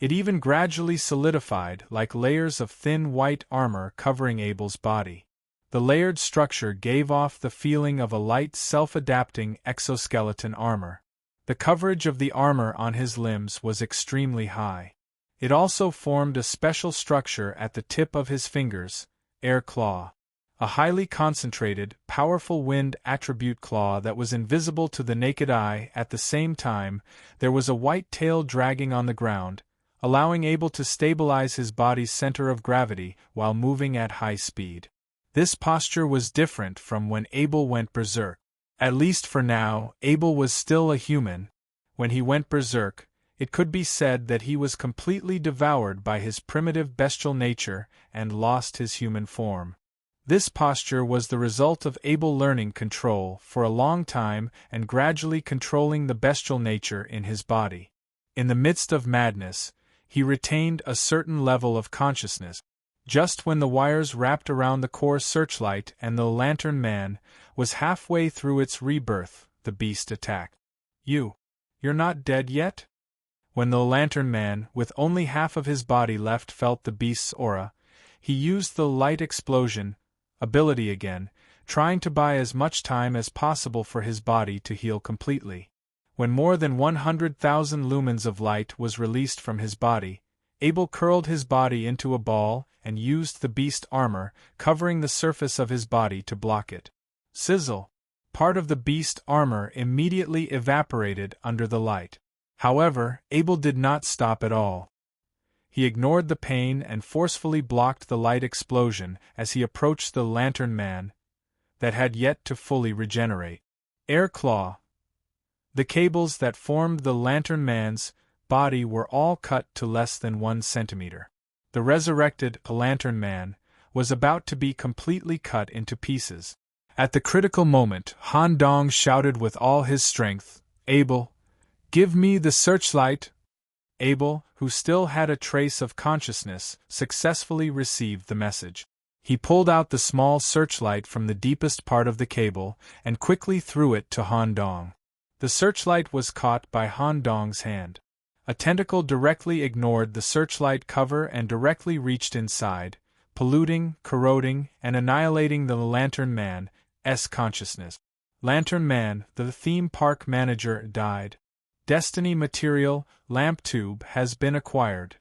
It even gradually solidified like layers of thin white armor covering Abel's body. The layered structure gave off the feeling of a light self-adapting exoskeleton armor. The coverage of the armor on his limbs was extremely high. It also formed a special structure at the tip of his fingers, air claw. A highly concentrated, powerful wind attribute claw that was invisible to the naked eye. At the same time, there was a white tail dragging on the ground, allowing Abel to stabilize his body's center of gravity while moving at high speed. This posture was different from when Abel went berserk. At least for now, Abel was still a human. When he went berserk, it could be said that he was completely devoured by his primitive bestial nature and lost his human form. This posture was the result of Abel learning control for a long time and gradually controlling the bestial nature in his body. In the midst of madness, he retained a certain level of consciousness. Just when the wires wrapped around the core searchlight and the lantern man was halfway through its rebirth, the beast attacked. You're not dead yet? When the lantern man, with only half of his body left, felt the beast's aura, he used the light explosion ability again, trying to buy as much time as possible for his body to heal completely. When more than 100,000 lumens of light was released from his body, Abel curled his body into a ball and used the beast armor covering the surface of his body to block it. Sizzle! Part of the beast armor immediately evaporated under the light. However, Abel did not stop at all. He ignored the pain and forcefully blocked the light explosion as he approached the lantern man that had yet to fully regenerate. Air claw. The cables that formed the lantern man's body were all cut to less than 1 centimeter. The resurrected lantern man was about to be completely cut into pieces. At the critical moment, Han Dong shouted with all his strength, "Abel, give me the searchlight!" Abel, who still had a trace of consciousness, successfully received the message. He pulled out the small searchlight from the deepest part of the cable and quickly threw it to Han Dong. The searchlight was caught by Han Dong's hand. A tentacle directly ignored the searchlight cover and directly reached inside, polluting, corroding, and annihilating the Lantern Man's consciousness. Lantern Man, the theme park manager, died. Destiny material, lamp tube, has been acquired.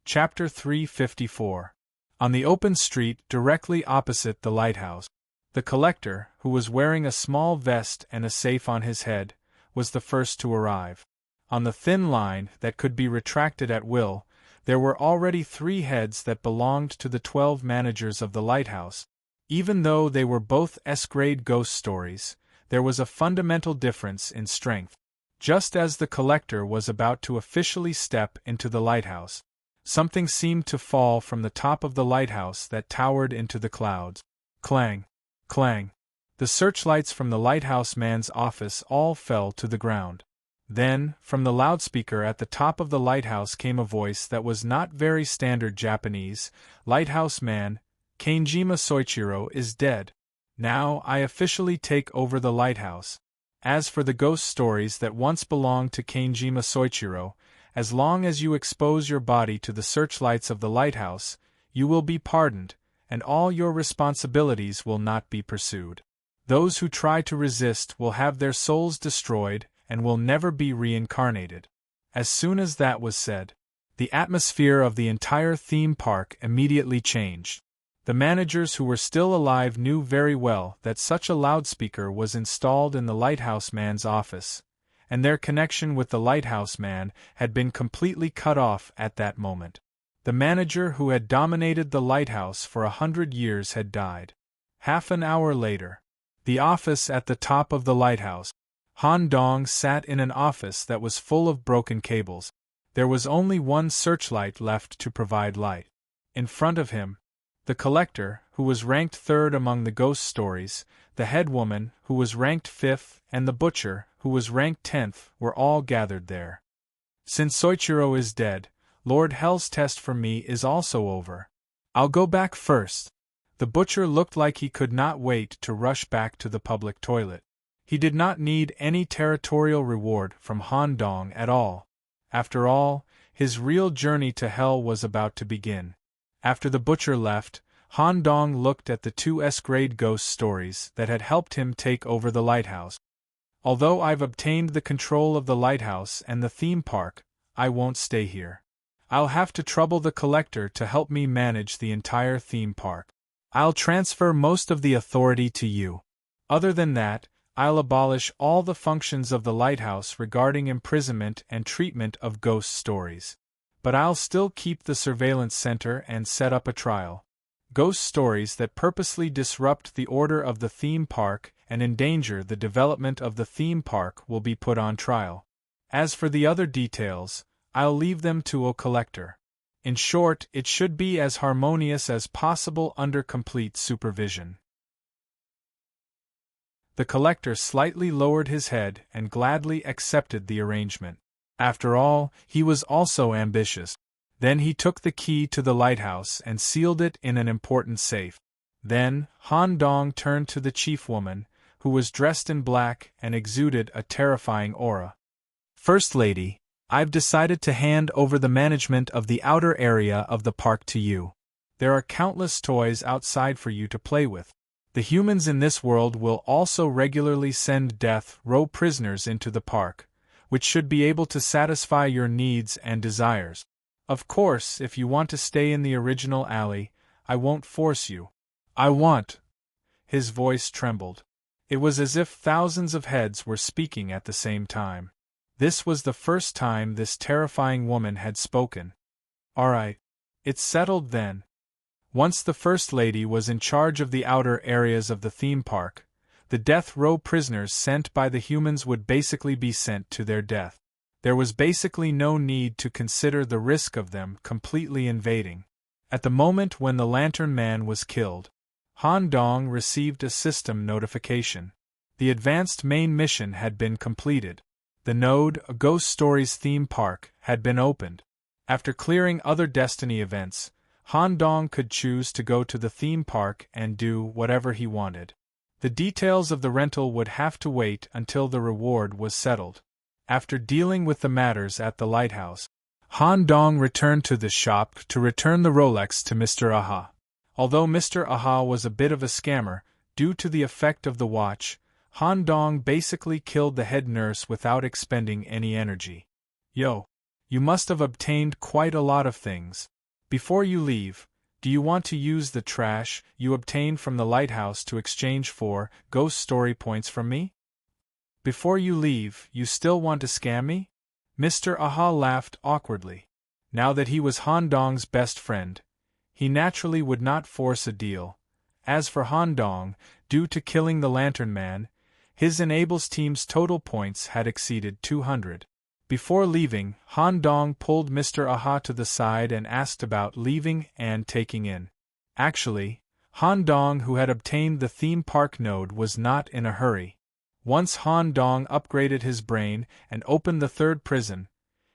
Chapter 354. On the open street directly opposite the lighthouse, the collector, who was wearing a small vest and a safe on his head, was the first to arrive. On the thin line that could be retracted at will, there were already 3 heads that belonged to the 12 managers of the lighthouse. Even though they were both S-grade ghost stories, there was a fundamental difference in strength. Just as the collector was about to officially step into the lighthouse, something seemed to fall from the top of the lighthouse that towered into the clouds. Clang! Clang! The searchlights from the lighthouse man's office all fell to the ground. Then, from the loudspeaker at the top of the lighthouse came a voice that was not very standard Japanese. "Lighthouse man, Kanejima Soichiro is dead. Now I officially take over the lighthouse. As for the ghost stories that once belonged to Kanejima Soichiro, as long as you expose your body to the searchlights of the lighthouse, you will be pardoned, and all your responsibilities will not be pursued. Those who try to resist will have their souls destroyed and will never be reincarnated." As soon as that was said, the atmosphere of the entire theme park immediately changed. The managers who were still alive knew very well that such a loudspeaker was installed in the lighthouse man's office, and their connection with the lighthouse man had been completely cut off at that moment. The manager who had dominated the lighthouse for 100 years had died. Half an hour later, the office at the top of the lighthouse. Han Dong sat in an office that was full of broken cables. There was only one searchlight left to provide light. In front of him, The collector, who was ranked third among the ghost stories, the head woman, who was ranked fifth, and the butcher, who was ranked 10th, were all gathered there. Since Soichiro is dead, Lord Hell's test for me is also over. I'll go back first. The butcher looked like he could not wait to rush back to the public toilet. He did not need any territorial reward from Han Dong at all. After all, his real journey to hell was about to begin. After the butcher left, Han Dong looked at the 2 S-grade ghost stories that had helped him take over the lighthouse. Although I've obtained the control of the lighthouse and the theme park, I won't stay here. I'll have to trouble the collector to help me manage the entire theme park. I'll transfer most of the authority to you. Other than that, I'll abolish all the functions of the lighthouse regarding imprisonment and treatment of ghost stories. But I'll still keep the surveillance center and set up a trial. Ghost stories that purposely disrupt the order of the theme park and endanger the development of the theme park will be put on trial. As for the other details, I'll leave them to a collector. In short, it should be as harmonious as possible under complete supervision. The collector slightly lowered his head and gladly accepted the arrangement. After all, he was also ambitious. Then he took the key to the lighthouse and sealed it in an important safe. Then, Han Dong turned to the chief woman, who was dressed in black and exuded a terrifying aura. First Lady, I've decided to hand over the management of the outer area of the park to you. There are countless toys outside for you to play with. The humans in this world will also regularly send death row prisoners into the park, which should be able to satisfy your needs and desires. Of course, if you want to stay in the original alley, I won't force you. I want. His voice trembled. It was as if thousands of heads were speaking at the same time. This was the first time this terrifying woman had spoken. All right. It's settled then. Once the First Lady was in charge of the outer areas of the theme park, the death row prisoners sent by the humans would basically be sent to their death. There was basically no need to consider the risk of them completely invading. At the moment when the Lantern Man was killed, Han Dong received a system notification. The advanced main mission had been completed. The node, a Ghost Stories theme park, had been opened. After clearing other Destiny events, Han Dong could choose to go to the theme park and do whatever he wanted. The details of the rental would have to wait until the reward was settled. After dealing with the matters at the lighthouse, Han Dong returned to the shop to return the Rolex to Mr. Aha. Although Mr. Aha was a bit of a scammer, due to the effect of the watch, Han Dong basically killed the head nurse without expending any energy. Yo, you must have obtained quite a lot of things. Before you leave, do you want to use the trash you obtained from the lighthouse to exchange for ghost story points from me? Before you leave, you still want to scam me? Mr. Aha laughed awkwardly. Now that he was Han Dong's best friend, he naturally would not force a deal. As for Han Dong, due to killing the Lantern Man, his Enables team's total points had exceeded 200. Before leaving, Han Dong pulled Mr. Aha to the side and asked about leaving and taking in. Actually, Han Dong, who had obtained the theme park node, was not in a hurry. Once Han Dong upgraded his brain and opened the third prison,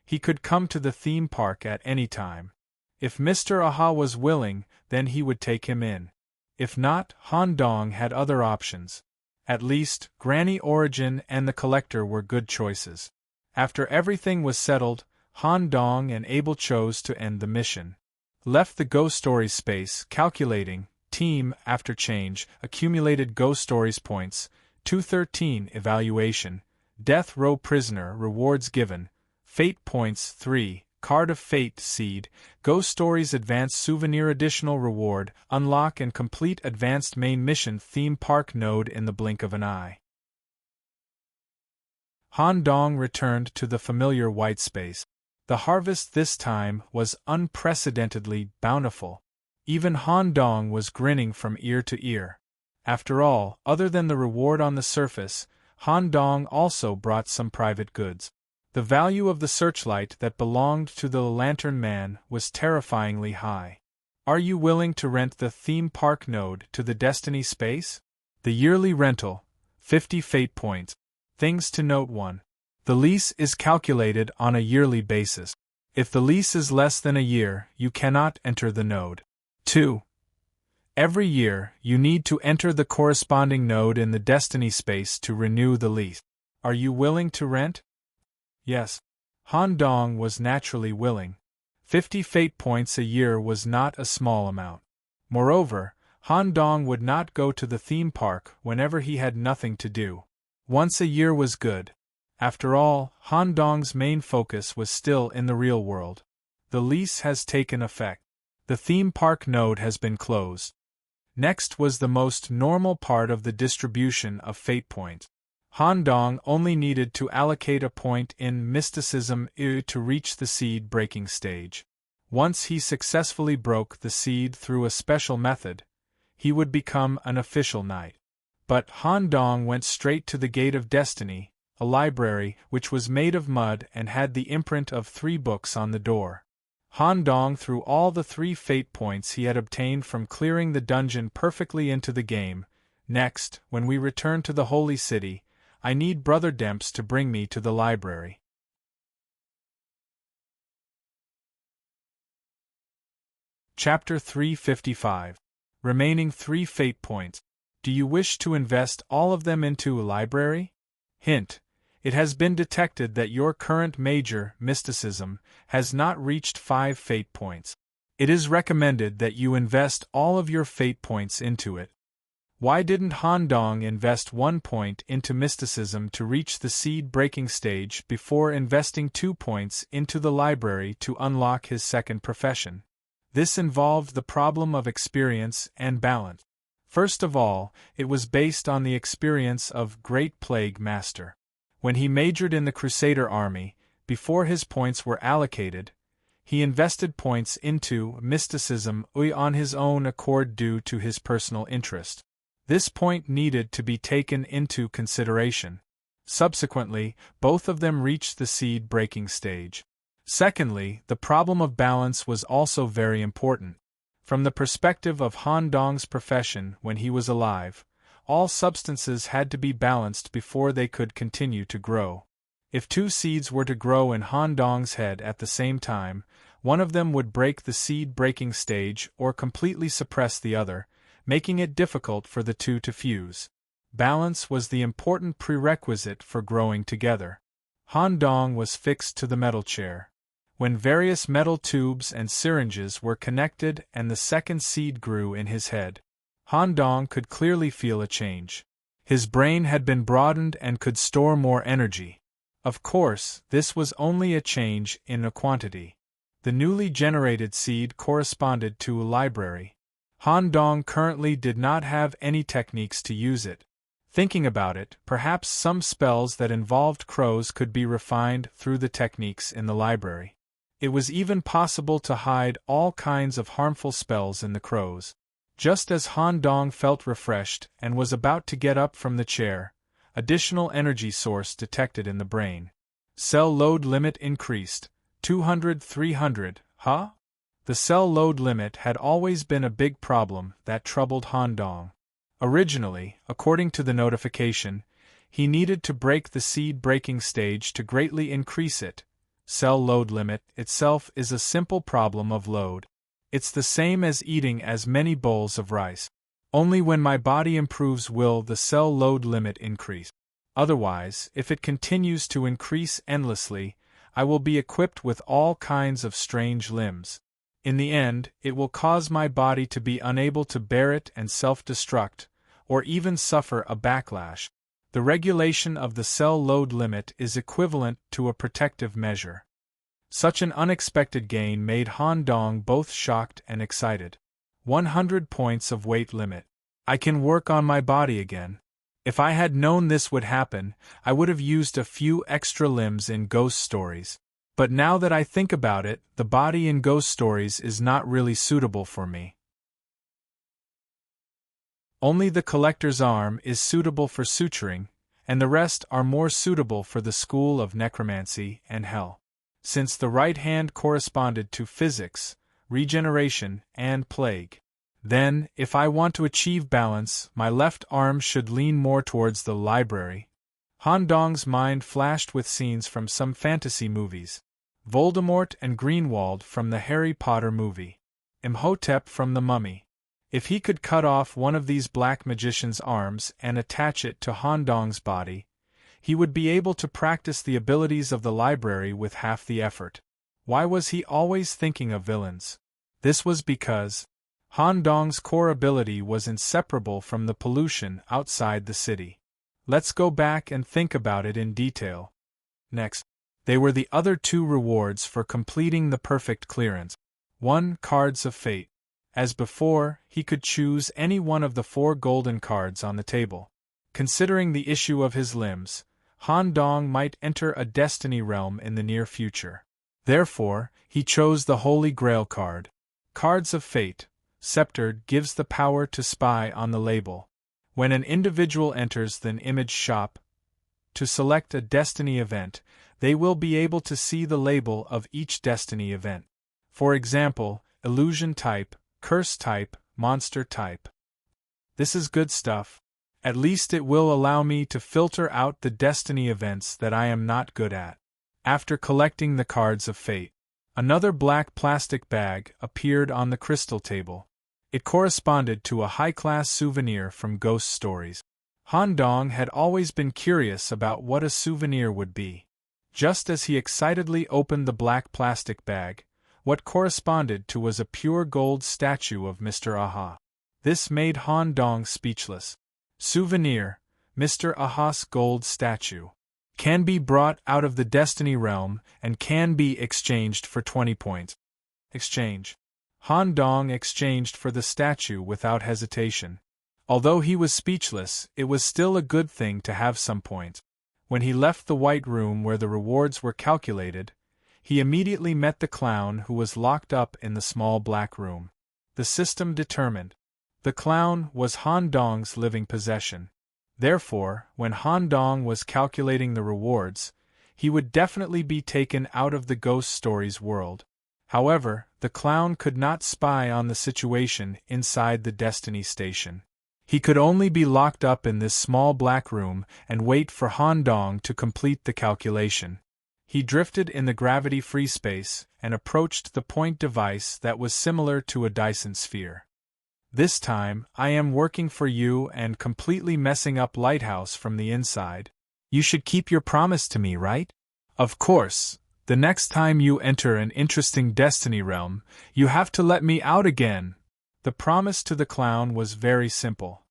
he could come to the theme park at any time. If Mr. Aha was willing, then he would take him in. If not, Han Dong had other options. At least, Granny Origin and the Collector were good choices. After everything was settled, Han Dong and Abel chose to end the mission. Left the Ghost Stories space, calculating, team, after change, accumulated Ghost Stories points, 213 evaluation, death row prisoner rewards given, fate points 3, card of fate seed, Ghost Stories advanced souvenir additional reward, unlock and complete advanced main mission theme park node in the blink of an eye. Han Dong returned to the familiar white space. The harvest this time was unprecedentedly bountiful. Even Han Dong was grinning from ear to ear. After all, other than the reward on the surface, Han Dong also brought some private goods. The value of the searchlight that belonged to the Lantern Man was terrifyingly high. Are you willing to rent the theme park node to the Destiny space? The yearly rental, 50 fate points. Things to note: 1. The lease is calculated on a yearly basis. If the lease is less than a year, you cannot enter the node. 2. Every year, you need to enter the corresponding node in the Destiny space to renew the lease. Are you willing to rent? Yes. Han Dong was naturally willing. 50 fate points a year was not a small amount. Moreover, Han Dong would not go to the theme park whenever he had nothing to do. Once a year was good. After all, Han Dong's main focus was still in the real world. The lease has taken effect. The theme park node has been closed. Next was the most normal part of the distribution of fate points. Han Dong only needed to allocate a point in mysticism to reach the seed-breaking stage. Once he successfully broke the seed through a special method, he would become an official knight. But Han Dong went straight to the Gate of Destiny, a library which was made of mud and had the imprint of 3 books on the door. Han Dong threw all the 3 fate points he had obtained from clearing the dungeon perfectly into the game. Next, when we return to the Holy City, I need Brother Demps to bring me to the library. Chapter 355. Remaining 3 fate points. Do you wish to invest all of them into a library? Hint: it has been detected that your current major, mysticism, has not reached 5 fate points. It is recommended that you invest all of your fate points into it. Why didn't Han Dong invest 1 point into mysticism to reach the seed-breaking stage before investing 2 points into the library to unlock his second profession? This involved the problem of experience and balance. First of all, it was based on the experience of Great Plague Master. When he majored in the Crusader army, before his points were allocated, he invested points into mysticism on his own accord due to his personal interest. This point needed to be taken into consideration. Subsequently, both of them reached the seed-breaking stage. Secondly, the problem of balance was also very important. From the perspective of Han Dong's profession when he was alive, all substances had to be balanced before they could continue to grow. If 2 seeds were to grow in Han Dong's head at the same time, one of them would break the seed-breaking stage or completely suppress the other, making it difficult for the 2 to fuse. Balance was the important prerequisite for growing together. Han Dong was fixed to the metal chair. When various metal tubes and syringes were connected and the second seed grew in his head, Han Dong could clearly feel a change. His brain had been broadened and could store more energy. Of course, this was only a change in a quantity. The newly generated seed corresponded to a library. Han Dong currently did not have any techniques to use it. Thinking about it, perhaps some spells that involved crows could be refined through the techniques in the library. It was even possible to hide all kinds of harmful spells in the crows. Just as Han Dong felt refreshed and was about to get up from the chair, additional energy source detected in the brain. Cell load limit increased, 200-300, huh? The cell load limit had always been a big problem that troubled Han Dong. Originally, according to the notification, he needed to break the seed-breaking stage to greatly increase it. Cell load limit itself is a simple problem of load. It's the same as eating as many bowls of rice. Only when my body improves will the cell load limit increase. Otherwise, if it continues to increase endlessly, I will be equipped with all kinds of strange limbs. In the end, it will cause my body to be unable to bear it and self-destruct, or even suffer a backlash. The regulation of the cell load limit is equivalent to a protective measure. Such an unexpected gain made Han Dong both shocked and excited. 100 points of weight limit. I can work on my body again. If I had known this would happen, I would have used a few extra limbs in ghost stories. But now that I think about it, the body in ghost stories is not really suitable for me. Only the collector's arm is suitable for suturing, and the rest are more suitable for the school of necromancy and hell. Since the right hand corresponded to physics, regeneration, and plague. Then, if I want to achieve balance, my left arm should lean more towards the library. Han Dong's mind flashed with scenes from some fantasy movies. Voldemort and Greenwald from the Harry Potter movie. Imhotep from The Mummy. If he could cut off one of these black magician's arms and attach it to Han Dong's body, he would be able to practice the abilities of the library with half the effort. Why was he always thinking of villains? This was because Han Dong's core ability was inseparable from the pollution outside the city. Let's go back and think about it in detail. Next, they were the other two rewards for completing the perfect clearance. 1. Cards of Fate. As before, he could choose any one of the 4 golden cards on the table. Considering the issue of his limbs, Han Dong might enter a destiny realm in the near future. Therefore, he chose the Holy Grail card. Cards of Fate. Scepter gives the power to spy on the label. When an individual enters the image shop to select a destiny event, they will be able to see the label of each destiny event. For example, illusion type, curse type, monster type. This is good stuff. At least it will allow me to filter out the destiny events that I am not good at. After collecting the cards of fate, another black plastic bag appeared on the crystal table. It corresponded to a high-class souvenir from Ghost Stories. Han Dong had always been curious about what a souvenir would be. Just as he excitedly opened the black plastic bag, what corresponded to was a pure gold statue of Mr. Aha. This made Han Dong speechless. Souvenir, Mr. Aha's gold statue. Can be brought out of the Destiny realm and can be exchanged for 20 points. Exchange. Han Dong exchanged for the statue without hesitation. Although he was speechless, it was still a good thing to have some points. When he left the white room where the rewards were calculated, he immediately met the clown who was locked up in the small black room. The system determined. The clown was Han Dong's living possession. Therefore, when Han Dong was calculating the rewards, he would definitely be taken out of the Ghost Stories world. However, the clown could not spy on the situation inside the Destiny Station. He could only be locked up in this small black room and wait for Han Dong to complete the calculation. He drifted in the gravity-free space and approached the point device that was similar to a Dyson sphere. This time, I am working for you and completely messing up Lighthouse from the inside. You should keep your promise to me, right? Of course. The next time you enter an interesting Destiny realm, you have to let me out again. The promise to the clown was very simple.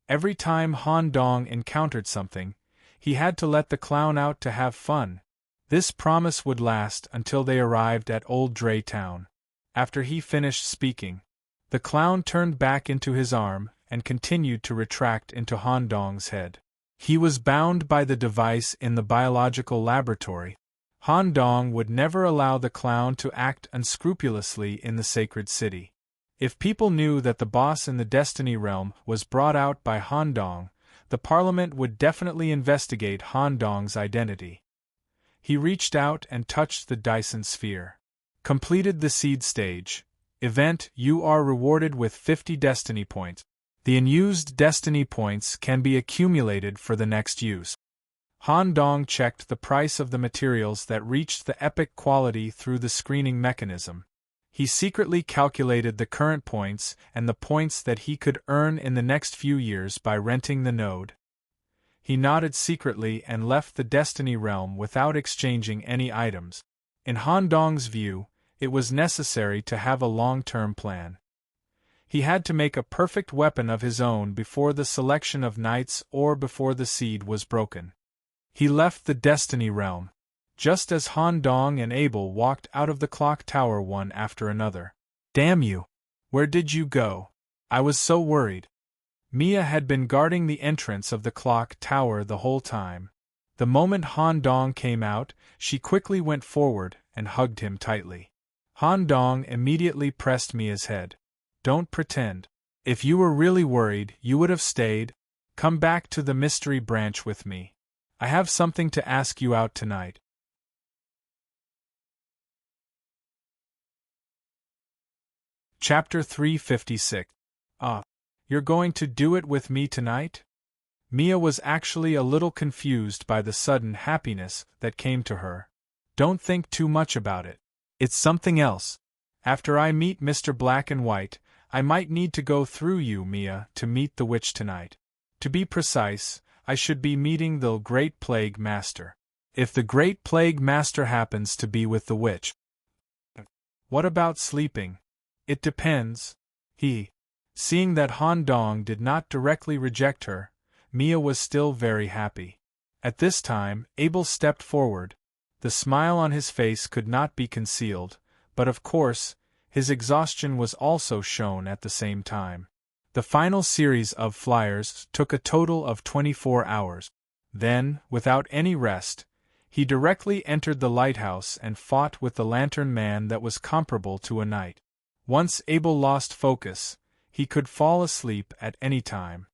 Every time Han Dong encountered something, he had to let the clown out to have fun. This promise would last until they arrived at Old Dray Town. After he finished speaking, the clown turned back into his arm and continued to retract into Han Dong's head. He was bound by the device in the biological laboratory. Han Dong would never allow the clown to act unscrupulously in the sacred city. If people knew that the boss in the Destiny realm was brought out by Han Dong, the Parliament would definitely investigate Han Dong's identity. He reached out and touched the Dyson sphere. Completed the seed stage. Event: you are rewarded with 50 Destiny points. The unused Destiny points can be accumulated for the next use. Han Dong checked the price of the materials that reached the epic quality through the screening mechanism. He secretly calculated the current points and the points that he could earn in the next few years by renting the node. He nodded secretly and left the Destiny realm without exchanging any items. In Han Dong's view, it was necessary to have a long-term plan. He had to make a perfect weapon of his own before the selection of knights or before the seed was broken. He left the Destiny realm, just as Han Dong and Abel walked out of the clock tower one after another. Damn you! Where did you go? I was so worried. Mia had been guarding the entrance of the clock tower the whole time. The moment Han Dong came out, she quickly went forward and hugged him tightly. Han Dong immediately pressed Mia's head. Don't pretend. If you were really worried, you would have stayed. Come back to the mystery branch with me. I have something to ask you out tonight. Chapter 356. You're going to do it with me tonight? Mia was actually a little confused by the sudden happiness that came to her. Don't think too much about it. It's something else. After I meet Mr. Black and White, I might need to go through you, Mia, to meet the witch tonight. To be precise, I should be meeting the Great Plague Master. If the Great Plague Master happens to be with the witch. What about sleeping? It depends. Seeing that Han Dong did not directly reject her, Mia was still very happy. At this time, Abel stepped forward. The smile on his face could not be concealed, but of course, his exhaustion was also shown at the same time. The final series of flyers took a total of 24 hours. Then, without any rest, he directly entered the lighthouse and fought with the lantern man that was comparable to a knight. Once Abel lost focus, he could fall asleep at any time.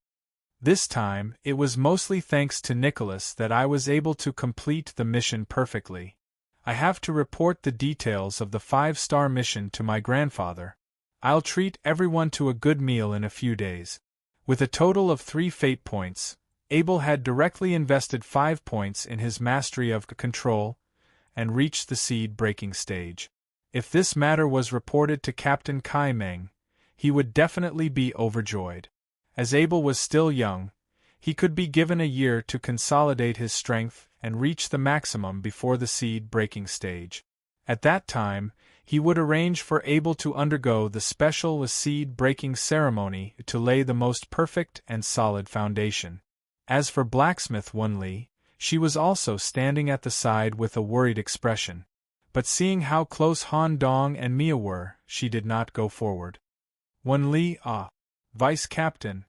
This time, it was mostly thanks to Nicholas that I was able to complete the mission perfectly. I have to report the details of the 5-star mission to my grandfather. I'll treat everyone to a good meal in a few days. With a total of 3 fate points, Abel had directly invested 5 points in his mastery of control, and reached the seed-breaking stage. If this matter was reported to Captain Kai Meng, he would definitely be overjoyed. As Abel was still young, he could be given a year to consolidate his strength and reach the maximum before the seed-breaking stage. At that time, he would arrange for Abel to undergo the special seed-breaking ceremony to lay the most perfect and solid foundation. As for blacksmith Wen Li, she was also standing at the side with a worried expression. But seeing how close Han Dong and Mia were, she did not go forward. Wen Li, Vice Captain.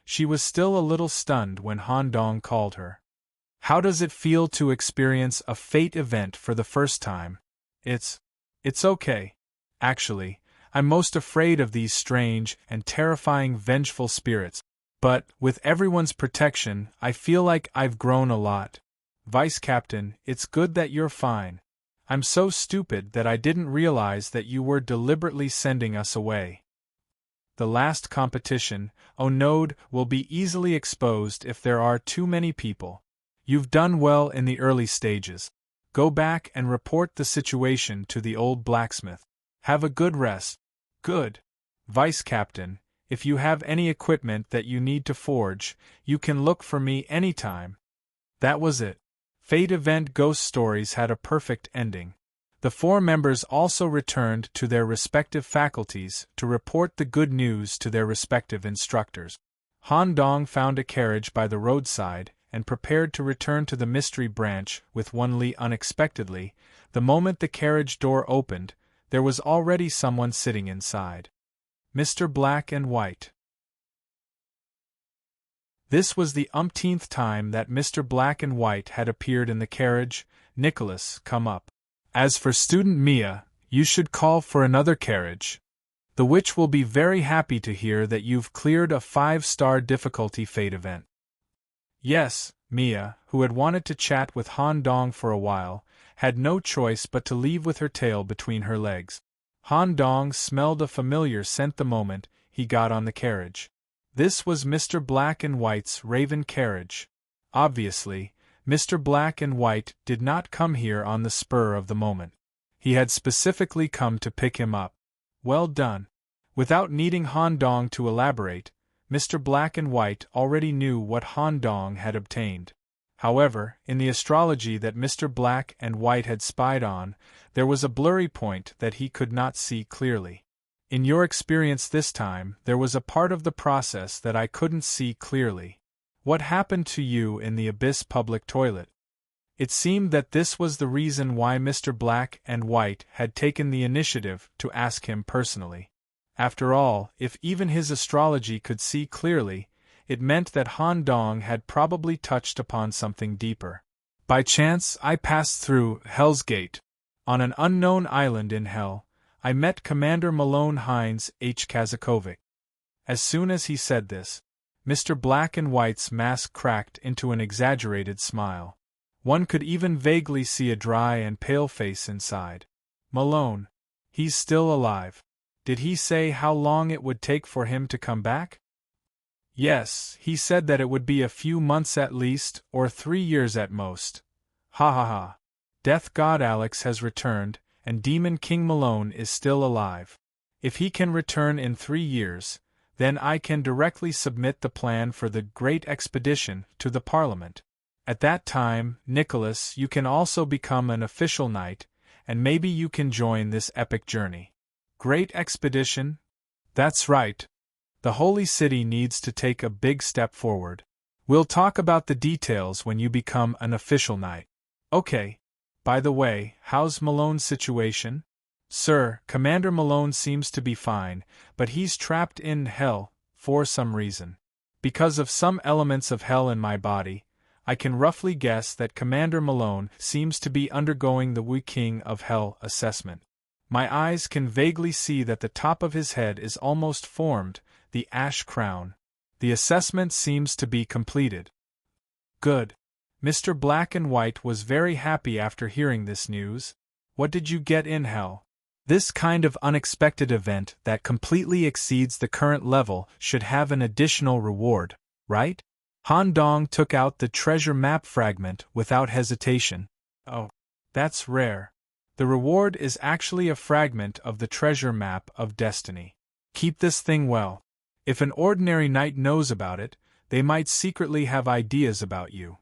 She was still a little stunned when Han Dong called her. How does it feel to experience a fate event for the first time? It's okay. Actually, I'm most afraid of these strange and terrifying vengeful spirits. But, with everyone's protection, I feel like I've grown a lot. Vice Captain, it's good that you're fine. I'm so stupid that I didn't realize that you were deliberately sending us away. The last competition, Node, will be easily exposed if there are too many people. You've done well in the early stages. Go back and report the situation to the old blacksmith. Have a good rest. Good. Vice Captain, if you have any equipment that you need to forge, you can look for me anytime. That was it. Fate Event Ghost Stories had a perfect ending. The 4 members also returned to their respective faculties to report the good news to their respective instructors. Han Dong found a carriage by the roadside and prepared to return to the mystery branch with Wen Li unexpectedly. The moment the carriage door opened, there was already someone sitting inside. Mr. Black and White. This was the umpteenth time that Mr. Black and White had appeared in the carriage. Nicholas, come up. As for student Mia, you should call for another carriage. The witch will be very happy to hear that you've cleared a 5-star difficulty fate event. Yes, Mia, who had wanted to chat with Han Dong for a while, had no choice but to leave with her tail between her legs. Han Dong smelled a familiar scent the moment he got on the carriage. This was Mr. Black and White's Raven carriage. Obviously, Mr. Black and White did not come here on the spur of the moment. He had specifically come to pick him up. Well done. Without needing Han Dong to elaborate, Mr. Black and White already knew what Han Dong had obtained. However, in the astrology that Mr. Black and White had spied on, there was a blurry point that he could not see clearly. In your experience this time, there was a part of the process that I couldn't see clearly. What happened to you in the Abyss public toilet? It seemed that this was the reason why Mr. Black and White had taken the initiative to ask him personally. After all, if even his astrology could see clearly, it meant that Han Dong had probably touched upon something deeper. By chance, I passed through Hell's Gate. On an unknown island in Hell, I met Commander Malone Hines H. Kazakovic. As soon as he said this, Mr. Black and White's mask cracked into an exaggerated smile. One could even vaguely see a dry and pale face inside. Malone. He's still alive. Did he say how long it would take for him to come back? Yes, he said that it would be a few months at least, or 3 years at most. Ha ha ha. Death God Alex has returned, and Demon King Malone is still alive. If he can return in 3 years, then I can directly submit the plan for the Great Expedition to the Parliament. At that time, Nicholas, you can also become an official knight, and maybe you can join this epic journey. Great Expedition? That's right. The Holy City needs to take a big step forward. We'll talk about the details when you become an official knight. Okay. By the way, how's Malone's situation? Sir, Commander Malone seems to be fine, but he's trapped in hell, for some reason. Because of some elements of hell in my body, I can roughly guess that Commander Malone seems to be undergoing the Wu King of Hell assessment. My eyes can vaguely see that the top of his head is almost formed, the ash crown. The assessment seems to be completed. Good. Mr. Black and White was very happy after hearing this news. What did you get in hell? This kind of unexpected event that completely exceeds the current level should have an additional reward, right? Han Dong took out the treasure map fragment without hesitation. Oh, that's rare. The reward is actually a fragment of the treasure map of destiny. Keep this thing well. If an ordinary knight knows about it, they might secretly have ideas about you.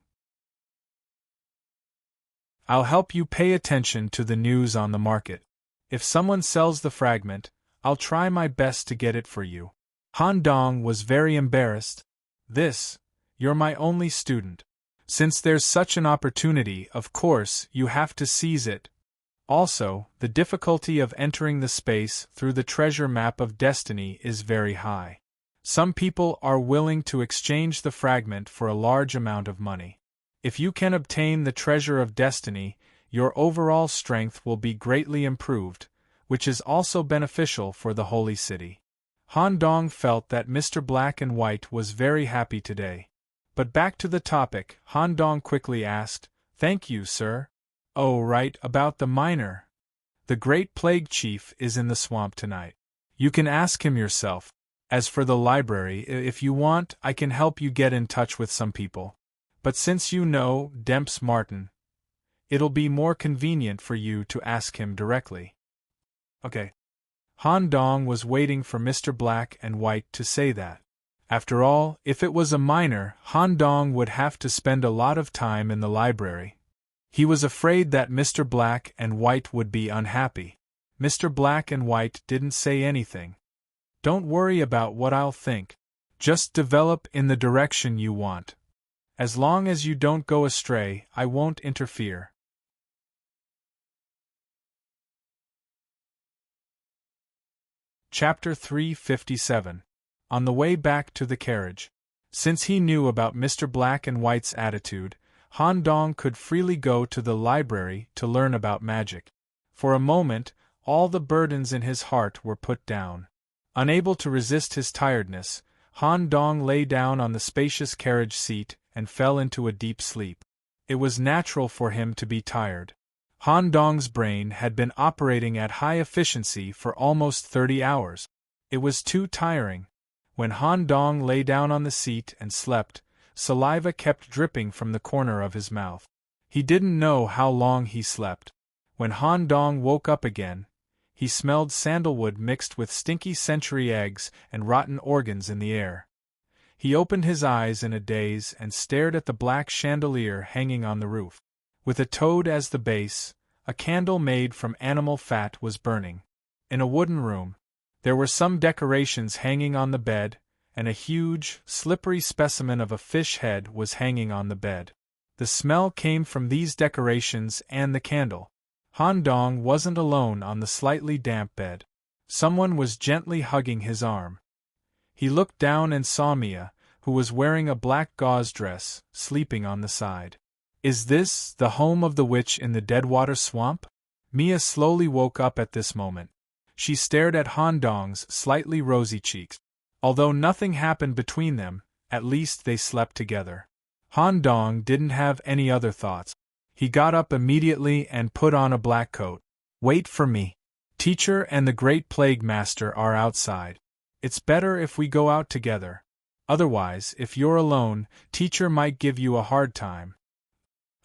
I'll help you pay attention to the news on the market. If someone sells the fragment, I'll try my best to get it for you. Han Dong was very embarrassed. You're my only student. Since there's such an opportunity, of course, you have to seize it. Also, the difficulty of entering the space through the treasure map of destiny is very high. Some people are willing to exchange the fragment for a large amount of money. If you can obtain the treasure of destiny, your overall strength will be greatly improved, which is also beneficial for the Holy City. Han Dong felt that Mr. Black and White was very happy today. But back to the topic, Han Dong quickly asked, "Thank you, sir." "Oh, right, about the miner. The Great Plague Chief is in the swamp tonight. You can ask him yourself. As for the library, if you want, I can help you get in touch with some people. But since you know Demps Martin, it'll be more convenient for you to ask him directly." Okay. Han Dong was waiting for Mr. Black and White to say that. After all, if it was a miner, Han Dong would have to spend a lot of time in the library. He was afraid that Mr. Black and White would be unhappy. Mr. Black and White didn't say anything. "Don't worry about what I'll think. Just develop in the direction you want. As long as you don't go astray, I won't interfere." Chapter 357. On the way back to the carriage. Since he knew about Mr. Black and White's attitude, Han Dong could freely go to the library to learn about magic. For a moment, all the burdens in his heart were put down. Unable to resist his tiredness, Han Dong lay down on the spacious carriage seat and fell into a deep sleep. It was natural for him to be tired. Han Dong's brain had been operating at high efficiency for almost 30 hours. It was too tiring. When Han Dong lay down on the seat and slept, saliva kept dripping from the corner of his mouth. He didn't know how long he slept. When Han Dong woke up again, he smelled sandalwood mixed with stinky century eggs and rotten organs in the air. He opened his eyes in a daze and stared at the black chandelier hanging on the roof. With a toad as the base, a candle made from animal fat was burning. In a wooden room, there were some decorations hanging on the bed, and a huge, slippery specimen of a fish head was hanging on the bed. The smell came from these decorations and the candle. Han Dong wasn't alone on the slightly damp bed. Someone was gently hugging his arm. He looked down and saw Mia, who was wearing a black gauze dress, sleeping on the side. "Is this the home of the witch in the Deadwater Swamp?" Mia slowly woke up at this moment. She stared at Han Dong's slightly rosy cheeks. Although nothing happened between them, at least they slept together. Han Dong didn't have any other thoughts. He got up immediately and put on a black coat. "Wait for me." Teacher and the Great Plague Master are outside. It's better if we go out together. Otherwise, if you're alone, Teacher might give you a hard time.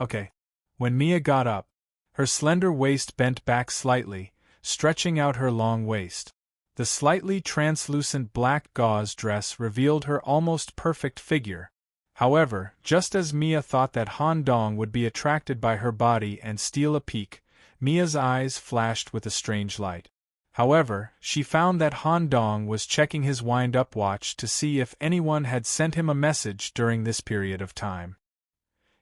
Okay. When Mia got up, her slender waist bent back slightly, stretching out her long waist. The slightly translucent black gauze dress revealed her almost perfect figure. However, just as Mia thought that Han Dong would be attracted by her body and steal a peek, Mia's eyes flashed with a strange light. However, she found that Han Dong was checking his wind-up watch to see if anyone had sent him a message during this period of time.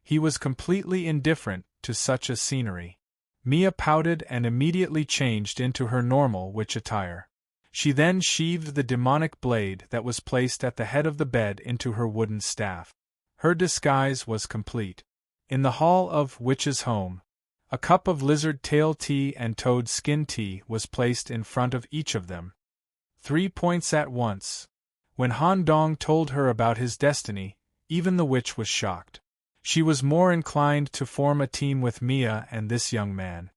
He was completely indifferent to such a scenery. Mia pouted and immediately changed into her normal witch attire. She then sheathed the demonic blade that was placed at the head of the bed into her wooden staff. Her disguise was complete. In the hall of Witch's home, a cup of lizard tail tea and toad skin tea was placed in front of each of them. 3 points at once. When Han Dong told her about his destiny, even the witch was shocked. She was more inclined to form a team with Mia and this young man.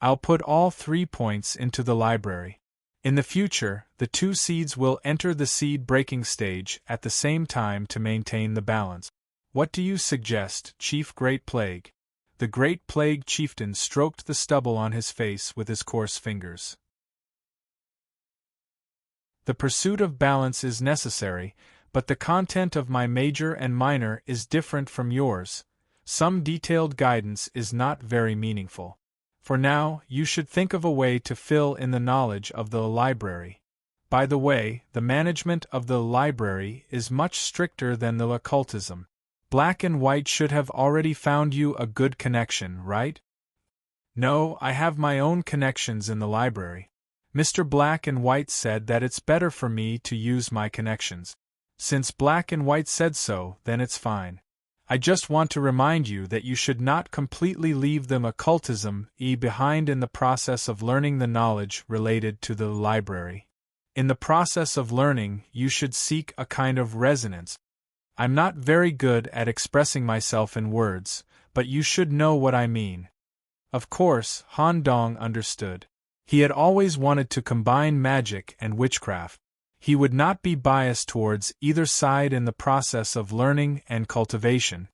I'll put all 3 points into the library. In the future, the 2 seeds will enter the seed-breaking stage at the same time to maintain the balance. What do you suggest, Chief Great Plague? The Great Plague Chieftain stroked the stubble on his face with his coarse fingers. The pursuit of balance is necessary, but the content of my major and minor is different from yours. Some detailed guidance is not very meaningful. For now, you should think of a way to fill in the knowledge of the library. By the way, the management of the library is much stricter than the occultism. Black and White should have already found you a good connection, right? No, I have my own connections in the library. Mr. Black and White said that it's better for me to use my connections. Since Black and White said so, then it's fine. I just want to remind you that you should not completely leave the occultism behind in the process of learning the knowledge related to the library. In the process of learning, you should seek a kind of resonance. I'm not very good at expressing myself in words, but you should know what I mean. Of course, Han Dong understood. He had always wanted to combine magic and witchcraft. He would not be biased towards either side in the process of learning and cultivation.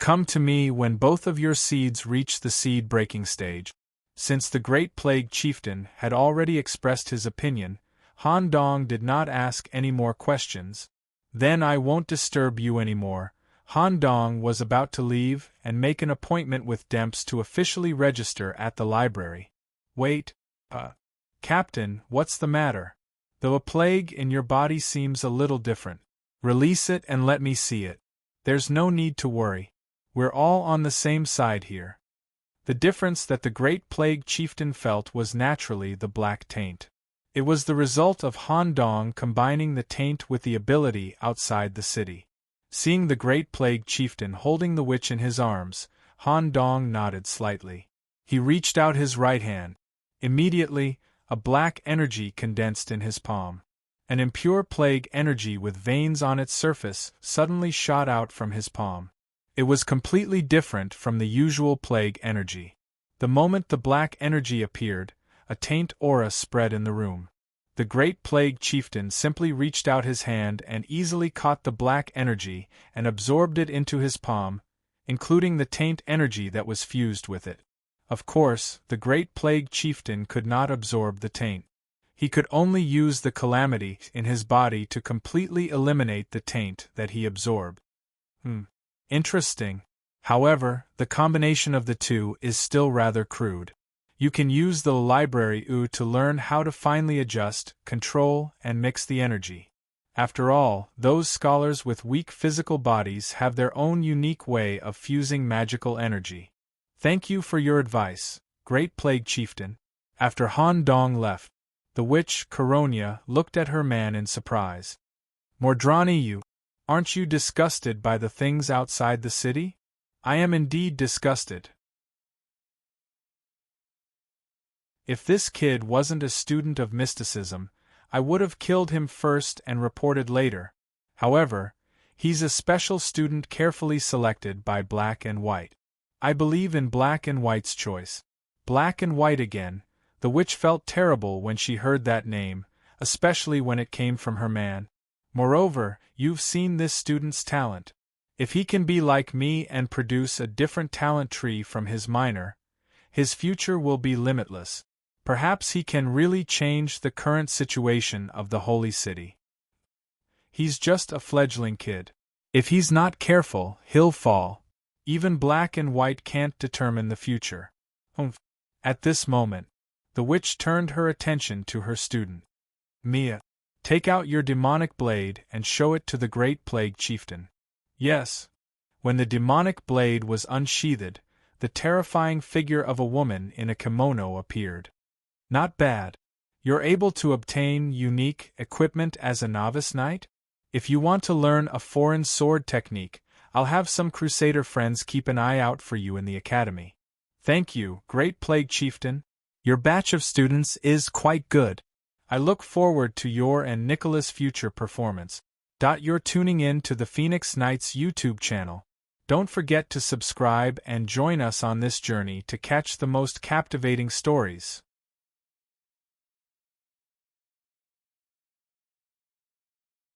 Come to me when both of your seeds reach the seed-breaking stage. Since the Great Plague Chieftain had already expressed his opinion, Han Dong did not ask any more questions. Then I won't disturb you anymore. Han Dong was about to leave and make an appointment with Demps to officially register at the library. Wait, Captain, what's the matter? Though a plague in your body seems a little different. Release it and let me see it. There's no need to worry. We're all on the same side here. The difference that the Great Plague Chieftain felt was naturally the black taint. It was the result of Han Dong combining the taint with the ability outside the city. Seeing the Great Plague Chieftain holding the witch in his arms, Han Dong nodded slightly. He reached out his right hand. Immediately, a black energy condensed in his palm. An impure plague energy with veins on its surface suddenly shot out from his palm. It was completely different from the usual plague energy. The moment the black energy appeared, a taint aura spread in the room. The Great Plague Chieftain simply reached out his hand and easily caught the black energy and absorbed it into his palm, including the taint energy that was fused with it. Of course, the Great Plague Chieftain could not absorb the taint. He could only use the calamity in his body to completely eliminate the taint that he absorbed. Interesting. However, the combination of the two is still rather crude. You can use the library to learn how to finely adjust, control, and mix the energy. After all, those scholars with weak physical bodies have their own unique way of fusing magical energy. Thank you for your advice, Great Plague Chieftain. After Han Dong left, the witch, Coronia, looked at her man in surprise. Mordrani, aren't you disgusted by the things outside the city? I am indeed disgusted. If this kid wasn't a student of mysticism, I would have killed him first and reported later. However, he's a special student carefully selected by Black and White. I believe in Black and White's choice. Black and White again, The witch felt terrible when she heard that name, especially when it came from her man. Moreover, you've seen this student's talent. If he can be like me and produce a different talent tree from his minor, his future will be limitless. Perhaps he can really change the current situation of the Holy City. He's just a fledgling kid. If he's not careful, he'll fall. Even black and white can't determine the future. At this moment, the witch turned her attention to her student. Mia, take out your demonic blade and show it to the great plague chieftain. Yes. When the demonic blade was unsheathed, the terrifying figure of a woman in a kimono appeared. Not bad. You're able to obtain unique equipment as a novice knight? If you want to learn a foreign sword technique, I'll have some crusader friends keep an eye out for you in the academy. Thank you, great plague chieftain. Your batch of students is quite good. I look forward to your and Nicola's future performance. You're tuning in to the Phoenix Knights YouTube channel. Don't forget to subscribe and join us on this journey to catch the most captivating stories.